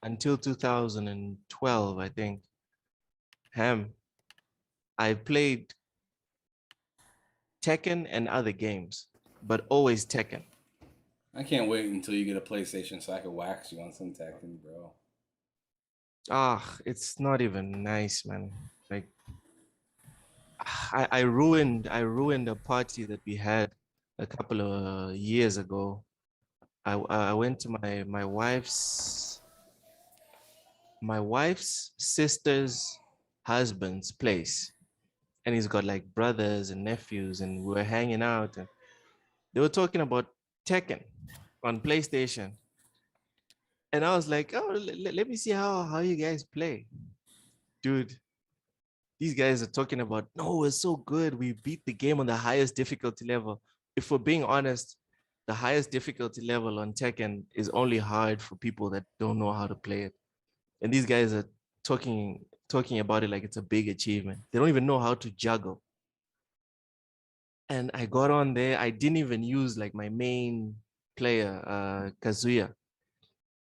Speaker 1: until 2012, I think, Ham, I played Tekken and other games, but always Tekken.
Speaker 3: I can't wait until you get a PlayStation so I can wax you on some Tekken, bro.
Speaker 1: Ah, it's not even nice, man. Like I ruined a party that we had a couple of years ago. I went to my wife's sister's husband's place, and he's got like brothers and nephews, and we were hanging out, and they were talking about Tekken on PlayStation, and I was like, oh, let me see how you guys play, dude. These guys are talking about, no, it's so good. We beat the game on the highest difficulty level. If we're being honest, the highest difficulty level on Tekken is only hard for people that don't know how to play it. And these guys are talking about it like it's a big achievement. They don't even know how to juggle. And I got on there. I didn't even use like my main player, Kazuya.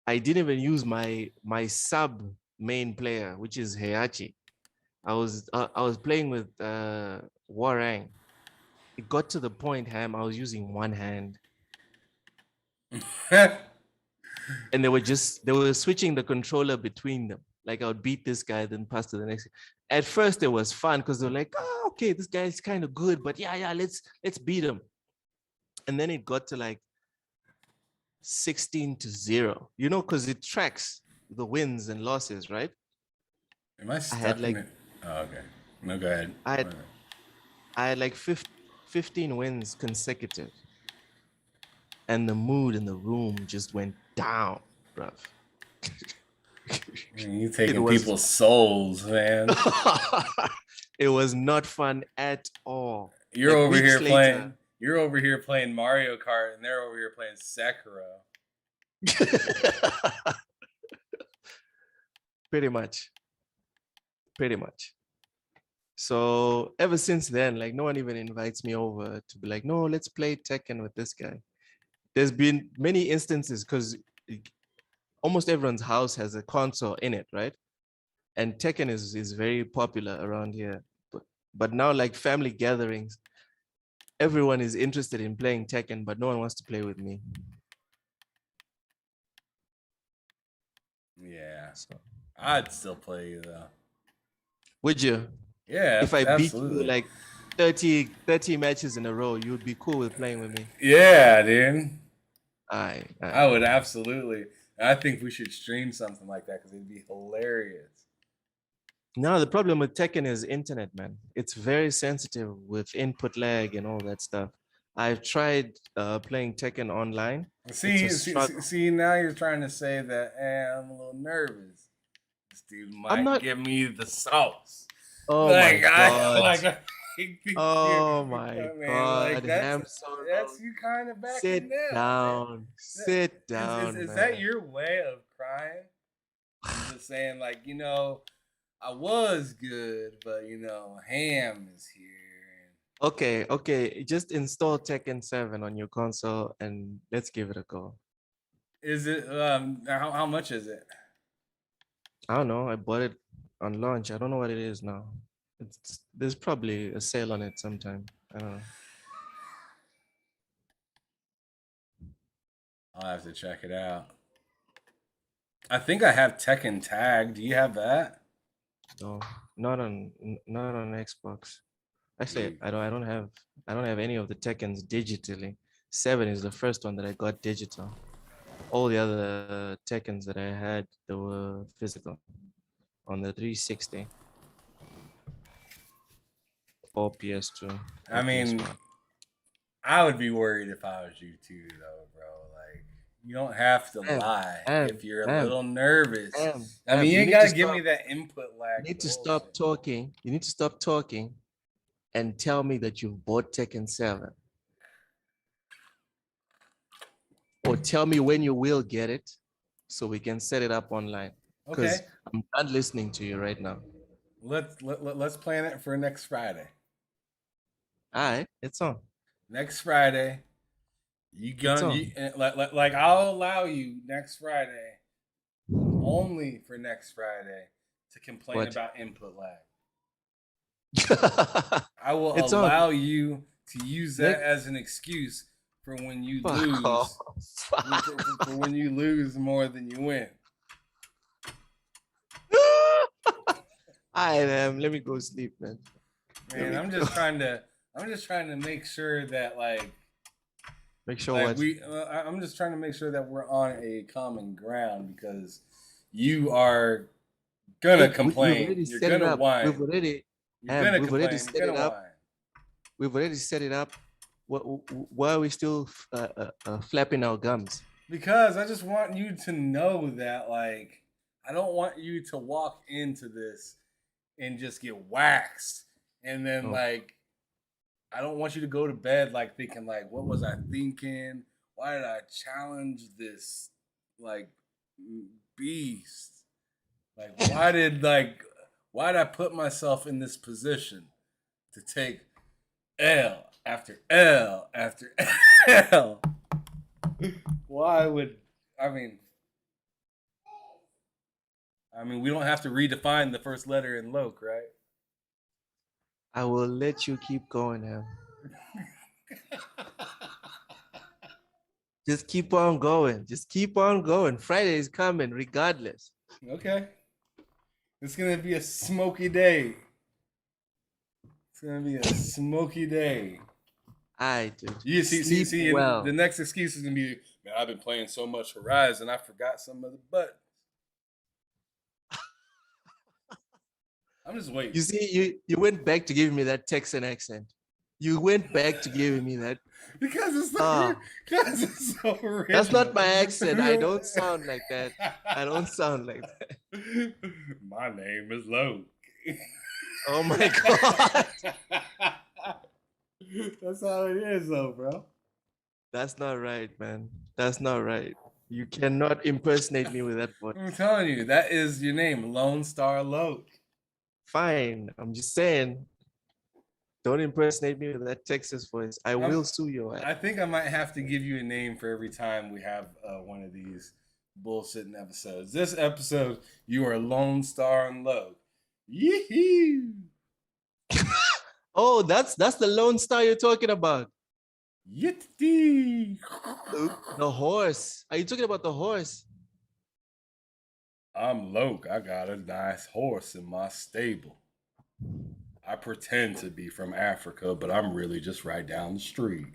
Speaker 1: I didn't even use my sub main player, which is Heihachi. I was playing with Warang. It got to the point, Ham, I was using one hand, and they were switching the controller between them. Like I would beat this guy, then pass to the next. At first, it was fun because they're like, "Oh, okay, this guy's kind of good, but yeah, let's beat him." And then it got to like 16-0, because it tracks the wins and losses, right?
Speaker 3: Am I
Speaker 1: I had
Speaker 3: stuck in
Speaker 1: like
Speaker 3: it? Oh, okay. No, go ahead.
Speaker 1: I had I had like 15 wins consecutive, and the mood in the room just went down, bruv.
Speaker 3: You
Speaker 1: It
Speaker 3: taking
Speaker 1: was
Speaker 3: people's souls, man.
Speaker 1: it was not fun at all.
Speaker 3: You're
Speaker 1: Like
Speaker 3: over
Speaker 1: weeks
Speaker 3: here
Speaker 1: later.
Speaker 3: playing. You're over here playing Mario Kart, and they're over here playing Sekiro.
Speaker 1: Pretty much. Pretty much. So ever since then, like no one even invites me over to be like, no, let's play Tekken with this guy. There's been many instances because almost everyone's house has a console in it, right? And Tekken is very popular around here. But now like family gatherings, everyone is interested in playing Tekken, but no one wants to play with me.
Speaker 3: Yeah,
Speaker 1: So
Speaker 3: I'd still play you though.
Speaker 1: would you?
Speaker 3: Yeah,
Speaker 1: If I beat you
Speaker 3: absolutely.
Speaker 1: like 30 matches in a row, you would be cool with playing with me.
Speaker 3: Yeah, dude. I
Speaker 1: I
Speaker 3: would absolutely. I think we should stream something like that because it'd be hilarious.
Speaker 1: No, the problem with Tekken is internet, man. It's very sensitive with input lag and all that stuff. I've tried playing Tekken online. It's a struggle.
Speaker 3: See, now you're trying to say that I'm a little nervous. This dude
Speaker 1: I'm
Speaker 3: might
Speaker 1: not.
Speaker 3: give me the sauce.
Speaker 1: Oh my
Speaker 3: Like I
Speaker 1: God.
Speaker 3: like I think
Speaker 1: Oh
Speaker 3: I
Speaker 1: my
Speaker 3: mean, like
Speaker 1: God. Ham Solo.
Speaker 3: that's you kind of
Speaker 1: Sit
Speaker 3: backing down, man.
Speaker 1: down. Sit down,
Speaker 3: Is that
Speaker 1: man.
Speaker 3: your way of crying? I'm just saying, like, I was good, but Ham is here.
Speaker 1: Okay, okay. Just install Tekken 7 on your console and let's give it a go.
Speaker 3: Is it how much is it?
Speaker 1: I don't know. I bought it on launch. I don't know what it is now. There's probably a sale on it sometime. I don't know.
Speaker 3: I'll have to check it out. I think I have Tekken Tag. Do you have that?
Speaker 1: No, not on Xbox. Actually,
Speaker 3: Dude.
Speaker 1: I don't have any of the Tekkens digitally. 7 is the first one that I got digital. All the other Tekkens that I had, they were physical on the 360 or PS2
Speaker 3: I
Speaker 1: or
Speaker 3: mean,
Speaker 1: PS1.
Speaker 3: I would be worried if I was you too, though, bro. Like, you don't have to
Speaker 1: Damn,
Speaker 3: lie
Speaker 1: damn,
Speaker 3: if you're a
Speaker 1: damn,
Speaker 3: little nervous. I mean,
Speaker 1: damn.
Speaker 3: you
Speaker 1: You
Speaker 3: ain't
Speaker 1: need to
Speaker 3: gotta give me
Speaker 1: stop.
Speaker 3: that input
Speaker 1: You
Speaker 3: lag
Speaker 1: need to stop
Speaker 3: bullshit.
Speaker 1: talking. You need to stop talking and tell me that you've bought Tekken 7. Or tell me when you will get it so we can set it up online.
Speaker 3: Okay,
Speaker 1: Because I'm done listening to you right now.
Speaker 3: let's plan it for next Friday.
Speaker 1: All right, it's on.
Speaker 3: Next Friday,
Speaker 1: It's on.
Speaker 3: like I'll allow you next Friday, only for next Friday, to complain
Speaker 1: What?
Speaker 3: about input lag. I will
Speaker 1: It's on.
Speaker 3: allow you to use that
Speaker 1: Nick,
Speaker 3: as an excuse for when you
Speaker 1: fuck off.
Speaker 3: lose, for when you lose more than you win.
Speaker 1: I am. Let me go sleep, man.
Speaker 3: Man, I'm just trying to make sure that
Speaker 1: Make sure
Speaker 3: like
Speaker 1: what?
Speaker 3: I'm just trying to make sure that we're on a common ground because you are gonna
Speaker 1: Look,
Speaker 3: complain.
Speaker 1: already
Speaker 3: You're
Speaker 1: set it
Speaker 3: gonna
Speaker 1: up.
Speaker 3: whine.
Speaker 1: We've already,
Speaker 3: You're gonna
Speaker 1: we've already
Speaker 3: complain.
Speaker 1: set
Speaker 3: You're
Speaker 1: it
Speaker 3: gonna
Speaker 1: up.
Speaker 3: whine.
Speaker 1: We've already set it up. Why are we still flapping our gums?
Speaker 3: Because I just want you to know that, like, I don't want you to walk into this and just get waxed. And then,
Speaker 1: Oh.
Speaker 3: like, I don't want you to go to bed, like, thinking, like, what was I thinking? Why did I challenge this, like, beast? Like, why did I put myself in this position to take L after L after L? Why would I mean? We don't have to redefine the first letter in Loke, right?
Speaker 1: I will let you keep going, Ham. Just keep on going. Just keep on going. Friday is coming regardless.
Speaker 3: Okay, it's gonna be a smoky day. It's gonna be a smoky day.
Speaker 1: I dude.
Speaker 3: You see,
Speaker 1: Sleep well.
Speaker 3: the next excuse is gonna be, man, I've been playing so much Horizon, I forgot some of the buttons. I'm just waiting.
Speaker 1: You see, you went back to giving me that Texan accent. You went back to giving me that.
Speaker 3: because it's so,
Speaker 1: Ah.
Speaker 3: because it's so original.
Speaker 1: That's not my accent. I don't sound like that. I don't sound like that.
Speaker 5: My name is Loke.
Speaker 1: Oh my god.
Speaker 3: That's how it is, though, bro.
Speaker 1: That's not right, man. That's not right. You cannot impersonate me with that voice.
Speaker 3: I'm telling you, that is your name, Lone Star Loke.
Speaker 1: Fine. I'm just saying. Don't impersonate me with that Texas voice. I will sue your ass.
Speaker 3: I think I might have to give you a name for every time we have one of these bullshitting episodes. This episode, you are Lone Star and Loke. Yee-hoo!
Speaker 1: Oh, that's the Lone Star you're talking about.
Speaker 3: Yittee!
Speaker 1: The horse. Are you talking about the horse?
Speaker 3: I'm Loke. I got a nice horse in my stable. I pretend to be from Africa, but I'm really just right down the street.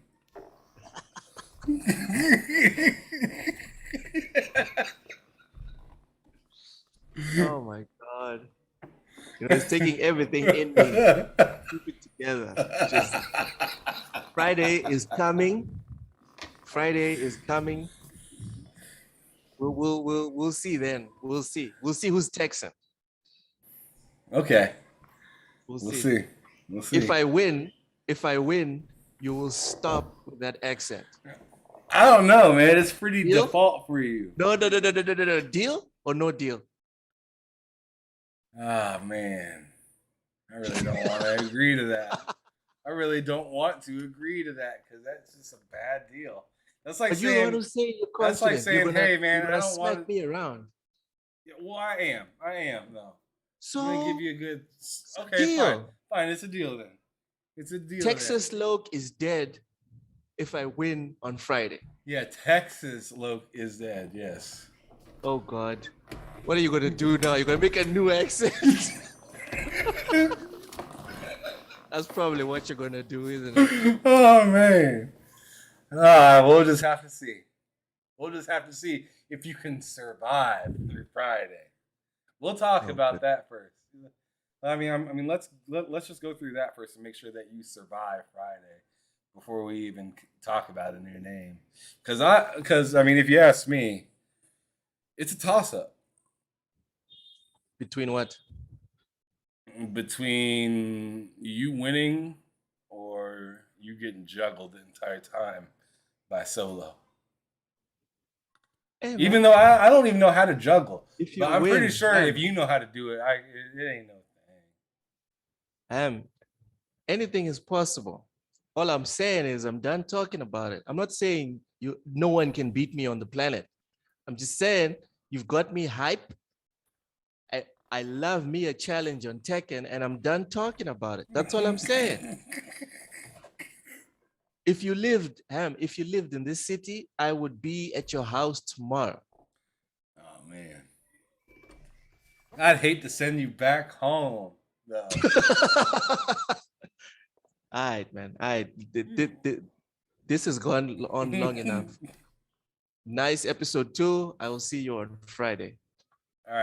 Speaker 1: Oh my god. You know, it's taking everything in me. Keep it together. Just Friday is coming. Friday is coming. We'll see then. We'll see. We'll see who's Texan.
Speaker 3: Okay.
Speaker 1: We'll
Speaker 3: We'll
Speaker 1: see.
Speaker 3: see. We'll see.
Speaker 1: If I win, you will stop with that accent.
Speaker 3: I don't know, man. It's pretty
Speaker 1: Deal?
Speaker 3: default for you.
Speaker 1: No. Deal or no deal?
Speaker 3: Ah, man. I really don't want to agree to that. I really don't want to agree to that because that's just a bad deal. That's like
Speaker 1: But you
Speaker 3: saying,
Speaker 1: want to say you're
Speaker 3: that's like
Speaker 1: confident. You're
Speaker 3: saying,
Speaker 1: gonna-
Speaker 3: hey, man,
Speaker 1: you're
Speaker 3: I
Speaker 1: gonna
Speaker 3: don't
Speaker 1: smack
Speaker 3: want
Speaker 1: me around.
Speaker 3: Well, I am, though.
Speaker 1: So
Speaker 3: I'm gonna give you a good.
Speaker 1: it's a
Speaker 3: Okay,
Speaker 1: deal.
Speaker 3: fine. It's a deal then. It's a deal.
Speaker 1: Texas
Speaker 3: then.
Speaker 1: Loke is dead if I win on Friday.
Speaker 3: Yeah, Texas Loke is dead. Yes.
Speaker 1: Oh God. What are you gonna do now? You're gonna make a new accent? That's probably what you're gonna do, isn't it?
Speaker 3: Oh man. We'll just have to see. We'll just have to see if you can survive through Friday. We'll talk
Speaker 1: Oh,
Speaker 3: about
Speaker 1: good.
Speaker 3: that first. Let's just go through that first and make sure that you survive Friday before we even talk about a new name. Because if you ask me, it's a toss up
Speaker 1: Between what?
Speaker 3: between you winning or you getting juggled the entire time by Solo.
Speaker 1: Hey,
Speaker 3: Even
Speaker 1: man,
Speaker 3: though I don't even know how to juggle,
Speaker 1: if you
Speaker 3: but I'm
Speaker 1: win,
Speaker 3: pretty sure
Speaker 1: man,
Speaker 3: if you know how to do it, it ain't no thing.
Speaker 1: anything is possible. All I'm saying is I'm done talking about it. I'm not saying no one can beat me on the planet. I'm just saying you've got me hype. I love me a challenge on Tekken, and I'm done talking about it. That's all I'm saying. If you lived in this city, I would be at your house tomorrow.
Speaker 3: Oh man, I'd hate to send you back home. Though.
Speaker 1: All right, man. All right. This has gone on long enough. Nice episode 2. I will see you on Friday.
Speaker 3: All right.